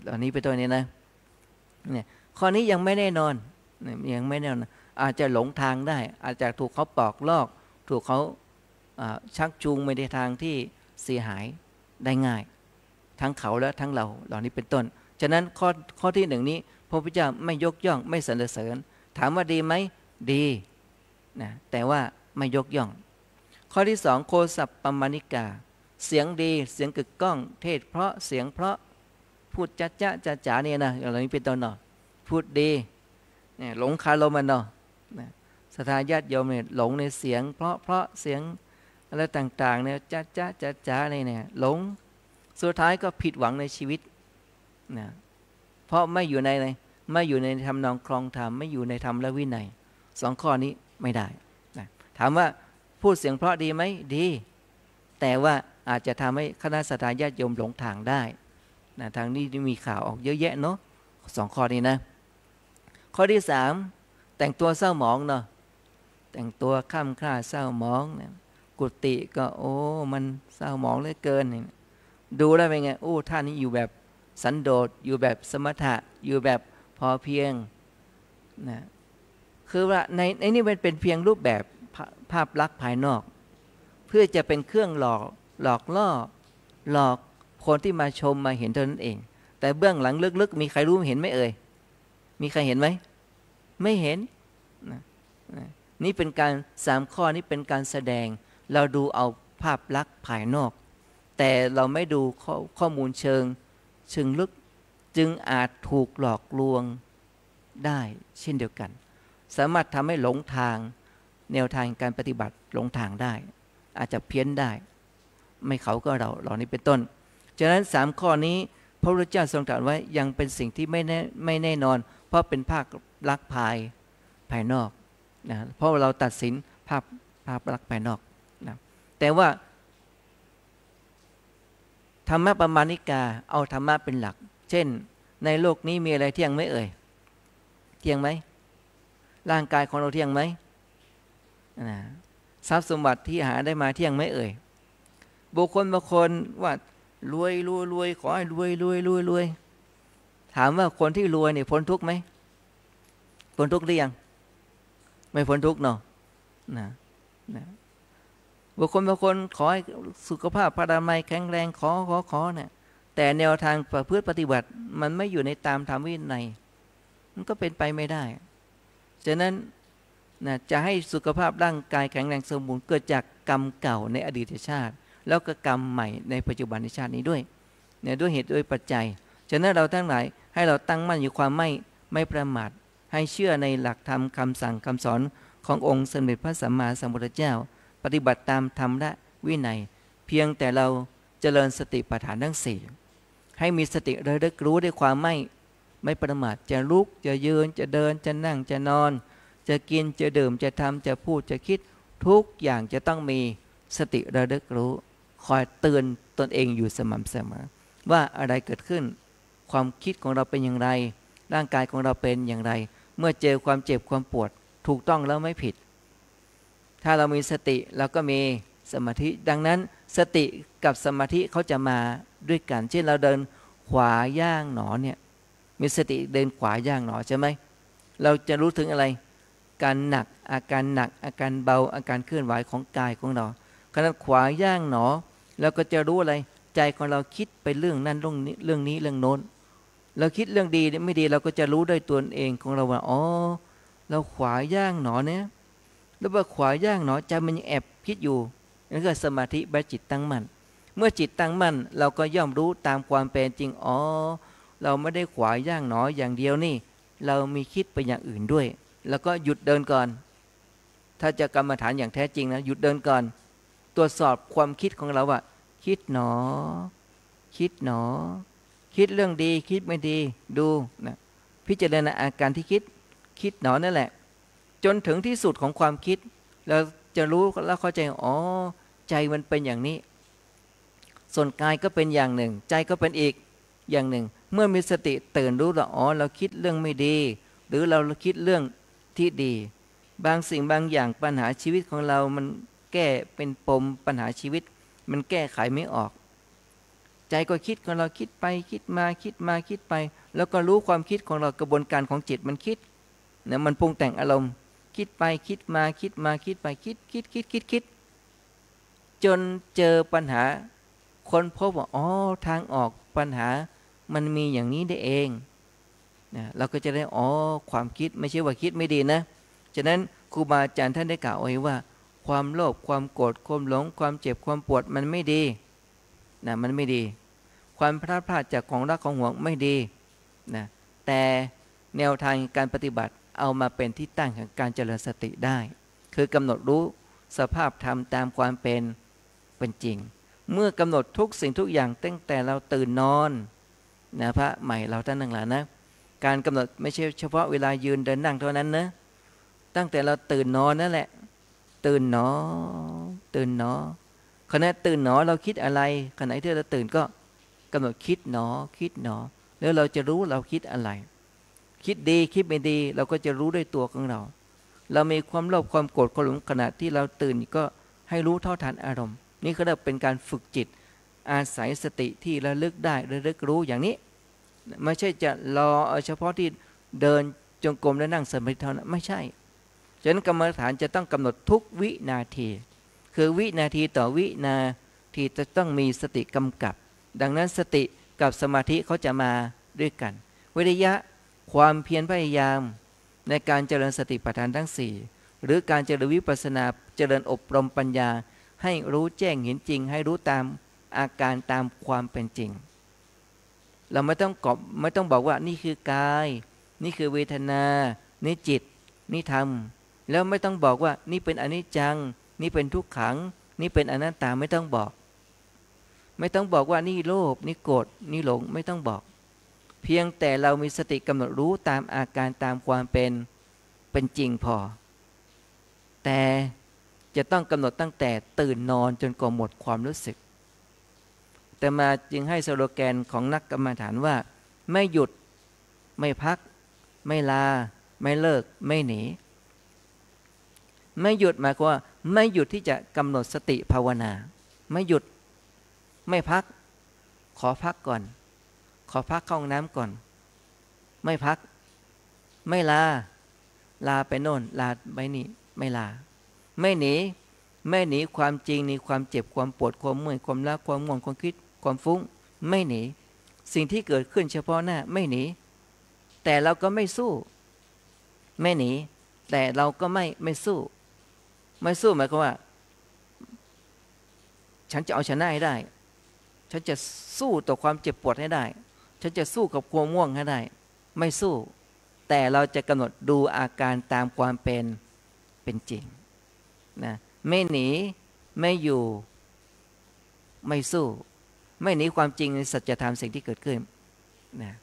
ตอนนี้ไปตัวนี้นะเนี่ยข้อนี้ยังไม่แน่นอนยังไม่แน่นอนอาจจะหลงทางได้อาจจะถูกเขาปอกลอกถูกเขาชักจูงไปในทางที่เสียหายได้ง่ายทั้งเขาและทั้งเราเหล่านี้เป็นต้นฉะนั้นข้อที่1นี้พระพุทธเจ้าไม่ยกย่องไม่สรรเสริญถามว่าดีไหมดีนะแต่ว่าไม่ยกย่องข้อที่2โคสัพปมาณิกาเสียงดีเสียงกึกก้องเทศเพราะเสียงเพราะพูดจ๊ะจ๋าเนี่ยนะเหล่านี้เป็นต้นเนาะพูดดีเนี่ยหลงคารมมันเนาะศรัทธาญาติโยมเนี่ยหลงในเสียงเพราะเสียงอะไรต่างๆเนี่ยจ๊ะเนี่ยหลงสุดท้ายก็ผิดหวังในชีวิตนะเพราะไม่อยู่ในธรรมนองครองธรรมไม่อยู่ในธรรมและวินัย2ข้อนี้ไม่ได้นะถามว่าพูดเสียงเพราะดีไหมดีแต่ว่าอาจจะทำให้คณะศรัทธาญาติโยมหลงทางได้นะทางนี้มีข่าวออกเยอะแยะเนาะ2ข้อนี้นะข้อที่3แต่งตัวเศร้าหมองเนาะแต่งตัวค่ำคร่าเศร้าหมองเนี่ยกุฏิก็มันเศร้าหมองเหลือเกินดูแล้วเป็นไงท่านนี้อยู่แบบสันโดษอยู่แบบสมถะอยู่แบบพอเพียงนะคือว่าในนี้มันเป็นเพียงรูปแบบภาพลักษณ์ภายนอกเพื่อจะเป็นเครื่องหลอกล่อหลอกคนที่มาชมมาเห็นเท่านั้นเองแต่เบื้องหลังลึกๆมีใครรู้เห็นไหมเอ่ยมีใครเห็นไหมไม่เห็นนะ นี่เป็นการ3ข้อนี้เป็นการแสดงเราดูเอาภาพลักษณ์ภายนอกแต่เราไม่ดูข้อมูลเชิงลึกจึงอาจถูกหลอกลวงได้เช่นเดียวกันสามารถทำให้หลงทางแนวทางการปฏิบัติหลงทางได้อาจจะเพี้ยนได้ไม่เขาก็เราเหล่านี้เป็นต้นฉะนั้น3ข้อนี้พระพุทธเจ้าทรงตรัสไว้ยังเป็นสิ่งที่ไม่แน่นอนเพราะเป็นภาพลักษณ์ภายนอกนะเพราะเราตัดสินภาพลักษณ์ภายนอกนะแต่ว่าธรรมะปมาณิกาเอาธรรมะเป็นหลักเช่นในโลกนี้มีอะไรเที่ยงไหมเอ่ยเที่ยงไหมร่างกายของเราเที่ยงไหมทรัพย์สมบัติที่หาได้มาเที่ยงไหมเอ่ยบุคคลบางคนว่ารวยขอให้รวยถามว่าคนที่รวยเนี่ยพ้นทุกข์ไหมพ้นทุกข์หรือยังไม่พ้นทุกข์เนาะนะบุคคลบางคนขอให้สุขภาพพระนามัยแข็งแรงขอเนี่ยแต่แนวทางประพฤติปฏิบัติมันไม่อยู่ในตามธรรมวินัยมันก็เป็นไปไม่ได้ฉะนั้นนะจะให้สุขภาพร่างกายแข็งแรงสมบูรณ์เกิดจากกรรมเก่าในอดีตชาติแล้วก็กรรมใหม่ในปัจจุบันชาตินี้ด้วยเนี่ยด้วยเหตุด้วยปัจจัยฉะนั้นเราทั้งหลายให้เราตั้งมั่นอยู่ความไม่ประมาทให้เชื่อในหลักธรรมคำสั่งคำสอนขององค์สมเด็จพระสัมมาสัมพุทธเจ้าปฏิบัติตามธรรมและวินัยเพียงแต่เราเจริญสติปัฏฐานทั้ง4ให้มีสติระลึกรู้ด้วยความไม่ประมาทจะลุกจะยืนจะเดินจะนั่งจะนอนจะกินจะดื่มจะทำจะพูดจะคิดทุกอย่างจะต้องมีสติระลึกรู้คอยเตือนตนเองอยู่สม่ำเสมอว่าอะไรเกิดขึ้นความคิดของเราเป็นอย่างไรร่างกายของเราเป็นอย่างไรเมื่อเจอความเจ็บความปวดถูกต้องแล้วไม่ผิดถ้าเรามีสติเราก็มีสมาธิดังนั้นสติกับสมาธิเขาจะมาด้วยกันเช่นเราเดินขวาย่างหนอเนี่ยมีสติเดินขวาย่างหนอใช่ไหมเราจะรู้ถึงอะไรการหนักอาการหนักอาการเบาอาการเคลื่อนไหวของกายของเราขณะขวาย่างหนอเราก็จะรู้อะไรใจของเราคิดไปเรื่องนั้นเรื่องนี้เรื่องโน้นเราคิดเรื่องดีไม่ดีเราก็จะรู้ด้วยตัวเองของเราว่าอ๋อเราขวาย่างหนอเนี่ยแล้วว่าขวาย่างหนอใจมันยังแอบคิดอยู่นั่นก็สมาธิแบบจิตตั้งมั่นเมื่อจิตตั้งมั่นเราก็ย่อมรู้ตามความเป็นจริงอ๋อเราไม่ได้ขวาย่างหนออย่างเดียวนี่เรามีคิดไปอย่างอื่นด้วยแล้วก็หยุดเดินก่อนถ้าจะกรรมฐานอย่างแท้จริงนะหยุดเดินก่อนตรวจสอบความคิดของเราว่าคิดหนอคิดเรื่องดีคิดไม่ดีดูนะพิจารณาอาการที่คิดหนอนั่นแหละจนถึงที่สุดของความคิดเราจะรู้แล้วเข้าใจอ๋อใจมันเป็นอย่างนี้ส่วนกายก็เป็นอย่างหนึ่งใจก็เป็นอีกอย่างหนึ่งเมื่อมีสติตื่นรู้ว่าอ๋อเราคิดเรื่องไม่ดีหรือเราคิดเรื่องที่ดีบางสิ่งบางอย่างปัญหาชีวิตของเรามันแก้เป็นปมปัญหาชีวิตมันแก้ไขไม่ออกใจก็คิดของเราคิดไปคิดมาคิดไปแล้วก็รู้ความคิดของเรากระบวนการของจิตมันคิดเนี่ยมันปรุงแต่งอารมณ์คิดไปคิดมาคิดไปคิดจนเจอปัญหาคนพบว่าอ๋อทางออกปัญหามันมีอย่างนี้ได้เองนะเราก็จะได้อ๋อความคิดไม่ใช่ว่าคิดไม่ดีนะฉะนั้นครูบาอาจารย์ท่านได้กล่าวไว้ว่าความโลภความโกรธความหลงความเจ็บความปวดมันไม่ดีนะมันไม่ดีความพลาดจากของรักของหวงไม่ดีนะแต่แนวทางการปฏิบัติเอามาเป็นที่ตั้งของการเจริญสติได้คือกำหนดรู้สภาพธรรมตามความเป็นจริงเมื่อกำหนดทุกสิ่งทุกอย่างตั้งแต่เราตื่นนอนนะพระใหม่เราท่านทั้งหลายนะการกำหนดไม่ใช่เฉพาะเวลายืนเดินนั่งเท่านั้นนะตั้งแต่เราตื่นนอนนั่นแหละตื่นหนอขณะตื่นหนอเราคิดอะไรขณะที่เราตื่นก็กำหนดคิดหนอแล้วเราจะรู้เราคิดอะไรคิดดีคิดไม่ดีเราก็จะรู้ด้วยตัวของเรามีความโลภความโกรธความหลงขณะที่เราตื่นก็ให้รู้เท่าทันอารมณ์นี่ก็เรียกเป็นการฝึกจิตอาศัยสติที่ระลึกได้ระลึกรู้อย่างนี้ไม่ใช่จะรอเอาเฉพาะที่เดินจงกรมและนั่งสมาธิเท่านั้นไม่ใช่ฉะนั้นกรรมฐานจะต้องกำหนดทุกวินาทีคือวินาทีต่อวินาทีจะต้องมีสติกำกับดังนั้นสติกับสมาธิเขาจะมาด้วยกันวิริยะความเพียรพยายามในการเจริญสติปัฏฐานทั้ง หรือการเจริญวิปัสสนาเจริญอบรมปัญญาให้รู้แจ้งเห็นจริงให้รู้ตามอาการตามความเป็นจริงเราไม่ต้องบอกว่านี่คือกายนี่คือเวทนานี่จิตนี่ธรรมแล้วไม่ต้องบอกว่านี่เป็นอนิจจังนี่เป็นทุกขังนี่เป็นอนัตตาไม่ต้องบอกว่านี่โลภนี่โกรธนี่หลงไม่ต้องบอกเพียงแต่เรามีสติกำหนดรู้ตามอาการตามความเป็นจริงพอแต่จะต้องกำหนดตั้งแต่ตื่นนอนจนกว่าหมดความรู้สึกแต่มาจึงให้สโลแกนของนักกรรมฐานว่าไม่หยุดไม่พักไม่ลาไม่เลิกไม่หนีไม่หยุดหมายความว่าไม่หยุดที่จะกำหนดสติภาวนาไม่หยุดไม่พักขอพักก่อนขอพักเข้าห้องน้ำก่อนไม่พักไม่ลาไปโน่นลาไปนี่ไม่ลาไม่หนีความจริงหนีความเจ็บความปวดความเมื่อยความล้าความง่วงความคิดความฟุ้งไม่หนีสิ่งที่เกิดขึ้นเฉพาะหน้าไม่หนีแต่เราก็ไม่สู้ไม่หนีแต่เราก็ไม่สู้หมายความว่าฉันจะเอาชนะให้ได้ฉันจะสู้ต่อความเจ็บปวดให้ได้ฉันจะสู้กับความง่วงให้ได้ไม่สู้แต่เราจะกำหนดดูอาการตามความเป็นจริงนะไม่หนีไม่อยู่ไม่สู้ไม่หนีความจริงในสัจธรรมสิ่งที่เกิดขึ้นนะ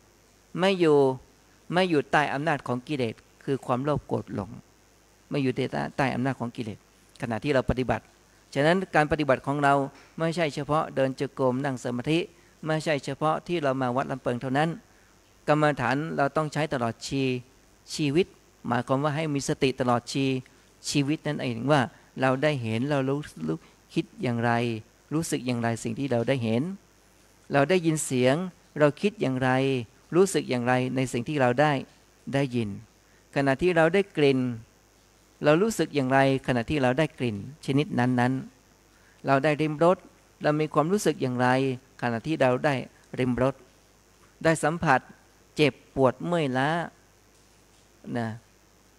ไม่อยู่ใต้อำนาจของกิเลสคือความโลภโกรธหลงไม่อยู่ใต้อำนาจของกิเลสขณะที่เราปฏิบัติฉะนั้นการปฏิบัติของเราไม่ใช่เฉพาะเดินจงกรมนั่งสมาธิไม่ใช่เฉพาะที่เรามาวัดลำเปิงเท่านั้นกรรมฐานเราต้องใช้ตลอดชีวิตหมายความว่าให้มีสติตลอดชีวิตนั่นเองว่าเราได้เห็นเรารู้คิดอย่างไรรู้สึกอย่างไรสิ่งที่เราได้เห็นเราได้ยินเสียงเราคิดอย่างไรรู้สึกอย่างไรในสิ่งที่เราได้ยินขณะที่เราได้กลิ่นเรารู้สึกอย่างไรขณะที่เราได้กลิ่นชนิดนั้นเราได้ริมรสเรามีความรู้สึกอย่างไรขณะที่เราได้ริมรสได้สัมผัสเจ็บปวดเมื่อยล้านะ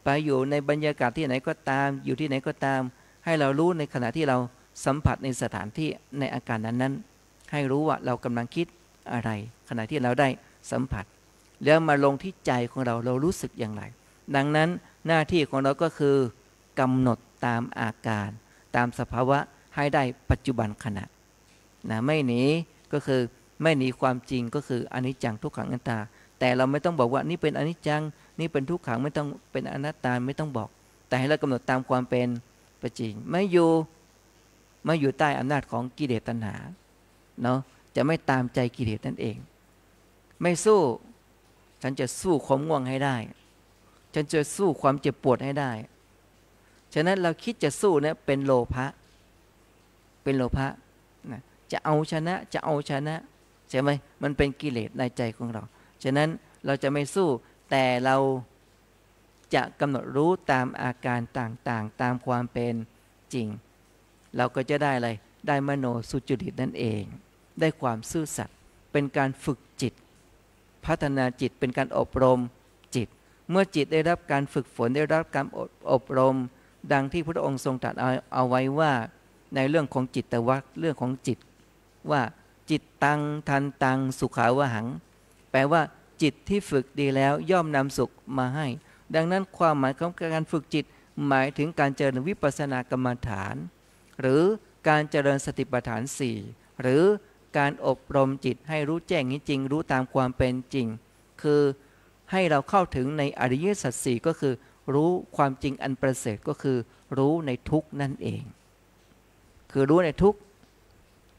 ไปอยู่ในบรรยากาศที่ไหนก็ตามอยู่ที่ไหนก็ตามให้เรารู้ในขณะที่เราสัมผัสในสถานที่ในอาการนั้นให้รู้ว่าเรากำลังคิดอะไรขณะที่เราได้สัมผัสแล้วมาลงที่ใจของเรารู้สึกอย่างไรดังนั้นหน้าที่ของเราก็คือกำหนดตามอาการตามสภาวะให้ได้ปัจจุบันขณะนะไม่หนีก็คือไม่หนีความจริงก็คืออนิจจังทุกขังอนัตตาแต่เราไม่ต้องบอกว่านี่เป็นอนิจจังนี่เป็นทุกขังไม่ต้องเป็นอนัตตาไม่ต้องบอกแต่ให้เรากำหนดตามความเป็นจริงไม่อยู่ใต้อำนาจของกิเลสตัณหาเนาะจะไม่ตามใจกิเลสนั่นเองไม่สู้ฉันจะสู้ความง่วงให้ได้ฉันจะสู้ความเจ็บปวดให้ได้ฉะนั้นเราคิดจะสู้เนี่ยเป็นโลภะนะจะเอาชนะใช่ไหมมันเป็นกิเลสในใจของเราฉะนั้นเราจะไม่สู้แต่เราจะกำหนดรู้ตามอาการต่างๆตามความเป็นจริงเราก็จะได้อะไรได้มโนสุจริตนั่นเองได้ความซื่อสัตย์เป็นการฝึกจิตพัฒนาจิตเป็นการอบรมจิตเมื่อจิตได้รับการฝึกฝนได้รับการอบรมดังที่พระองค์ทรงตรัสเอาไว้ว่าในเรื่องของจิตวรรคเรื่องของจิตว่าจิตตังทันตังสุขาวหังแปลว่าจิตที่ฝึกดีแล้วย่อมนำสุขมาให้ดังนั้นความหมายของการฝึกจิตหมายถึงการเจริญวิปัสสนากรรมฐานหรือการเจริญสติปัฏฐาน4หรือการอบรมจิตให้รู้แจ้งจริงรู้ตามความเป็นจริงคือให้เราเข้าถึงในอริยสัจสี่ก็คือรู้ความจริงอันประเสริฐก็คือรู้ในทุกข์นั่นเองคือรู้ในทุกข์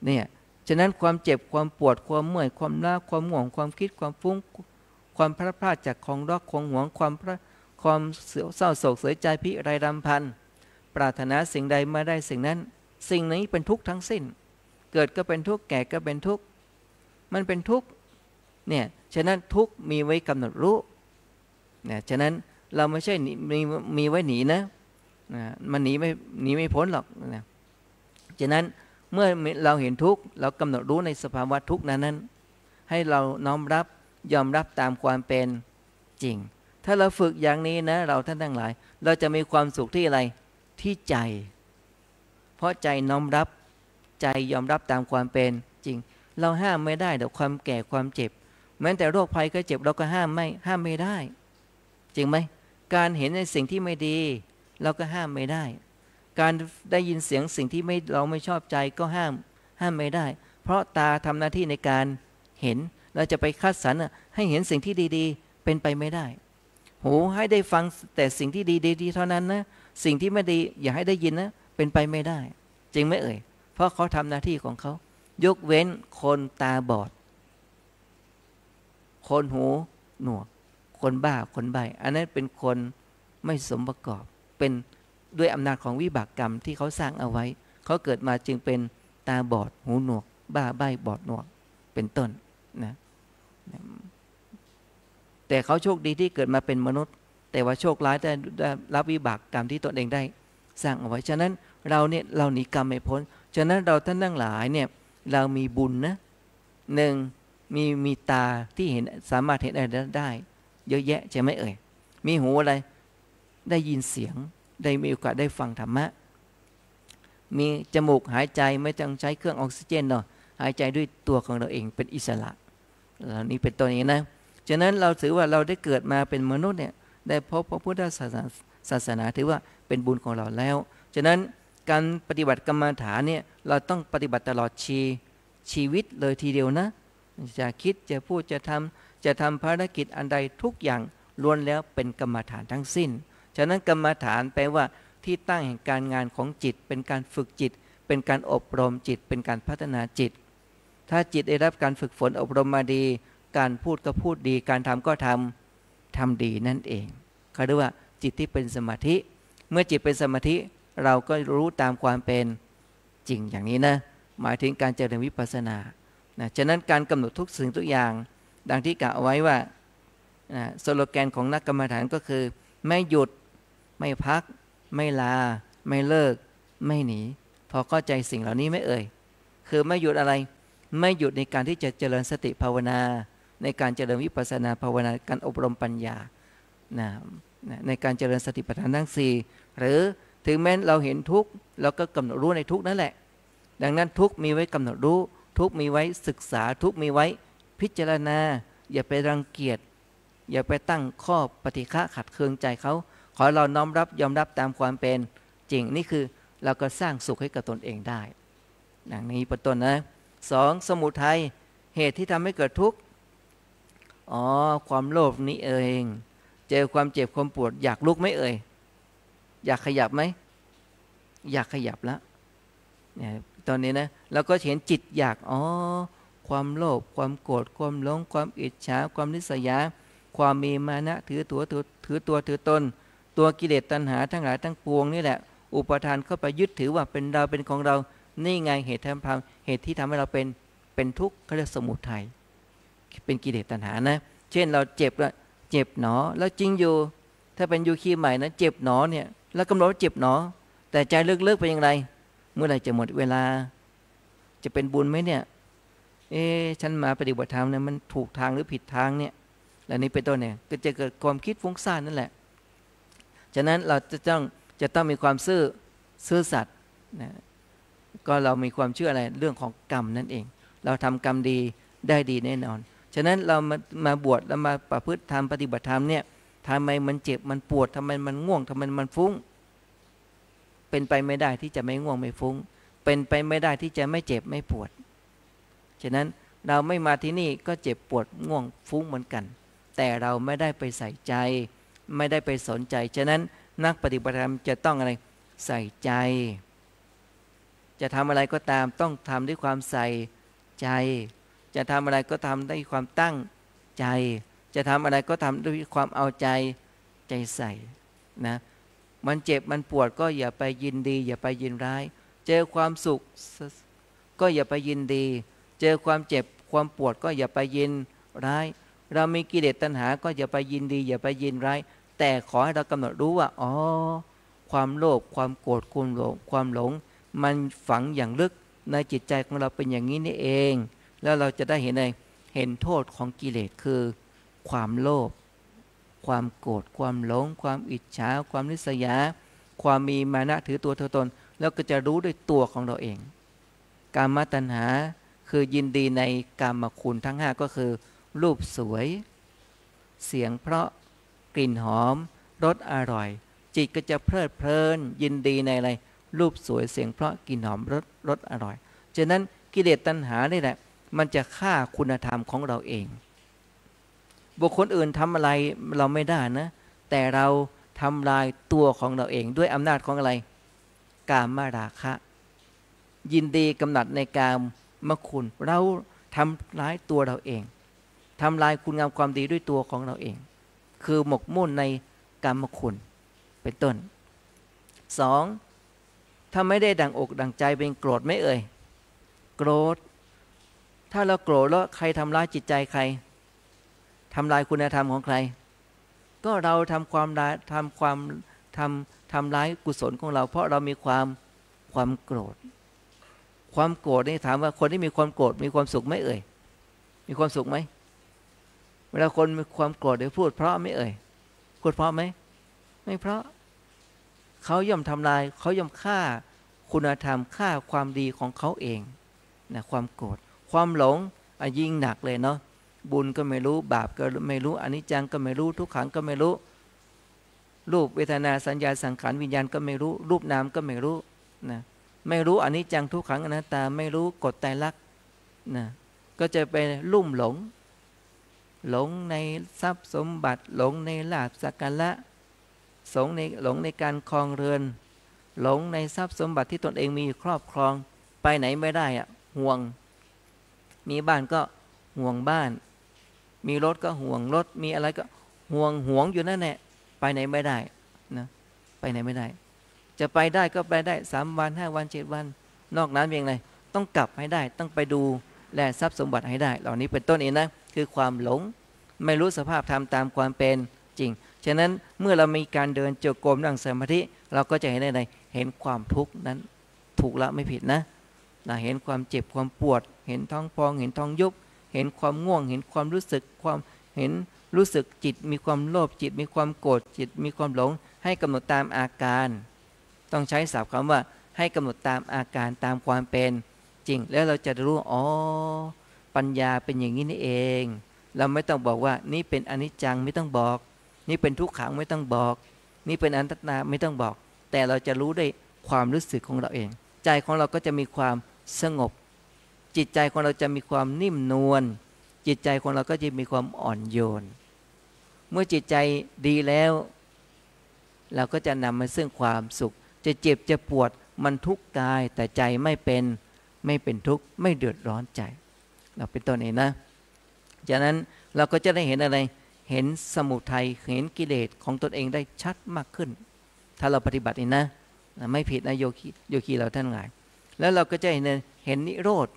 เนี่ยฉะนั้นความเจ็บความปวดความเมื่อยความล้าความง่วงความคิดความฟุ้งความพลาดพลาดจากของรักของหวงความเศร้าโศกเสียใจพิไรรำพันปรารถนาสิ่งใดมาได้สิ่งนั้นสิ่งนี้เป็นทุกข์ทั้งสิ้นเกิดก็เป็นทุกข์แก่ก็เป็นทุกข์มันเป็นทุกข์เนี่ยฉะนั้นทุกข์มีไว้กำหนดรู้เนี่ยฉะนั้นเราไม่ใช่มีไว้หนีนะมันหนีไม่พ้นหรอกนะฉะนั้นเมื่อเราเห็นทุกข์เรากำหนดรู้ในสภาวะทุกข์นั้นให้เราน้อมรับยอมรับตามความเป็นจริง ถ้าเราฝึกอย่างนี้นะเราท่านทั้งหลายเราจะมีความสุขที่อะไรที่ใจ เพราะใจน้อมรับใจยอมรับตามความเป็นจริงเราห้ามไม่ได้แต่ความแก่ความเจ็บแม้แต่โรคภัยก็เจ็บเราก็ห้ามไม่ได้จริงไหมการเห็นในสิ่งที่ไม่ดีเราก็ห้ามไม่ได้การได้ยินเสียงสิ่งที่เราไม่ชอบใจก็ห้ามไม่ได้เพราะตาทำหน้าที่ในการเห็นเราจะไปคัดสรรให้เห็นสิ่งที่ดีๆเป็นไปไม่ได้หูให้ได้ฟังแต่สิ่งที่ดีๆเท่านั้นนะสิ่งที่ไม่ดีอย่าให้ได้ยินนะเป็นไปไม่ได้จริงไหมเอ่ยเพราะเขาทำหน้าที่ของเขายกเว้นคนตาบอดคนหูหนวกคนบ้าคนใบ้อันนั้นเป็นคนไม่สมประกอบเป็นด้วยอำนาจของวิบากกรรมที่เขาสร้างเอาไว้เขาเกิดมาจึงเป็นตาบอดหูหนวกบ้าใบ้บอดหนวกเป็นต้นนะแต่เขาโชคดีที่เกิดมาเป็นมนุษย์แต่ว่าโชคร้ายได้รับวิบากกรรมที่ตนเองได้สร้างเอาไว้ฉะนั้นเราเนี่ยเราหนีกรรมไม่พ้นฉะนั้นเราท่านทั้งหลายเนี่ยเรามีบุญนะหนึ่งมีตาที่เห็นสามารถเห็นอะไรได้เยอะแยะใช่ไหมเอ่ยมีหูอะไรได้ยินเสียงได้มีโอกาสได้ฟังธรรมะมีจมูกหายใจไม่ต้องใช้เครื่องออกซิเจนเนาะหายใจด้วยตัวของเราเองเป็นอิสระเหล่านี้เป็นตัวนี้นะฉะนั้นเราถือว่าเราได้เกิดมาเป็นมนุษย์เนี่ยได้พบพระพุทธศาสนาถือว่าเป็นบุญของเราแล้วฉะนั้นการปฏิบัติกรรมฐานเนี่ยเราต้องปฏิบัติตลอดชีวิตเลยทีเดียวนะจะคิดจะพูดจะทำภารกิจอันใดทุกอย่างล้วนแล้วเป็นกรรมฐานทั้งสิ้นฉะนั้นกรรมฐานแปลว่าที่ตั้งแห่งการงานของจิตเป็นการฝึกจิตเป็นการอบรมจิตเป็นการพัฒนาจิตถ้าจิตได้รับการฝึกฝนอบรมมาดีการพูดก็พูดดีการทำก็ทำดีนั่นเองเขาเรียกว่าจิตที่เป็นสมาธิเมื่อจิตเป็นสมาธิเราก็รู้ตามความเป็นจริงอย่างนี้นะหมายถึงการเจริญวิปัสสนานะฉะนั้นการกำหนดทุกสิ่งทุกอย่างดังที่กล่าวเอาไว้ว่าสโลแกนของนักกรรมฐานก็คือไม่หยุดไม่พักไม่ลาไม่เลิกไม่หนีพอเข้าใจสิ่งเหล่านี้ไม่เอ่ยคือไม่หยุดอะไรไม่หยุดในการที่จะเจริญสติภาวนาในการเจริญวิปัสสนาภาวนาการอบรมปัญญาในการเจริญสติปัฏฐานทั้ง4หรือถึงแม้เราเห็นทุกข์เราก็กำหนดรู้ในทุกข์นั่นแหละดังนั้นทุกข์มีไว้กำหนดรู้ทุกข์มีไว้ศึกษาทุกข์มีไว้พิจารณาอย่าไปรังเกียจอย่าไปตั้งข้อปฏิฆะขัดเคืองใจเขาขอเราน้อมรับยอมรับตามความเป็นจริงนี่คือเราก็สร้างสุขให้กับตนเองได้อย่างนี้เป็นต้นนะ2สมุทัยเหตุที่ทำให้เกิดทุกข์ความโลภนี้เองเจอความเจ็บความปวดอยากลุกไหมเอ่ยอยากขยับไหมอยากขยับแล้วเนี่ยตอนนี้นะเราก็เห็นจิตอยากความโลภความโกรธความหลงความอิจฉาความริษยาความมีมานะถือตัวถือตนตัวกิเลสตัณหาทั้งหลายทั้งปวงนี่แหละอุปทานเข้าไปยึดถือว่าเป็นเราเป็นของเรานี่ไงเหตุที่ทำให้เราเป็นทุกข์เขาเรียกสมุทัยเป็นกิเลสตัณหานะเช่นเราเจ็บหนอแล้วจริงอยู่ถ้าเป็นยูคีใหม่นะเจ็บหนอเนี่ยแล้วกำหนดว่าเจ็บหนอแต่ใจลึกๆเป็นอย่างไรเมื่อไหร่จะหมดเวลาจะเป็นบุญไหมเนี่ยฉันมาปฏิบัติธรรมเนี่ยมันถูกทางหรือผิดทางเนี่ยและนี้เป็นต้นเนี่ยก็จะเกิดความคิดฟุ้งซ่านนั่นแหละฉะนั้นเราจะต้องมีความซื่อสัตย์นะก็เรามีความเชื่ออะไรเรื่องของกรรมนั่นเองเราทำกรรมดีได้ดีแน่นอนฉะนั้นเรามาบวชแล้วมาประพฤติธรรมปฏิบัติธรรมเนี่ยทำไมมันเจ็บมันปวดทำไมมันง่วงทำไมมันฟุ้งเป็นไปไม่ได้ที่จะไม่ง่วงไม่ฟุ้งเป็นไปไม่ได้ที่จะไม่เจ็บไม่ปวดฉะนั้นเราไม่มาที่นี่ก็เจ็บปวดง่วงฟุ้งเหมือนกันแต่เราไม่ได้ไปใส่ใจไม่ได้ไปสนใจฉะนั้นนักปฏิบัติธรรมจะต้องอะไรใส่ใจจะทำอะไรก็ตามต้องทำด้วยความใส่ใจจะทำอะไรก็ทำด้วยความตั้งใจจะทำอะไรก็ทำด้วยความเอาใจใส่นะมันเจ็บมันปวดก็อย่าไปยินดีอย่าไปยินร้ายเจอความสุขก็อย่าไปยินดีเจอความเจ็บความปวดก็อย่าไปยินร้ายเรามีกิเลสตัณหาก็อย่าไปยินดีอย่าไปยินร้ายแต่ขอให้เรากำหนดรู้ว่าความโลภความโกรธความหลงมันฝังอย่างลึกในจิตใจของเราเป็นอย่างนี้นี่เองแล้วเราจะได้เห็นโทษของกิเลสคือความโลภ ความโกรธความหลงความอิจฉาความริษยาความมีมานะถือตัวถือตนแล้วก็จะรู้ด้วยตัวของเราเองกามตัณหาคือยินดีในกามคุณทั้ง5ก็คือรูปสวยเสียงเพราะกลิ่นหอมรสอร่อยจิตก็จะเพลิดเพลินยินดีในอะไรรูปสวยเสียงเพราะกลิ่นหอมรสอร่อยฉะนั้นกิเลสตัณหานี่แหละมันจะฆ่าคุณธรรมของเราเองบุคคลอื่นทำอะไรเราไม่ได้นะแต่เราทำลายตัวของเราเองด้วยอำนาจของอะไรกามราคะยินดีกำหนัดในกามคุณเราทำร้ายตัวเราเองทำลายคุณงามความดีด้วยตัวของเราเองคือหมกมุ่นในกามคุณเป็นต้น 2. ถ้าไม่ได้ดังอกดังใจเป็นโกรธไม่เอ่ยโกรธถ้าเราโกรธแล้วใครทำร้ายจิตใจใครทำลายคุณธรรมของใครก็เราทำร้ายกุศลของเราเพราะเรามีความโกรธความโกรธนี่ถามว่าคนที่มีความโกรธมีความสุขไหมเอ่ยมีความสุขไหมเวลาคนมีความโกรธได้พูดเพราะไม่เอ่ยพูดเพราะไหมไม่เพราะเขาย่อมทำลายเขาย่อมฆ่าคุณธรรมฆ่าความดีของเขาเองนะความโกรธความหลงยิ่งหนักเลยเนาะบุญก็ไม่รู้บาปก็ไม่รู้อนิจจังก็ไม่รู้ทุกขังก็ไม่รู้รูปเวทนาสัญญาสังขารวิญญาณก็ไม่รู้รูปนามก็ไม่รู้นะไม่รู้อนิจจังทุกขังอนัตตาไม่รู้กฎไตรลักษณ์นะก็จะไปลุ่มหลงในทรัพย์สมบัติหลงในลาภสักการะหลงในการครองเรือนหลงในทรัพย์สมบัติที่ตนเองมีครอบครองไปไหนไม่ได้อะห่วงมีบ้านก็ห่วงบ้านมีรถก็ห่วงรถมีอะไรก็ห่วงอยู่นั่นแหละไปไหนไม่ได้นะไปไหนไม่ได้จะไปได้ก็ไปได้3 วัน5 วัน7 วันนอกนั้นเพียงไรต้องกลับให้ได้ต้องไปดูแลทรัพย์สมบัติให้ได้เหล่านี้เป็นต้นเองนะคือความหลงไม่รู้สภาพธรรมตามความเป็นจริงฉะนั้นเมื่อเรามีการเดินจงกรมนั่งสมาธิเราก็จะเห็นได้เห็นความทุกข์นั้นถูกละไม่ผิดนะเห็นความเจ็บความปวดเห็นท้องพองเห็นท้องยุบเห็นความง่วงเห็นความรู้สึกเห็นรู้สึกจิตมีความโลภจิตมีความโกรธจิตมีความหลงให้กำหนดตามอาการต้องใช้ศัพท์คำว่าให้กำหนดตามอาการตามความเป็นจริงแล้วเราจะรู้อ๋อปัญญาเป็นอย่างนี้นี่เองเราไม่ต้องบอกว่านี่เป็นอนิจจังไม่ต้องบอกนี่เป็นทุกขังไม่ต้องบอกนี่เป็นอนัตตาไม่ต้องบอกแต่เราจะรู้ได้ความรู้สึกของเราเองใจของเราก็จะมีความสงบจิตใจของเราจะมีความนิ่มนวลจิตใจของเราก็จะมีความอ่อนโยนเมื่อจิตใจดีแล้วเราก็จะนำมาซึ่งความสุขจะเจ็บจะปวดมันทุกข์กายแต่ใจไม่เป็นทุกข์ไม่เดือดร้อนใจเราเป็นต้นเองนะจากนั้นเราก็จะได้เห็นอะไรเห็นสมุทัยเห็นกิเลสของตนเองได้ชัดมากขึ้นถ้าเราปฏิบัตินี่นะไม่ผิดนะโยคีเราท่านหลายแล้วเราก็จะเห็นนิโรธ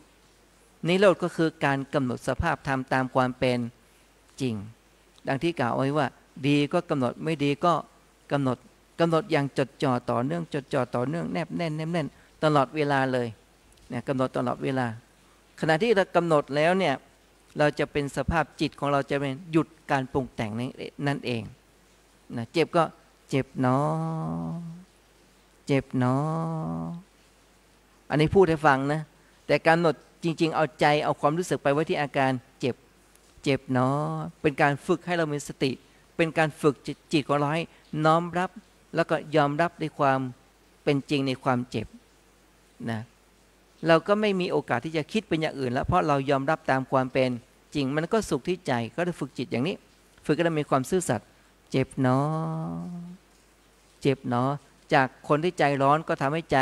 ก็คือการกำหนดสภาพธรรมตามความเป็นจริงดังที่กล่าวไว้ว่าดีก็กำหนดไม่ดีก็กำหนดอย่างจดจ่อต่อเนื่องจดจ่อต่อเนื่องแนบแน่นตลอดเวลาเลยเนี่ยกำหนดตลอดเวลาขณะที่เรากำหนดแล้วเนี่ยเราจะเป็นสภาพจิตของเราจะเป็นหยุดการปรุงแต่งนั่นเองนะเจ็บก็เจ็บเนาะเจ็บเนาะอันนี้พูดให้ฟังนะแต่การกำหนดจริงๆเอาใจเอาความรู้สึกไปไว้ที่อาการเจ็บเนาะเป็นการฝึกให้เรามีสติเป็นการฝึกจิตของเราให้น้อมรับแล้วก็ยอมรับในความเป็นจริงในความเจ็บนะเราก็ไม่มีโอกาสที่จะคิดเป็นอย่างอื่นแล้วเพราะเรายอมรับตามความเป็นจริงมันก็สุขที่ใจก็ได้ฝึกจิตอย่างนี้ฝึกก็ได้มีความซื่อสัตย์เจ็บเนาะเจ็บเนาะจากคนที่ใจร้อนก็ทำให้ใจ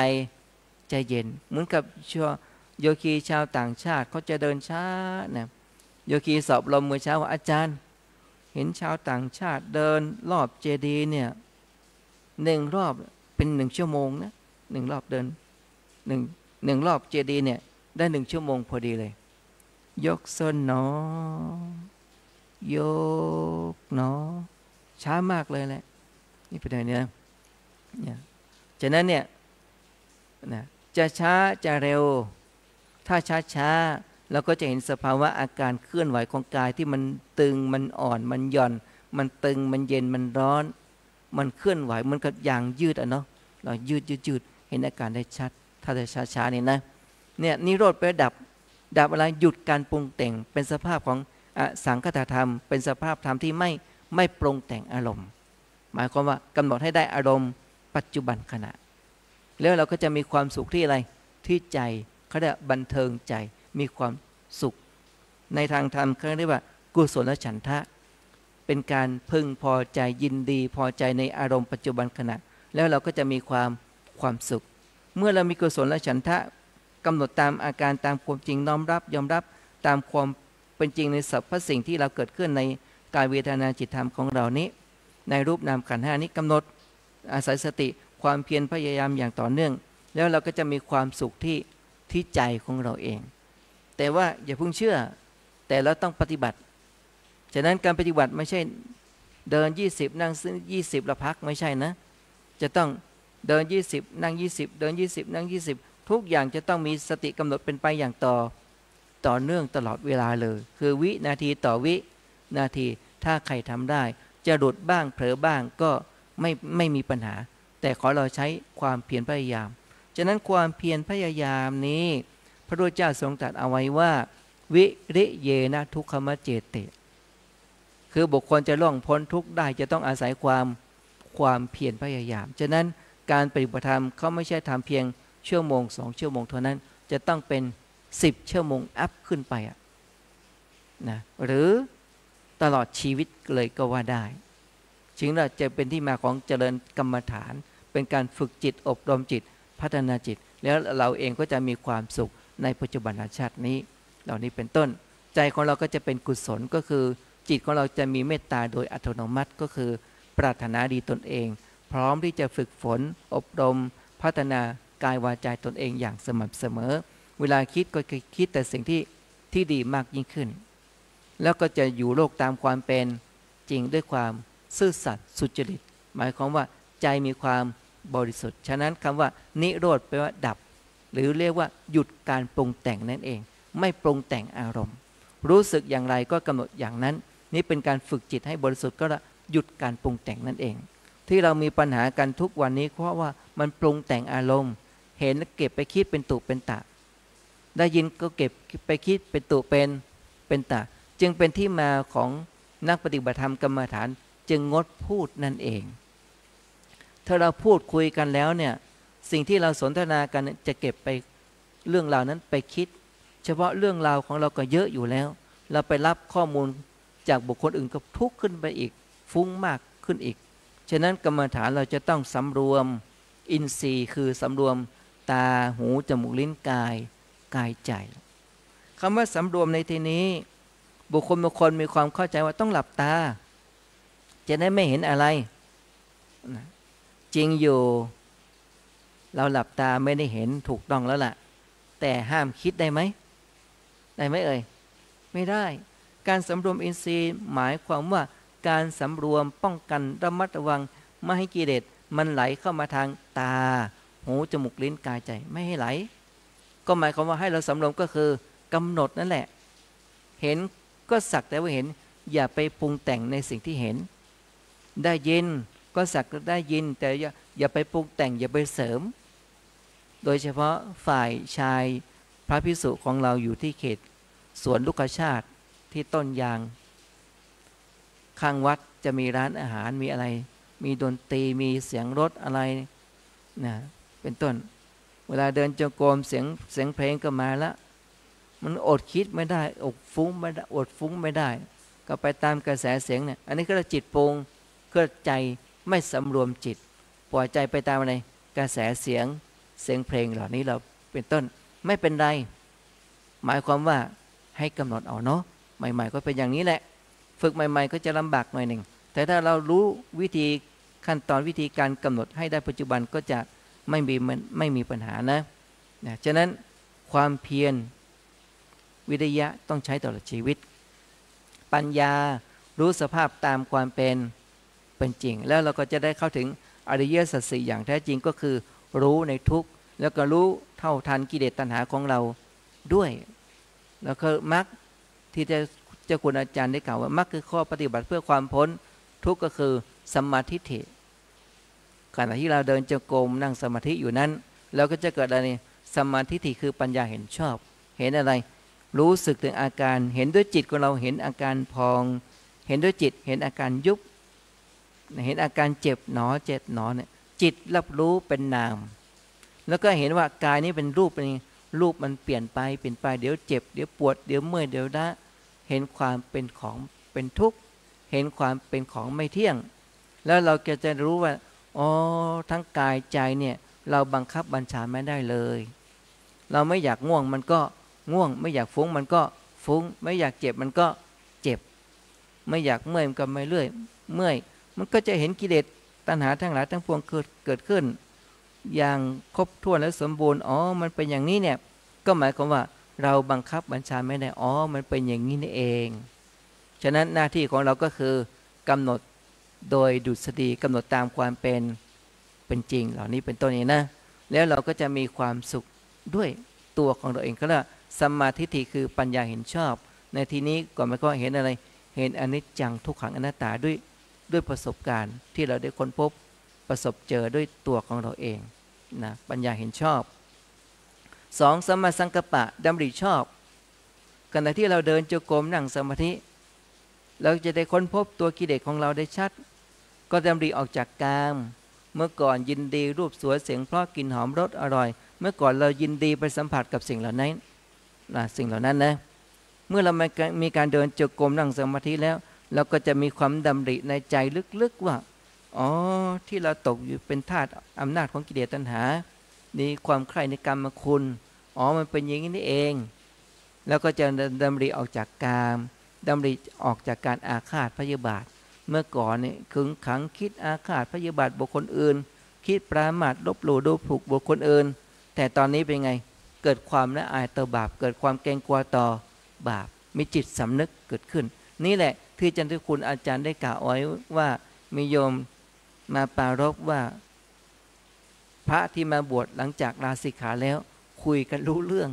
เย็นเหมือนกับโยคีชาวต่างชาติเขาจะเดินช้านะโยคีสอบลมเมื่อเช้าว่าอาจารย์เห็นชาวต่างชาติเดินรอบเจดีย์เนี่ย1 รอบเป็น1 ชั่วโมงนะ1 รอบเดิน1 รอบเจดีย์เนี่ยได้1 ชั่วโมงพอดีเลยยกส้นเนาะยกเนาะช้ามากเลยแหละนี่เป็นอย่างนี้นะฉะนั้นเนี่ยนะจะช้าจะเร็วถ้าช้าเราก็จะเห็นสภาวะอาการเคลื่อนไหวของกายที่มันตึงมันอ่อนมันหย่อน มันตึงมันเย็นมันร้อนมันเคลื่อนไหวมันก็อย่างยืดเนาะเรายืดเห็นอาการได้ชัดถ้าจะช้าๆนี่นะเนี่ยนิโรธไปดับอะไรหยุดการปรุงแต่งเป็นสภาพของอสังคตธรรมเป็นสภาพธรรมที่ไม่ปรุงแต่งอารมณ์หมายความว่ากำหนดให้ได้อารมณ์ปัจจุบันขณะแล้วเราก็จะมีความสุขที่อะไรที่ใจเขาเรียกบันเทิงใจมีความสุขในทางธรรมเขาเรียกว่ากุศลฉันทะเป็นการพึงพอใจยินดีพอใจในอารมณ์ปัจจุบันขณะแล้วเราก็จะมีความสุขเมื่อเรามีกุศลฉันทะกำหนดตามอาการตามความจริงน้อมรับยอมรับตามความเป็นจริงในสรรพสิ่งที่เราเกิดขึ้นในกายเวทนาจิตธรรมของเรานี้ในรูปนามขันธ์ห้านี้กำหนดอาศัยสติความเพียรพยายามอย่างต่อเนื่องแล้วเราก็จะมีความสุขที่ใจของเราเองแต่ว่าอย่าเพิ่งเชื่อแต่เราต้องปฏิบัติฉะนั้นการปฏิบัติไม่ใช่เดิน20นั่ง20แล้วพักไม่ใช่นะจะต้องเดิน20นั่ง20เดิน20นั่ง20ทุกอย่างจะต้องมีสติกำหนดเป็นไปอย่างต่อเนื่องตลอดเวลาเลยคือวินาทีต่อวินาทีถ้าใครทำได้จะหลุดบ้างเผลอบ้างก็ไม่มีปัญหาแต่ขอเราใช้ความเพียรพยายามฉะนั้นความเพียรพยายามนี้พระพุทธเจ้าทรงตรัสเอาไว้ว่าวิริเยนะทุกขมเจเตคือบุคคลจะล่วงพ้นทุกข์ได้จะต้องอาศัยความเพียรพยายามฉะนั้นการปฏิบัติธรรมเขาไม่ใช่ทำเพียงชั่วโมง2ชั่วโมงเท่านั้นจะต้องเป็น10ชั่วโมงอัพขึ้นไปนะหรือตลอดชีวิตเลยก็ว่าได้จึงเราจะเป็นที่มาของเจริญกรรมฐานเป็นการฝึกจิตอบรมจิตพัฒนาจิตแล้วเราเองก็จะมีความสุขในปัจจุบันชาตินี้เหล่านี้เป็นต้นใจของเราก็จะเป็นกุศลก็คือจิตของเราจะมีเมตตาโดยอัตโนมัติก็คือปรารถนาดีตนเองพร้อมที่จะฝึกฝนอบรมพัฒนากายวาจาตนเองอย่างสม่ำเสมอเวลาคิดก็คิดแต่สิ่งที่ดีมากยิ่งขึ้นแล้วก็จะอยู่โลกตามความเป็นจริงด้วยความซื่อสัตย์สุจริตหมายความว่าใจมีความบริสุทธิ์ฉะนั้นคำว่านิโรธแปลว่าดับหรือเรียกว่าหยุดการปรุงแต่งนั่นเองไม่ปรุงแต่งอารมณ์รู้สึกอย่างไรก็กำหนดอย่างนั้นนี่เป็นการฝึกจิตให้บริสุทธิ์ก็หยุดการปรุงแต่งนั่นเองที่เรามีปัญหากันทุกวันนี้เพราะว่ามันปรุงแต่งอารมณ์เห็นแล้วเก็บไปคิดเป็นตุเป็นตะได้ยินก็เก็บไปคิดเป็นตุเป็นตะจึงเป็นที่มาของนักปฏิบัติธรรมกรรมฐานจึงงดพูดนั่นเองถ้าเราพูดคุยกันแล้วเนี่ยสิ่งที่เราสนทนากันจะเก็บไปเรื่องราวนั้นไปคิดเฉพาะเรื่องราวของเราก็เยอะอยู่แล้วเราไปรับข้อมูลจากบุคคลอื่นก็ทุกข์ขึ้นไปอีกฟุ้งมากขึ้นอีกฉะนั้นกรรมฐานเราจะต้องสำรวมอินทรีย์คือสำรวมตาหูจมูกลิ้นกายใจคำว่าสำรวมในที่นี้บุคคลบางคนมีความเข้าใจว่าต้องหลับตาจะได้ไม่เห็นอะไรจริงอยู่เราหลับตาไม่ได้เห็นถูกต้องแล้วล่ะแต่ห้ามคิดได้ไหมเอ่ยไม่ได้การสำรวมอินทรีย์หมายความว่าการสำรวมป้องกันระมัดระวังไม่ให้กิเลสมันไหลเข้ามาทางตาหูจมูกลิ้นกายใจไม่ให้ไหลก็หมายความว่าให้เราสำรวมก็คือกำหนดนั่นแหละเห็นก็สักแต่ว่าเห็นอย่าไปปรุงแต่งในสิ่งที่เห็นได้ยินก็สักได้ยินแต่อย่าไปปรุงแต่งอย่าไปเสริมโดยเฉพาะฝ่ายชายพระภิกษุของเราอยู่ที่เขตสวนลูกชาติที่ต้นยางข้างวัดจะมีร้านอาหารมีอะไรมีดนตรีมีเสียงรถอะไรนะเป็นต้นเวลาเดินจงกรมเสียงเพลงก็มาแล้วมันอดคิดไม่ได้อดฟุ้งไม่ได้อดฟุ้งไม่ได้ก็ไปตามกระแสเสียงเนี่ยอันนี้ก็จิตปรุงก็ใจไม่สำรวมจิตปล่อยใจไปตามอะไรกระแสเสียงเพลงเหล่านี้เราเป็นต้นไม่เป็นไรหมายความว่าให้กำหนดเอาเนาะใหม่ๆก็เป็นอย่างนี้แหละฝึกใหม่ๆก็จะลำบากหน่อยหนึ่งแต่ถ้าเรารู้วิธีขั้นตอนวิธีการกำหนดให้ได้ปัจจุบันก็จะไม่มีปัญหานะฉะนั้นความเพียรวิริยะต้องใช้ตลอดชีวิตปัญญารู้สภาพตามความเป็นจริงแล้วเราก็จะได้เข้าถึงอริยสัจสี่อย่างแท้จริงก็คือรู้ในทุกข์แล้วก็รู้เท่าทันกิเลสตัณหาของเราด้วยแล้วก็มรรคที่เจ้าคุณอาจารย์ได้กล่าวว่ามรรคคือข้อปฏิบัติเพื่อความพ้น ทุกข์ก็คือสัมมาทิฏฐิขณะที่เราเดินจงกรมนั่งสมาธิอยู่นั้นเราก็จะเกิดอะไรสัมมาทิฏฐิคือปัญญาเห็นชอบเห็นอะไรรู้สึกถึงอาการเห็นด้วยจิตของเราเห็นอาการพองเห็นด้วยจิตเห็นอาการยุบเห็นอาการเจ็บหนอเจ็บหนอเนี่ยจิตรับรู้เป็นนามแล้วก็เห็นว่ากายนี้เป็นรูปเป็นรูปมันเปลี่ยนไปเดี๋ยวเจ็บเดี๋ยวปวดเดี๋ยวเมื่อยเดี๋ยวล้าเห็นความเป็นของเป็นทุกข์เห็นความเป็นของไม่เที่ยงแล้วเราก็จะรู้ว่าอ๋อทั้งกายใจเนี่ยเราบังคับบัญชาไม่ได้เลยเราไม่อยากง่วงมันก็ง่วงไม่อยากฟุ้งมันก็ฟุ้งไม่อยากเจ็บมันก็เจ็บไม่อยากเมื่อยมันก็ไม่เมื่อยมันก็จะเห็นกิเลสตัณหาทั้งหลายทั้งปวงเกิดขึ้นอย่างครบถ้วนและสมบูรณ์อ๋อมันเป็นอย่างนี้เนี่ยก็หมายความว่าเราบังคับบัญชาไม่ได้อ๋อมันเป็นอย่างนี้นี่เองฉะนั้นหน้าที่ของเราก็คือกำหนดโดยดุษฎีกำหนดตามความเป็นจริงเหล่านี้เป็นต้นนี้นะแล้วเราก็จะมีความสุขด้วยตัวของเราเองก็แล้วสัมมาทิฏฐิคือปัญญาเห็นชอบในที่นี้ก่อนมันก็เห็นอะไรเห็นอนิจจังทุกขังอนัตตาด้วยประสบการณ์ที่เราได้ค้นพบประสบเจอด้วยตัวของเราเองนะปัญญาเห็นชอบ2สัมมาสังกัปปะดำริชอบขณะที่เราเดินจงกรมนั่งสมาธิเราจะได้ค้นพบตัวกิเลสของเราได้ชัดก็ดำริออกจากกามเมื่อก่อนยินดีรูปสวยเสียงเพราะกลิ่นหอมรสอร่อยเมื่อก่อนเรายินดีไปสัมผัสกับสิ่งเหล่านั้นนะเมื่อเรามีการเดินจงกรมนั่งสมาธิแล้วเราก็จะมีความดำริในใจลึกๆว่าอ๋อที่เราตกอยู่เป็นทาสอำนาจของกิเลสตัณหานี่ความใคร่ในกรรมคุณอ๋อมันเป็นอย่างนี้นี่เองแล้วก็จะดำริออกจากกามดำริออกจากการอาฆาตพยาบาทเมื่อก่อนเนี่ยขึงขังคิดอาฆาตพยาบาทบุคคลอื่นคิดปรามาสลบหลู่ดูถูกบุคคลอื่นแต่ตอนนี้เป็นไงเกิดความละอายต่อบาปเกิดความเกรงกลัวต่อบาปมีจิตสำนึกเกิดขึ้นนี่แหละที่จันทคุณอาจารย์ได้กล่าวไว้ว่ามีโยมมาปรารภว่าพระที่มาบวชหลังจากลาสิกขาแล้วคุยกันรู้เรื่อง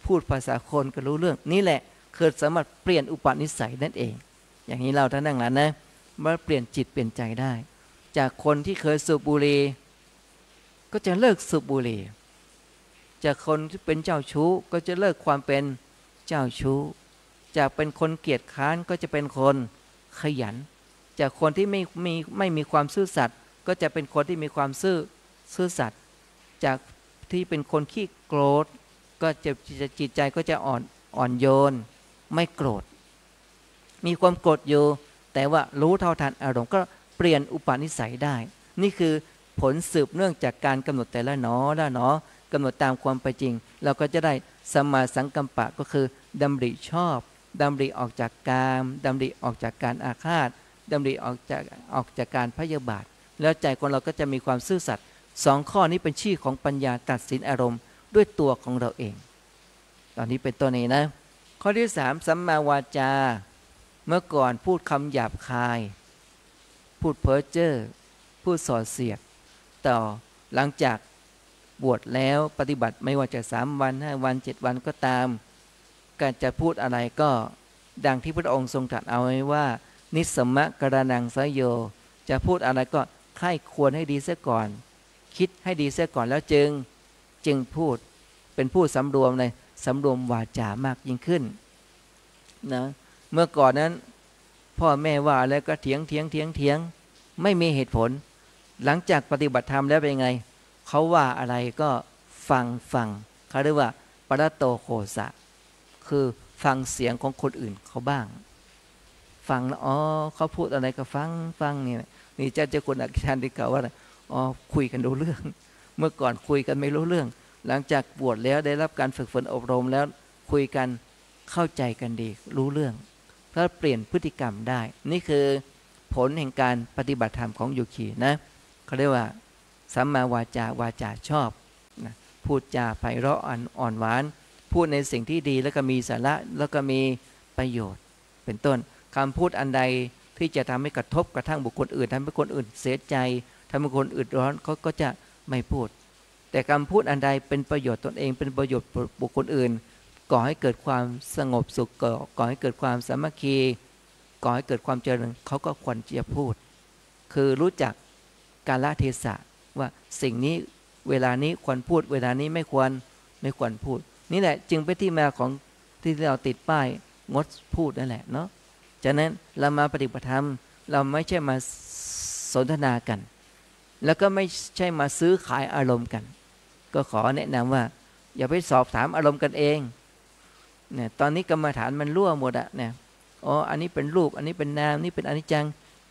พูดภาษาคนกันรู้เรื่องนี่แหละคือสามารถเปลี่ยนอุปนิสัยนั่นเองอย่างนี้เราท่านนั่งหลังนะมาเปลี่ยนจิตเปลี่ยนใจได้จากคนที่เคยสูบบุหรี่ก็จะเลิกสูบบุหรี่จากคนที่เป็นเจ้าชู้ก็จะเลิกความเป็นเจ้าชู้จากเป็นคนเกียจค้านก็จะเป็นคนขยันจากคนที่ไม่มีความซื่อสัตย์ก็จะเป็นคนที่มีความซื่อสัตย์จากที่เป็นคนขี้โกรธก็จะจิตใจก็จะอ่อนโยนไม่โกรธมีความโกรธอยู่แต่ว่ารู้เท่าทันอารมณ์ก็เปลี่ยนอุปนิสัยได้นี่คือผลสืบเนื่องจากการกำหนดแต่ละหนอกำหนดตามความเป็นจริงเราก็จะได้สัมมาสังกัปปะก็คือดำริชอบดำริออกจากกามดำริออกจากการอาฆาตดำริออกจากการพยาบาทแล้วใจของเราก็จะมีความซื่อสัตย์2ข้อนี้เป็นชื่อของปัญญาตัดสินอารมณ์ด้วยตัวของเราเองตอนนี้เป็นตัวนี้นะข้อที่3สัมมาวาจาเมื่อก่อนพูดคำหยาบคายพูดเพ้อเจ้อพูดส่อเสียดต่อหลังจากบวชแล้วปฏิบัติไม่ว่าจะ3วัน5วัน7วันก็ตามการจะพูดอะไรก็ดังที่พระองค์ทรงตรัสเอาไว้ว่านิสสมะกรณังสยโยจะพูดอะไรก็ใคร่ควรให้ดีเสียก่อนคิดให้ดีเสียก่อนแล้วจึงพูดเป็นผู้สำรวมเลยสำรวมวาจามากยิ่งขึ้นนะเมื่อก่อนนั้นพ่อแม่ว่าแล้วก็เถียงไม่มีเหตุผลหลังจากปฏิบัติธรรมแล้วเป็นไงเขาว่าอะไรก็ฟังเขาเรียกว่าปรโตโคสะคือฟังเสียงของคนอื่นเขาบ้างฟังอ๋อเขาพูดอะไรก็ฟังนี่เจ้าคุณอาจารย์ที่กล่าวว่าอ๋อคุยกันรู้เรื่องเมื่อก่อนคุยกันไม่รู้เรื่องหลังจากบวชแล้วได้รับการฝึกฝนอบรมแล้วคุยกันเข้าใจกันดีรู้เรื่องถ้าเปลี่ยนพฤติกรรมได้นี่คือผลแห่งการปฏิบัติธรรมของโยคีนะเขาเรียกว่าสัมมาวาจาชอบนะพูดจาไพเราะอ่อนหวานพูดในสิ่งที่ดีแล้วก็มีสาระแล้วก็มีประโยชน์เป็นต้นคำพูดอันใดที่จะทำให้กระทบกระทั่งบุคคลอื่นทำให้คนอื่นเสียใจทำให้คนอื่นร้อนเขาก็จะไม่พูดแต่คำพูดอันใดเป็นประโยชน์ตนเองเป็นประโยชน์บุคคลอื่นก่อให้เกิดความสงบสุขก่อให้เกิดความสามัคคี ก่อให้เกิดความเจริญเขาก็ควรจะพูดคือรู้จักกาลเทศะว่าสิ่งนี้เวลานี้ควรพูดเวลานี้ไม่ควรพูดนี่แหละจึงเป็นที่มาของที่เราติดป้ายงดพูดนั่นแหละเนาะฉะนั้นเรามาปฏิบัติธรรมเราไม่ใช่มาสนทนากันแล้วก็ไม่ใช่มาซื้อขายอารมณ์กันก็ขอแนะนำว่าอย่าไปสอบถามอารมณ์กันเองเนี่ยตอนนี้กรรมฐานมันรั่วหมดอะเนี่ยอ๋ออันนี้เป็นรูปอันนี้เป็นนามนี่เป็นอนิจจัง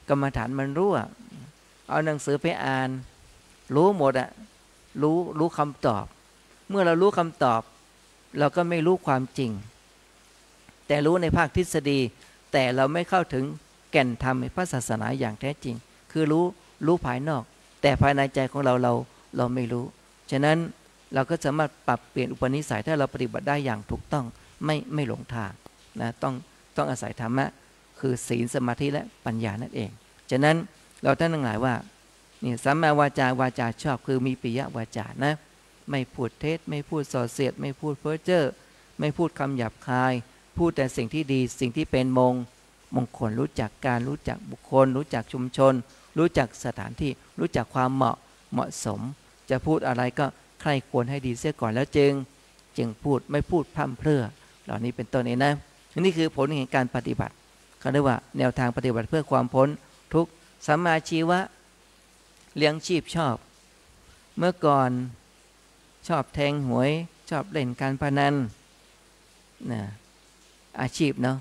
กรรมฐานมันรั่วเอาหนังสือไปอ่านรู้หมดอะรู้คำตอบเมื่อเรารู้คำตอบเราก็ไม่รู้ความจริงแต่รู้ในภาคทฤษฎีแต่เราไม่เข้าถึงแก่นธรรมในพระศาสนาอย่างแท้จริงคือรู้ภายนอกแต่ภายในใจของเราไม่รู้ฉะนั้นเราก็สามารถปรับเปลี่ยนอุปนิสัยถ้าเราปฏิบัติได้อย่างถูกต้องไม่หลงทางนะต้องอาศัยธรรมะคือศีลสมาธิและปัญญานั่นเองฉะนั้นเราท่านทั้งหลายว่านี่สัมมาวาจาชอบคือมีปิยวาจานะไม่พูดเท็จไม่พูดส่อเสียดไม่พูดเพ้อเจ้อไม่พูดคำหยาบคายพูดแต่สิ่งที่ดีสิ่งที่เป็นมงคลรู้จักการรู้จักบุคคลรู้จักชุมชนรู้จักสถานที่รู้จักความเหมาะสมจะพูดอะไรก็ใครควรให้ดีเสียก่อนแล้วจึงพูดไม่พูดพร่ำเพรื่อเหล่านี้เป็นต้นนี้นะนี่คือผลแห่งการปฏิบัติเขาเรียกว่าแนวทางปฏิบัติเพื่อความพ้นทุกข์สัมมาชีวะเลี้ยงชีพชอบเมื่อก่อนชอบแทงหวยชอบเล่นการพนันนะอาชีพเนาะ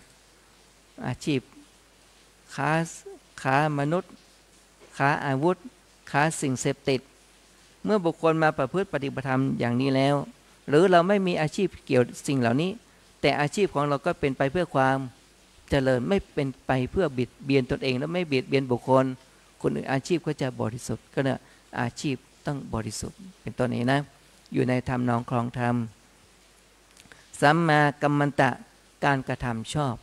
อาชีพค้ามนุษย์ค้าอาวุธค้าสิ่งเสพติดเมื่อบุคคลมาประพฤติปฏิบัติธรรมอย่างนี้แล้วหรือเราไม่มีอาชีพเกี่ยวสิ่งเหล่านี้แต่อาชีพของเราก็เป็นไปเพื่อความเจริญไม่เป็นไปเพื่อบิดเบียนตนเองและไม่เบียดเบียนบุคคลคนอื่นอาชีพก็จะบริสุทธิ์ก็เนี่ยอาชีพต้องบริสุทธิ์เป็นต้นนี้นะอยู่ในธรรมนองครองธรรมสัมมากัมมันตะการกระทำชอบ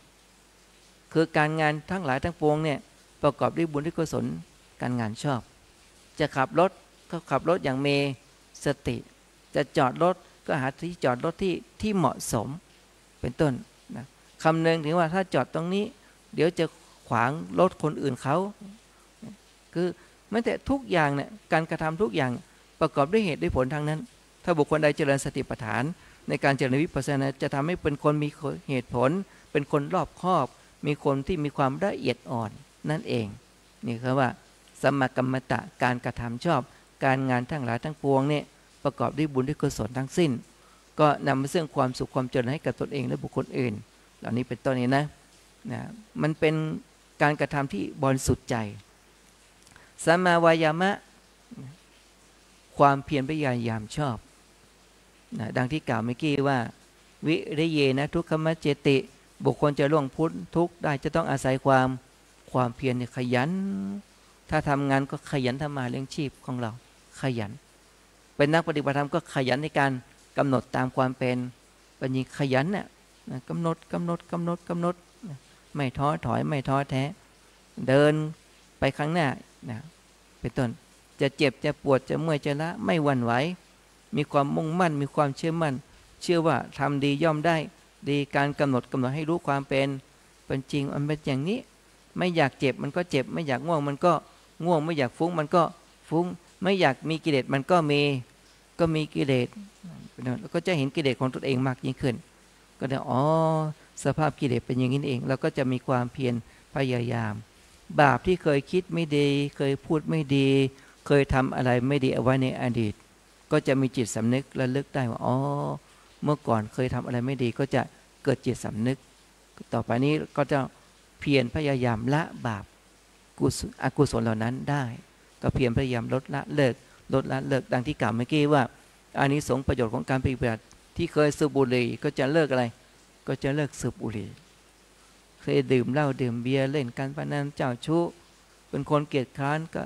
คือการงานทั้งหลายทั้งปวงเนี่ยประกอบด้วยบุญด้วยกุศลการงานชอบจะขับรถก็ขับรถอย่างมีสติจะจอดรถก็หาที่จอดรถที่เหมาะสมเป็นต้นนะคำนึงถึงว่าถ้าจอดตรงนี้เดี๋ยวจะขวางรถคนอื่นเขาคือแม้แต่ทุกอย่างเนี่ยการกระทำทุกอย่างประกอบด้วยเหตุด้วยผลทั้งนั้นถ้าบุคคลใดเจริญสติปัฏฐานในการเจริญวิปัสสนาจะทำให้เป็นคนมีเหตุผลเป็นคนรอบคอบมีคนที่มีความละเอียดอ่อนนั่นเองนี่คือว่าสัมมากัมมันตะการกระทำชอบการงานทั้งหลายทั้งปวงเนี่ยประกอบด้วยบุญด้วยกุศลทั้งสิ้นก็นำมาซึ่งความสุขความเจริญให้กับตนเองและบุคคลอื่นเหล่านี้เป็นต้นนี้นะมันเป็นการกระทำที่บริสุทธิ์ใจสัมมาวายามะความเพียรพยายามชอบดังที่กล่าวเมื่อกี้ว่าวิริเยนะทุกขมัจเจติบุคคลจะล่วงพ้นทุกข์ได้จะต้องอาศัยความเพียรขยันถ้าทำงานก็ขยันทำมาเลี้ยงชีพของเราขยันเป็นนักปฏิบัติธรรมก็ขยันในการกำหนดตามความเป็นปัญญาขยันเนี่ยกำหนดไม่ท้อถอยไม่ท้อแท้เดินไปข้างหน้าเป็นต้นจะเจ็บจะปวดจะเมื่อยจะละไม่หวั่นไหวมีความมุ่งมั่นมีความเชื่อมั่นเชื่อว่าทำดีย่อมได้ดีการกำหนดให้รู้ความเป็นจริงมันเป็นอย่างนี้ไม่อยากเจ็บมันก็เจ็บไม่อยากง่วงมันก็ง่วงไม่อยากฟุ้งมันก็ฟุ้งไม่อยากมีกิเลสมันก็มีกิเลสแล้วก็จะเห็นกิเลสของตนเองมากยิ่งขึ้นก็ได้สภาพกิเลสเป็นอย่างนี้เองแล้วก็จะมีความเพียรพยายามบาปที่เคยคิดไม่ดีเคยพูดไม่ดีเคยทำอะไรไม่ดีเอาไว้ในอดีตก็จะมีจิตสำนึกระลึกได้ว่าเมื่อก่อนเคยทำอะไรไม่ดีก็จะเกิดจิตสำนึกต่อไปนี้ก็จะเพียรพยายามละบาปอกุศลเหล่านั้นได้ก็เพียรพยายามลดละเลิกดังที่กล่าวเมื่อกี้ว่าอานิสงส์ประโยชน์ของการปฏิบัติที่เคยสูบบุหรี่ก็จะเลิกอะไรก็จะเลิกสูบบุหรี่เคยดื่มเหล้าดื่มเบียร์เล่นการพนันเจ้าชู้เป็นคนเกียจคร้านก็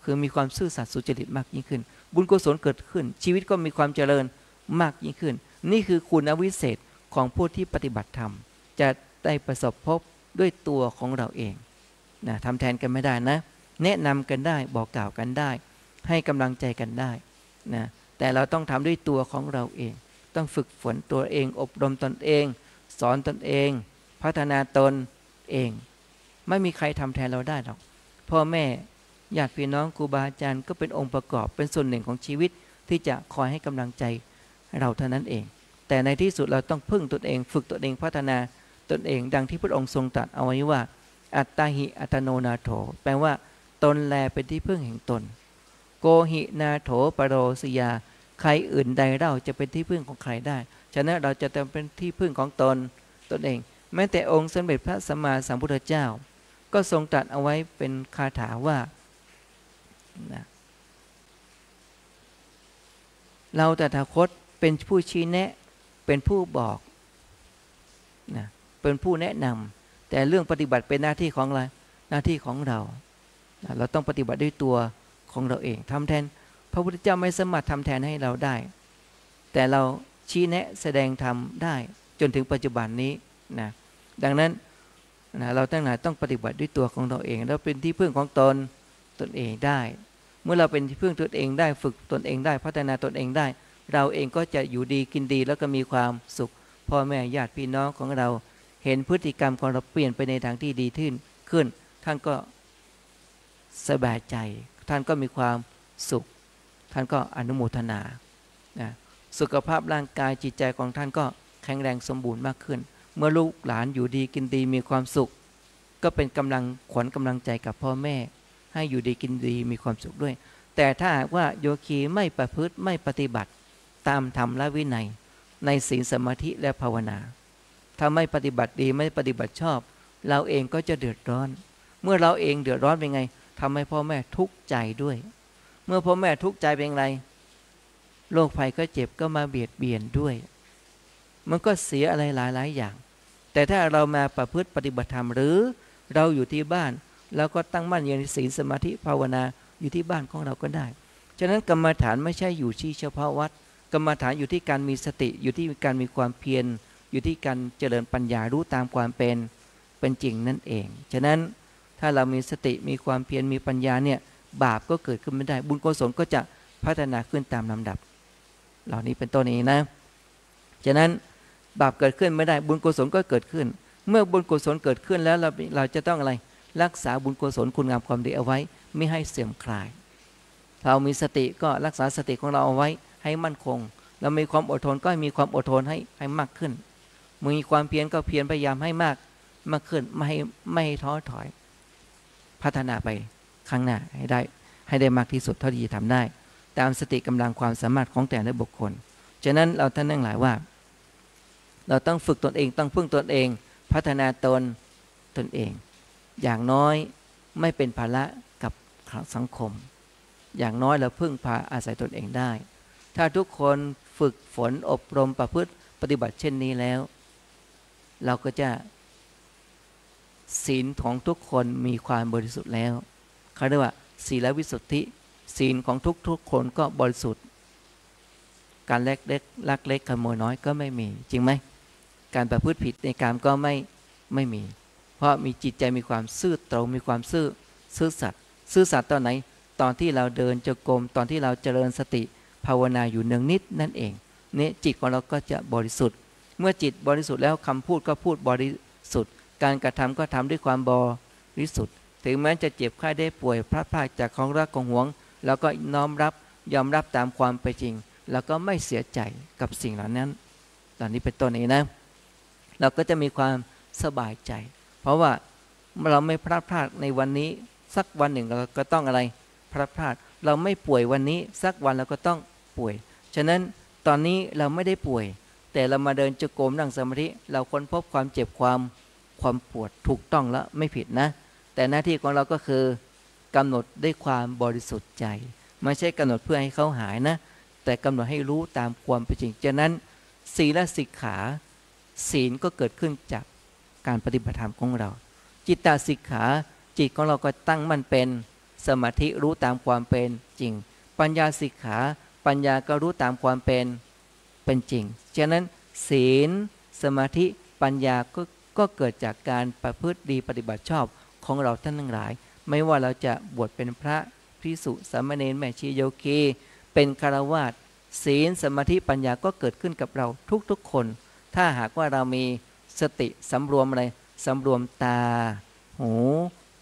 คือมีความซื่อสัตย์สุจริตมากยิ่งขึ้นบุญกุศลเกิดขึ้นชีวิตก็มีความเจริญมากยิ่งขึ้นนี่คือคุณวิเศษของผู้ที่ปฏิบัติธรรมจะได้ประสบพบด้วยตัวของเราเองนะทำแทนกันไม่ได้นะแนะนำกันได้บอกกล่าวกันได้ให้กำลังใจกันได้นะแต่เราต้องทำด้วยตัวของเราเองต้องฝึกฝนตัวเองอบรมตนเองสอนตนเองพัฒนาตนเอง ไม่มีใครทำแทนเราได้หรอกพ่อแม่ญาติพี่น้องครูบาอาจารย์ก็เป็นองค์ประกอบเป็นส่วนหนึ่งของชีวิตที่จะคอยให้กำลังใจเราเท่านั้นเองแต่ในที่สุดเราต้องพึ่งตนเองฝึกตนเองพัฒนาตนเองดังที่พระองค์ทรงตรัสเอาไว้ว่าอัตตาหิอัตโนนาโถแปลว่าตนแลเป็นที่พึ่งแห่งตนโกหินาโถปโรสยาใครอื่นใดเราจะเป็นที่พึ่งของใครได้ฉะนั้นเราจะเป็นที่พึ่งของตนเองแม้แต่องค์สมเด็จพระสัมมาสัมพุทธเจ้าก็ทรงตรัสเอาไว้เป็นคาถาว่าเราตถาคตเป็นผู้ชี้แนะเป็นผู้บอกนะเป็นผู้แนะนำแต่เรื่องปฏิบัติเป็นหน้าที่ของอะไรหน้าที่ของเราเราต้องปฏิบัติด้วยตัวของเราเองทำแทนพระพุทธเจ้าไม่สามารถทำแทนให้เราได้แต่เราชี้แนะแสดงธรรมได้จนถึงปัจจุบันนี้นะดังนั้นนะเราทั้งหลายต้องปฏิบัติด้วยตัวของเราเองเราเป็นที่พึ่งของตนเองได้เมื่อเราเป็นที่พึ่งตนเองได้ฝึกตนเองได้พัฒนาตนเองได้เราเองก็จะอยู่ดีกินดีแล้วก็มีความสุขพ่อแม่ญาติพี่น้องของเราเห็นพฤติกรรมของเราเปลี่ยนไปในทางที่ดีขึ้นท่านก็สบายใจท่านก็มีความสุขท่านก็อนุโมทนานะสุขภาพร่างกายจิตใจของท่านก็แข็งแรงสมบูรณ์มากขึ้นเมื่อลูกหลานอยู่ดีกินดีมีความสุขก็เป็นกำลังขวัญกำลังใจกับพ่อแม่ให้อยู่ดีกินดีมีความสุขด้วยแต่ถ้าหากว่าโยคีไม่ประพฤติไม่ปฏิบัติตามธรรมและวินัยในศีลสมาธิและภาวนาถ้าไม่ปฏิบัติดีไม่ปฏิบัติชอบเราเองก็จะเดือดร้อนเมื่อเราเองเดือดร้อนเป็นไงทำให้พ่อแม่ทุกข์ใจด้วยเมื่อพ่อแม่ทุกข์ใจเป็นไรโรคภัยก็เจ็บก็มาเบียดเบียนด้วยมันก็เสียอะไรหลายอย่างแต่ถ้าเรามาประพฤติปฏิบัติธรรมหรือเราอยู่ที่บ้านแล้วก็ตั้งมั่นอยู่ในศีลสมาธิภาวนาอยู่ที่บ้านของเราก็ได้ฉะนั้นกรรมฐานไม่ใช่อยู่ที่เฉพาะวัดกรรมฐานอยู่ที่การมีสติอยู่ที่การมีความเพียรอยู่ที่การเจริญปัญญารู้ตามความเป็นจริงนั่นเองฉะนั้นถ้าเรามีสติมีความเพียรมีปัญญาเนี่ยบาปก็เกิดขึ้นไม่ได้บุญกุศลก็จะพัฒนาขึ้นตามลำดับเหล่านี้เป็นต้นนี้นะฉะนั้นบาปเกิดขึ้นไม่ได้บุญกุศลก็เกิดขึ้นเมื่อบุญกุศลเกิดขึ้นแล้วเราจะต้องอะไรรักษาบุญกุศลคุณงามความดีเอาไว้ไม่ให้เสื่อมคลายเรามีสติก็รักษาสติของเราเอาไว้ให้มั่นคงเรามีความอดทนก็มีความอดทนให้มากขึ้นมีความเพียรก็เพียรพยายามให้มากขึ้นไม่ท้อถอยพัฒนาไปข้างหน้าให้ได้มากที่สุดเท่าที่จะทำได้ตามสติกำลังความสามารถของแต่ละบุคคลฉะนั้นเราท่านทั้งหลายว่าเราต้องฝึกตนเองต้องพึ่งตนเองพัฒนาตนเองอย่างน้อยไม่เป็นภาระกับสังคมอย่างน้อยเราพึ่งพาอาศัยตนเองได้ถ้าทุกคนฝึกฝนอบรมประพฤติปฏิบัติเช่นนี้แล้วเราก็จะศีลของทุกคนมีความบริสุทธิ์แล้วเขาเรียกว่าศีลวิสุทธิศีลของทุกคนก็บริสุทธิ์การลักเล็กขโมยน้อยก็ไม่มีจริงไหมการประพฤติผิดในกามก็ไม่มีเพราะมีจิตใจมีความซื่อตรงมีความซื่อสัตย์ตอนไหนตอนที่เราเดินจงกรมตอนที่เราเจริญสติภาวนาอยู่เนืองนิดนั่นเองเนี่ยจิตของเราก็จะบริสุทธิ์เมื่อจิตบริสุทธิ์แล้วคำพูดก็พูดบริสุทธิ์การกระทำก็ทำด้วยความบริสุทธิ์ถึงแม้จะเจ็บไข้ได้ป่วยพลาดพลาดจากของรักของหวงแล้วก็น้อมรับยอมรับตามความเป็นจริงแล้วก็ไม่เสียใจกับสิ่งเหล่านั้นตอนนี้เป็นต้นนี้นะเราก็จะมีความสบายใจเพราะว่าเราไม่พลาดในวันนี้สักวันหนึ่งเราก็ต้องอะไรพลาดเราไม่ป่วยวันนี้สักวันเราก็ต้องป่วยฉะนั้นตอนนี้เราไม่ได้ป่วยแต่เรามาเดินจงกรมนั่งสมาธิเราค้นพบความเจ็บความปวดถูกต้องแล้วไม่ผิดนะแต่หน้าที่ของเราก็คือกำหนดด้วยความบริสุทธิ์ใจไม่ใช่กำหนดเพื่อให้เขาหายนะแต่กำหนดให้รู้ตามความเป็นจริงฉะนั้นศีลสิกขาศีลก็เกิดขึ้นจากการปฏิบัติธรรมของเราจิตตสิกขาจิตของเราก็ตั้งมั่นเป็นสมาธิรู้ตามความเป็นจริงปัญญาสิกขาปัญญาก็รู้ตามความเป็นจริงฉะนั้นศีลสมาธิปัญญาก็เกิดจากการประพฤติดีปฏิบัติชอบของเราท่านทั้งหลายไม่ว่าเราจะบวชเป็นพระภิกษุสามเณรแม่ชีโยคีเป็นฆราวาสศีลสมาธิปัญญาก็เกิดขึ้นกับเราทุกคนถ้าหากว่าเรามีสติสำรวมอะไรสำรวมตา หู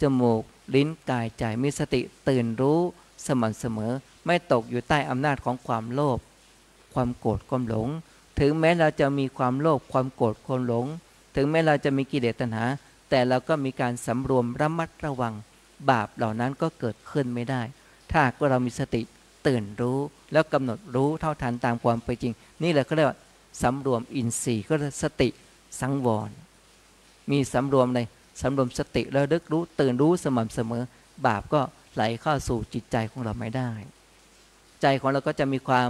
จมูกลิ้นกายใจมีสติตื่นรู้สม่ำเสมอไม่ตกอยู่ใต้อำนาจของความโลภความโกรธความหลงถึงแม้เราจะมีความโลภความโกรธความหลงถึงแม้เราจะมีกิเลสตัณหาแต่เราก็มีการสำรวมระมัดระวังบาปเหล่านั้นก็เกิดขึ้นไม่ได้ถ้าเรามีสติตื่นรู้แล้วกำหนดรู้เท่าทันตามความเป็นจริงนี่แหละเขาเรียกว่าสำรวมอินทรีย์ก็สติสังวรมีสำรวมในสำรวมสติแล้วดึกรู้ตื่นรู้สม่ำเสมอบาปก็ไหลเข้าสู่จิตใจของเราไม่ได้ใจของเราก็จะมีความ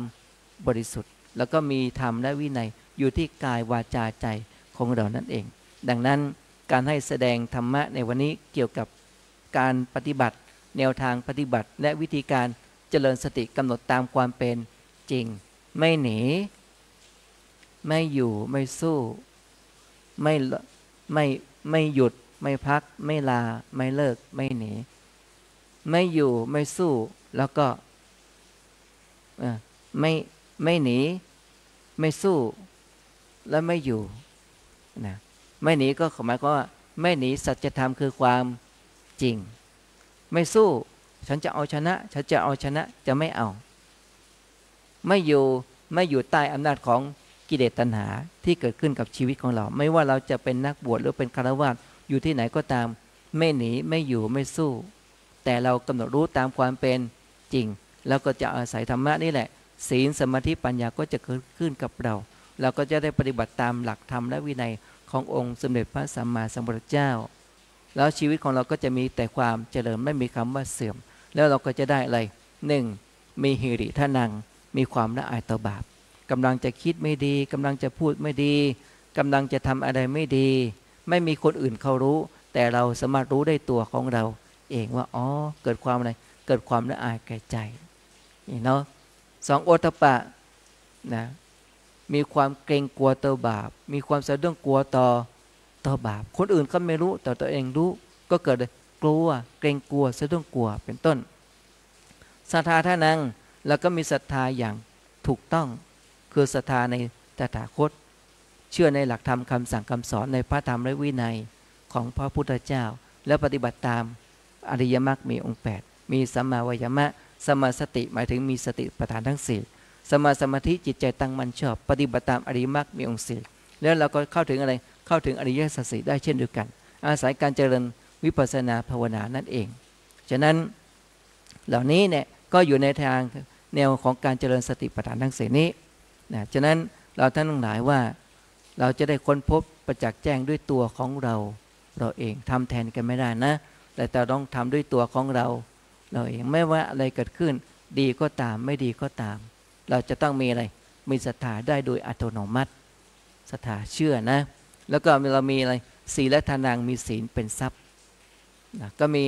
บริสุทธิ์แล้วก็มีธรรมและวินัยอยู่ที่กายวาจาใจของเรานั่นเองดังนั้นการให้แสดงธรรมะในวันนี้เกี่ยวกับการปฏิบัติแนวทางปฏิบัติและวิธีการเจริญสติกำหนดตามความเป็นจริงไม่หนีไม่อยู่ไม่สู้ไม่หยุดไม่พักไม่ลาไม่เลิกไม่หนีไม่อยู่ไม่สู้แล้วก็ไม่หนีไม่สู้และไม่อยู่นะไม่หนีก็หมายความว่าไม่หนีสัจธรรมคือความจริงไม่สู้ฉันจะเอาชนะฉันจะเอาชนะจะไม่เอาไม่อยู่ใต้อำนาจของกิเลสตัณหาที่เกิดขึ้นกับชีวิตของเราไม่ว่าเราจะเป็นนักบวชหรือเป็นฆราวาสอยู่ที่ไหนก็ตามไม่หนีไม่อยู่ไม่สู้แต่เรากำหนดรู้ตามความเป็นจริงแล้วก็จะอาศัยธรรมะนี่แหละศีลสมาธิปัญญาก็จะเกิดขึ้นกับเราเราก็จะได้ปฏิบัติตามหลักธรรมและวินัยขององค์สมเด็จพระสัมมาสัมพุทธเจ้าแล้วชีวิตของเราก็จะมีแต่ความเจริญไม่มีคำว่าเสื่อมแล้วเราก็จะได้อะไร1มีหิริทานังมีความละอายต่อบาปกำลังจะคิดไม่ดีกำลังจะพูดไม่ดีกำลังจะทำอะไรไม่ดีไม่มีคนอื่นเขารู้แต่เราสามารถรู้ได้ตัวของเราเองว่าอ๋อเกิดความอะไรเกิดความละอายแก่ใจนี่เนาะ2โอตตัปปะนะมีความเกรงกลัวต่อบาปมีความสะดุ้งกลัวต่อบาปคนอื่นก็ไม่รู้แต่ตัวเองรู้ก็เกิดกลัวเกรงกลัวสะดุ้งกลัวเป็นต้นศรัทธาท่านังแล้วก็มีศรัทธาอย่างถูกต้องคือศรัทธาในตถาคตเชื่อในหลักธรรมคำสั่งคำสอนในพระธรรมและวินัยของพระพุทธเจ้าและปฏิบัติตามอริยมรรคมีองค์8มีสัมมาวายามะสัมมาสติหมายถึงมีสติปัฏฐานทั้ง4สัมมาสมาธิจิตใจตั้งมั่นชอบปฏิบัติตามอริยมรรคมีองค์4แล้วเราก็เข้าถึงอะไรเข้าถึงอริยสัจ4ได้เช่นเดียวกันอาศัยการเจริญวิปัสสนาภาวนานั่นเองฉะนั้นเหล่านี้เนี่ยก็อยู่ในทางแนวของการเจริญสติปัฏฐานทั้ง4นี้นะฉะนั้นเราท่านทั้งหลายว่าเราจะได้ค้นพบประจักษ์แจ้งด้วยตัวของเราเองทำแทนกันไม่ได้นะแต่เราต้องทำด้วยตัวของเราเองไม่ว่าอะไรเกิดขึ้นดีก็ตามไม่ดีก็ตามเราจะต้องมีอะไรมีศรัทธาได้โดยอัตโนมัติศรัทธาเชื่อนะแล้วก็เรามีอะไรศีลทานังมีศีลเป็นทรัพย์นะก็มี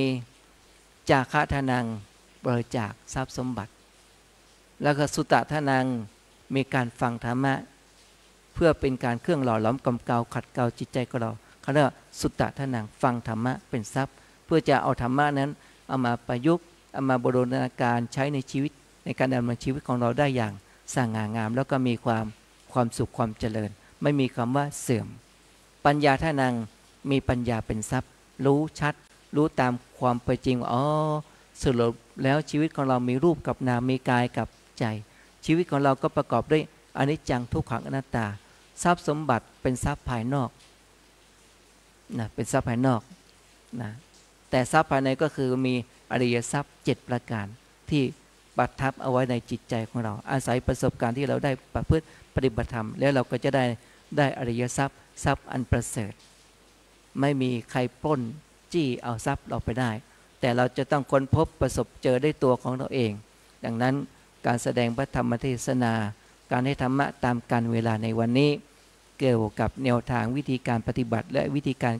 จาคะทานังบริจาคทรัพย์สมบัติแล้วก็สุตตะทานังมีการฟังธรรมะเพื่อเป็นการเครื่องหล่อหลอมกำเกาขัดเกลาจิตใจของเราเขาเรียกว่าสุตตะทานังฟังธรรมะเป็นทรัพย์เพื่อจะเอาธรรมะนั้นเอามาประยุกต์เอามาบูรณาการใช้ในชีวิตในการดำเนินชีวิตของเราได้อย่างสง่างามแล้วก็มีความสุขความเจริญไม่มีคำว่าเสื่อมปัญญาทานังมีปัญญาเป็นทรัพย์รู้ชัดรู้ตามความเป็นจริงอ๋อสรุปแล้วชีวิตของเรามีรูปกับนามมีกายกับใจชีวิตของเราก็ประกอบด้วยอนิจจังทุกขังอนัตตาทรัพย์สมบัติเป็นทรัพย์ภายนอกนะเป็นทรัพย์ภายนอกนะแต่ทรัพย์ภายในก็คือมีอริยทรัพย์7ประการที่ประทับเอาไว้ในจิตใจของเราอาศัยประสบการณ์ที่เราได้ประพฤติปฏิบัติธรรมแล้วเราก็จะได้อริยทรัพย์ทรัพย์อันประเสริฐไม่มีใครปล้นจี้เอาทรัพย์เราไปได้แต่เราจะต้องค้นพบประสบเจอได้ตัวของเราเองดังนั้นการแสดงพระธรรมเทศนาการให้ธรรมะตามกาลเวลาในวันนี้เกี่ยวกับแนวทางวิธีการปฏิบัติและวิธีการ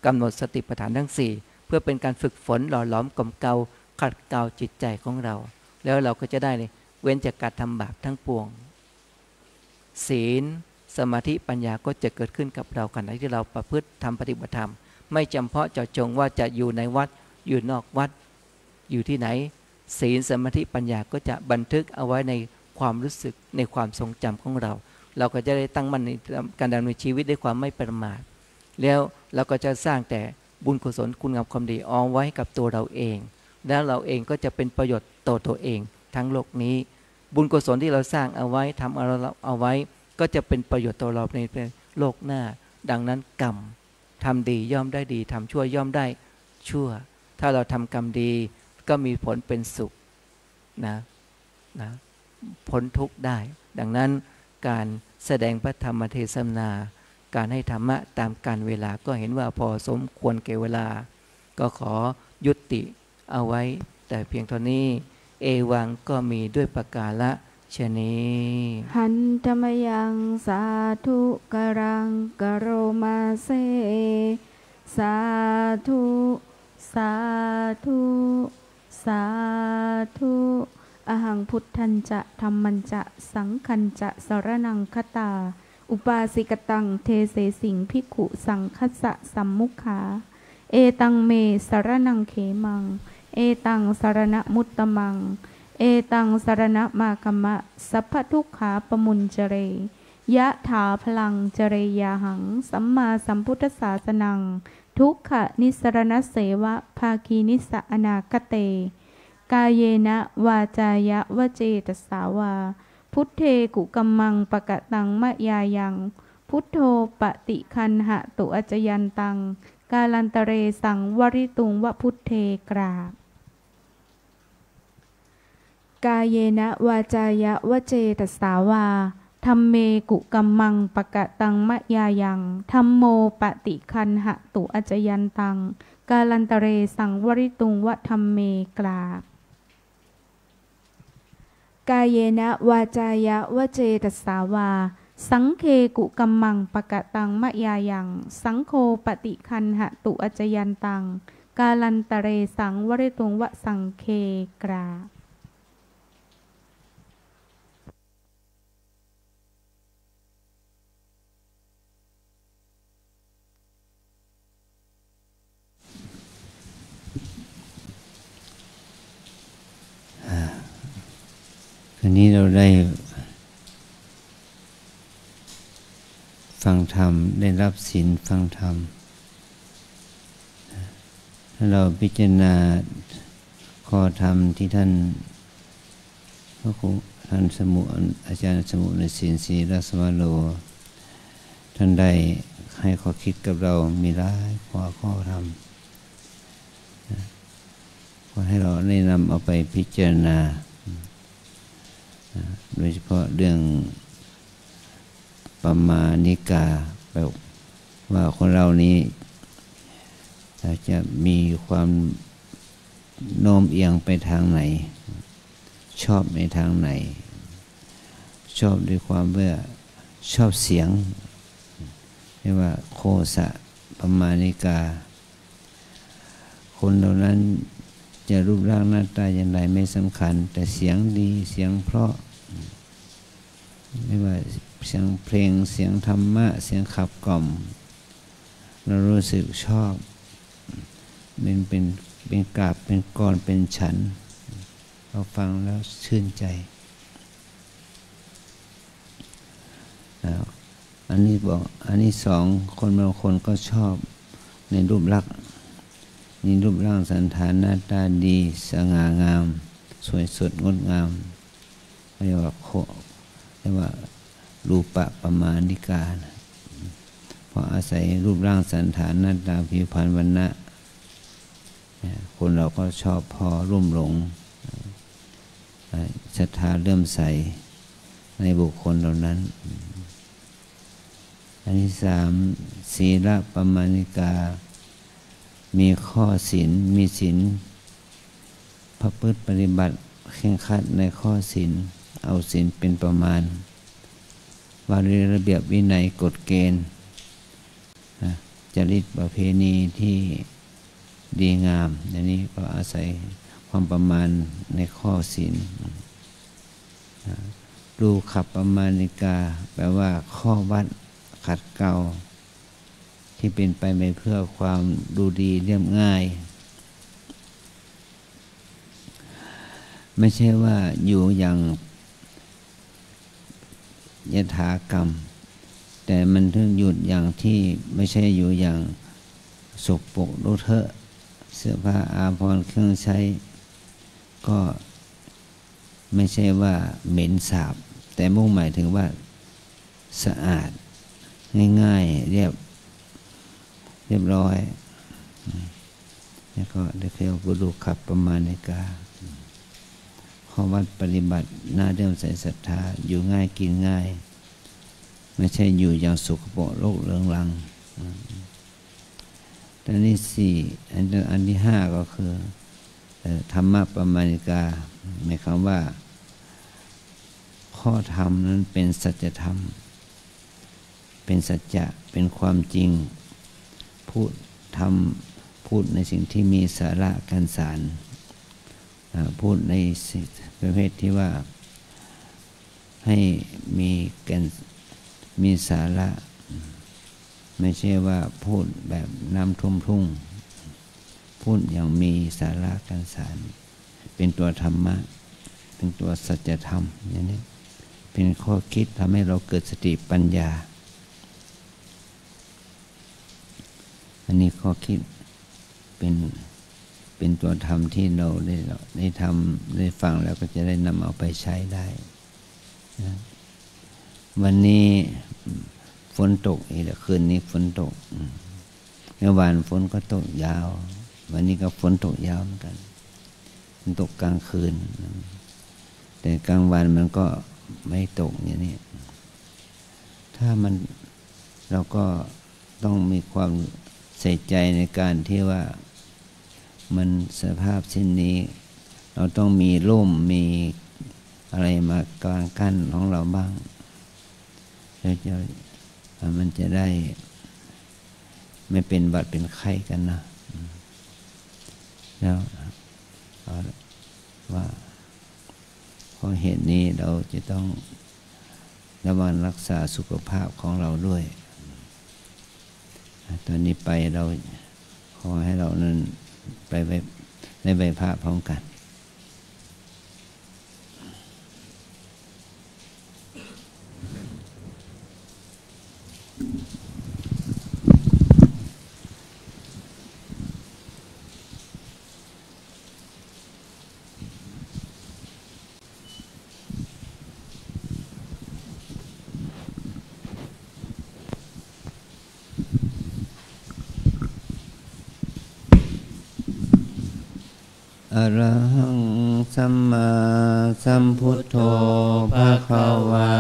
กำหนดสติปัฏฐานทั้ง4เพื่อเป็นการฝึกฝนหล่อหลอมกล่อมเกลาขัดเกลาจิตใจของเราแล้วเราก็จะได้เว้นจากการทำบาปทั้งปวงศีลสมาธิปัญญาก็จะเกิดขึ้นกับเราขณะที่เราประพฤติทำปฏิบัติธรรมไม่จำเพาะเจาะจงว่าจะอยู่ในวัดอยู่นอกวัดอยู่ที่ไหนศีลสมาธิปัญญาก็จะบันทึกเอาไว้ในความรู้สึกในความทรงจำของเราเราก็จะได้ตั้งมั่นในการดำเนินชีวิตด้วยความไม่ประมาทแล้วเราก็จะสร้างแต่ บุญกุศลคุณงามความดีเอาไว้กับตัวเราเองแล้วเราเองก็จะเป็นประโยชน์ต่อตัวเองทั้งโลกนี้บุญกุศลที่เราสร้างเอาไว้ทำเอาไว้ก็จะเป็นประโยชน์ต่อเราในโลกหน้าดังนั้นกรรมทำดีย่อมได้ดีทำชั่วย่อมได้ชั่วถ้าเราทำกรรมดีก็มีผลเป็นสุขนะพ้นทุกข์ได้ดังนั้นการแสดงพระธรรมเทศนาการให้ธรรมะตามกาลเวลาก็เห็นว่าพอสมควรแก่เวลาก็ขอยุติเอาไว้แต่เพียงเท่านี้เอวังก็มีด้วยประกาละชนี้หันธรรมยังสาธุกรังกโรมาเซสาธุสาธุสาธุอหังพุทธันจะธัมมัญจะสังฆัญจะสรณังคตาอุปาสิกตังเทเสสิงภิกขุสังคัสสะสัมมุขาเอตังเมสรณังเขมังเอตังสรณมุตตมังเอตังสรณมากมะสัพพทุกขาปมุญเจเรยะถาพลังเจเรยาหังสัมมาสัมพุทธศาสนังทุกขนิสรณเสวะภาคีนิสอนาคเตกายเยนะวาจายะวเจตสาวาพุทเทกุกัมมังปะกะตังมะยายังพุทโธปฏิคันหะตุอจยันตังกาลันตเรสังวริตุงวพุทเทกราบกายเยนะวาจายะวเจตสาวาธัมเมกุกัมมังปะกะตังมะยายังธัมโมปฏิคันหะตุอจยันตังกาลันตเรสังวริตุงวธัมเมกราบกายเยนะวาจายะวเจตสาวาสังเคกุกัมมังปะกะตังมะยายังสังโฆปฏิคันหะตุอจยันตังกาลันตเรสังวริตุงวสังเคกราบวันนี้เราได้ฟังธรรมได้รับศีลฟังธรรมถ้าเราพิจารณาข้อธรรมที่ท่านพระครูท่านสมุอาจารย์สมุในศีลศรีรัสวโรท่านได้ให้ข้อคิดกับเรามีหลายข้อธรรมขอให้เราได้นำเอาไปพิจารณาโดยเฉพาะเรื่องปมาณิกาแปลว่าคนเรานี้จะมีความโน้มเอียงไปทางไหนชอบในทางไหนชอบด้วยความว่าชอบเสียงเรียกว่าโคสะปมาณิกาคนเหล่านั้นจะรูปร่างหน้าตาอย่างไรไม่สำคัญแต่เสียงดีเสียงเพราะไม่ว่าเสียงเพลงเสียงธรรมะเสียงขับกล่อมเรารู้สึกชอบเป็นกาบเป็นก้อนเป็นฉันเราฟังแล้วชื่นใจอันนี้บอกอันนี้สองคนบางคนก็ชอบในรูปลักษณ์นี่รูปร่างสันฐานหน้าตาดีสง่างามสวยสดงดงามเรียกว่ารูปะปมาณิกาเพราะอาศัยรูปร่างสันฐานหน้าตาผิวพรรณวรรณะคนเราก็ชอบพอรุ่มหลงศรัทธาเลื่อมใสในบุคคลเหล่านั้นอันที่สามศีลปมาณิกามีข้อศีลมีศีลประพฤติปฏิบัติเคร่งครัดในข้อศีลเอาศีลเป็นประมาณวารีระเบียบวินัยกฎเกณฑ์จริตประเพณีที่ดีงามอย่างนี้ก็อาศัยความประมาณในข้อศีลดูขับปมาณิกาแปลว่าข้อวัดขัดเกลาที่เป็นไปไม่เพื่อความดูดีเรียบง่ายไม่ใช่ว่าอยู่อย่างยถากรรมแต่มันถึงหยุดอย่างที่ไม่ใช่อยู่อย่าง สกปรกดูเถอะเสื้อผ้าอาภรณ์เครื่องใช้ก็ไม่ใช่ว่าเหม็นสาบแต่มุ่งหมายถึงว่าสะอาดง่ายๆเรียบร้อยแล้วก็ได้เรียกว่าบุรุษขับประมาณในกาข้อวัดปฏิบัติน่าเดิมใส่ศรัทธาอยู่ง่ายกินง่ายไม่ใช่อยู่อย่างสุขโปรกโลกเรืองรังอันที่สี่อันที่ห้าก็คือธรรมะประมาณิกาหมายความว่าข้อธรรมนั้นเป็นสัจธรรมเป็นสัจจะเป็นความจริงพูดในสิ่งที่มีสาระกันสารพูดในประเภทที่ว่าให้มีสาระไม่ใช่ว่าพูดแบบน้ำทุ่มทุ่งพูดอย่างมีสาระกันสารเป็นตัวธรรมะเป็นตัวสัจธรรมอย่างนี้เป็นข้อคิดทำให้เราเกิดสติปัญญาอันนี้ข้อคิดเป็นตัวธรรมที่เราได้ทำได้ฟังแล้วก็จะได้นำเอาไปใช้ได้นะวันนี้ฝนตกอีกแล้วคืนนี้ฝนตกเมื่อวานฝนก็ตกยาววันนี้ก็ฝนตกยาวเหมือนกันมันตกกลางคืนแต่กลางวันมันก็ไม่ตกอย่างนี้ถ้าเราก็ต้องมีความใส่ใจในการที่ว่ามันสภาพเช่นนี้เราต้องมีร่มมีอะไรมากลางกั้นของเราบ้างแล้วมันจะได้ไม่เป็นหวัดเป็นไข้กันนะแล้วว่าเพราะเหตุนี้เราจะต้องระวังรักษาสุขภาพของเราด้วยตอนนี้ไปเราขอให้เรานั้นไปในใบพระพร้อมกันอะระหังสัมมาสัมพุทโธภะคะวา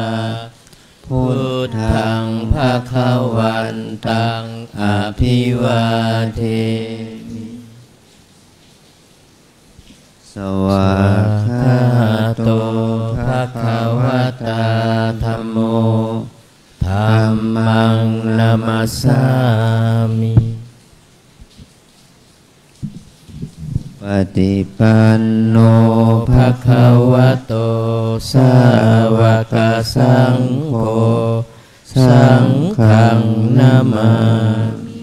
พุทธังภะคะวันตังอภิวาเทมิสวากขาโตภะคะวะตาธัมโมธัมมังนะมัสสามิปฏิปันโนภะคะวะโตสาวกสังโฆสังฆังนะมามิ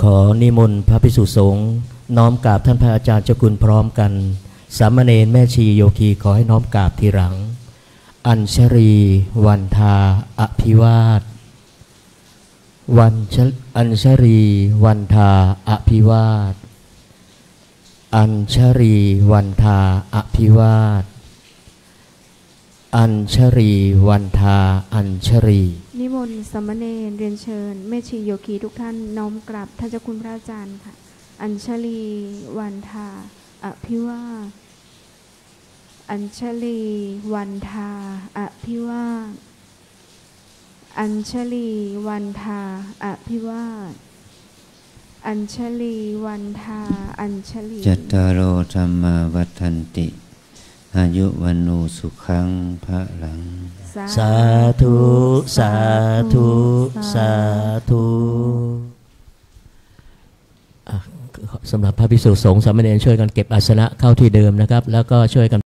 ขอนิมนต์พระภิกษุสงฆ์น้อมกราบท่านพระอาจารย์เจ้าคุณพร้อมกันสามเณรแม่ชีโยคีขอให้น้อมกราบทีหลังอัญชรีวันทาอภิวาทอัญชรีวันทาอภิวาทอัญชรีวันทาอภิวาทอัญชรีวันทาอัญชรีนิมนต์สามเณรเรียนเชิญแม่ชีโยคีทุกท่านน้อมกราบท่านเจ้าคุณพระอาจารย์ค่ะอัญชลีวันทาอภิวาทอัญชลีวันทาอภิวาทอัญชลีวันทาอภิวาทอัญชลีวันทาอัญชลีจัตตารโอธัมมาวัฏันติอายุวันโนสุขังพระลังสาธุสาธุสาธุสำหรับพระภิกษุสงฆ์สามเณรช่วยกันเก็บอาสนะเข้าที่เดิมนะครับแล้วก็ช่วยกัน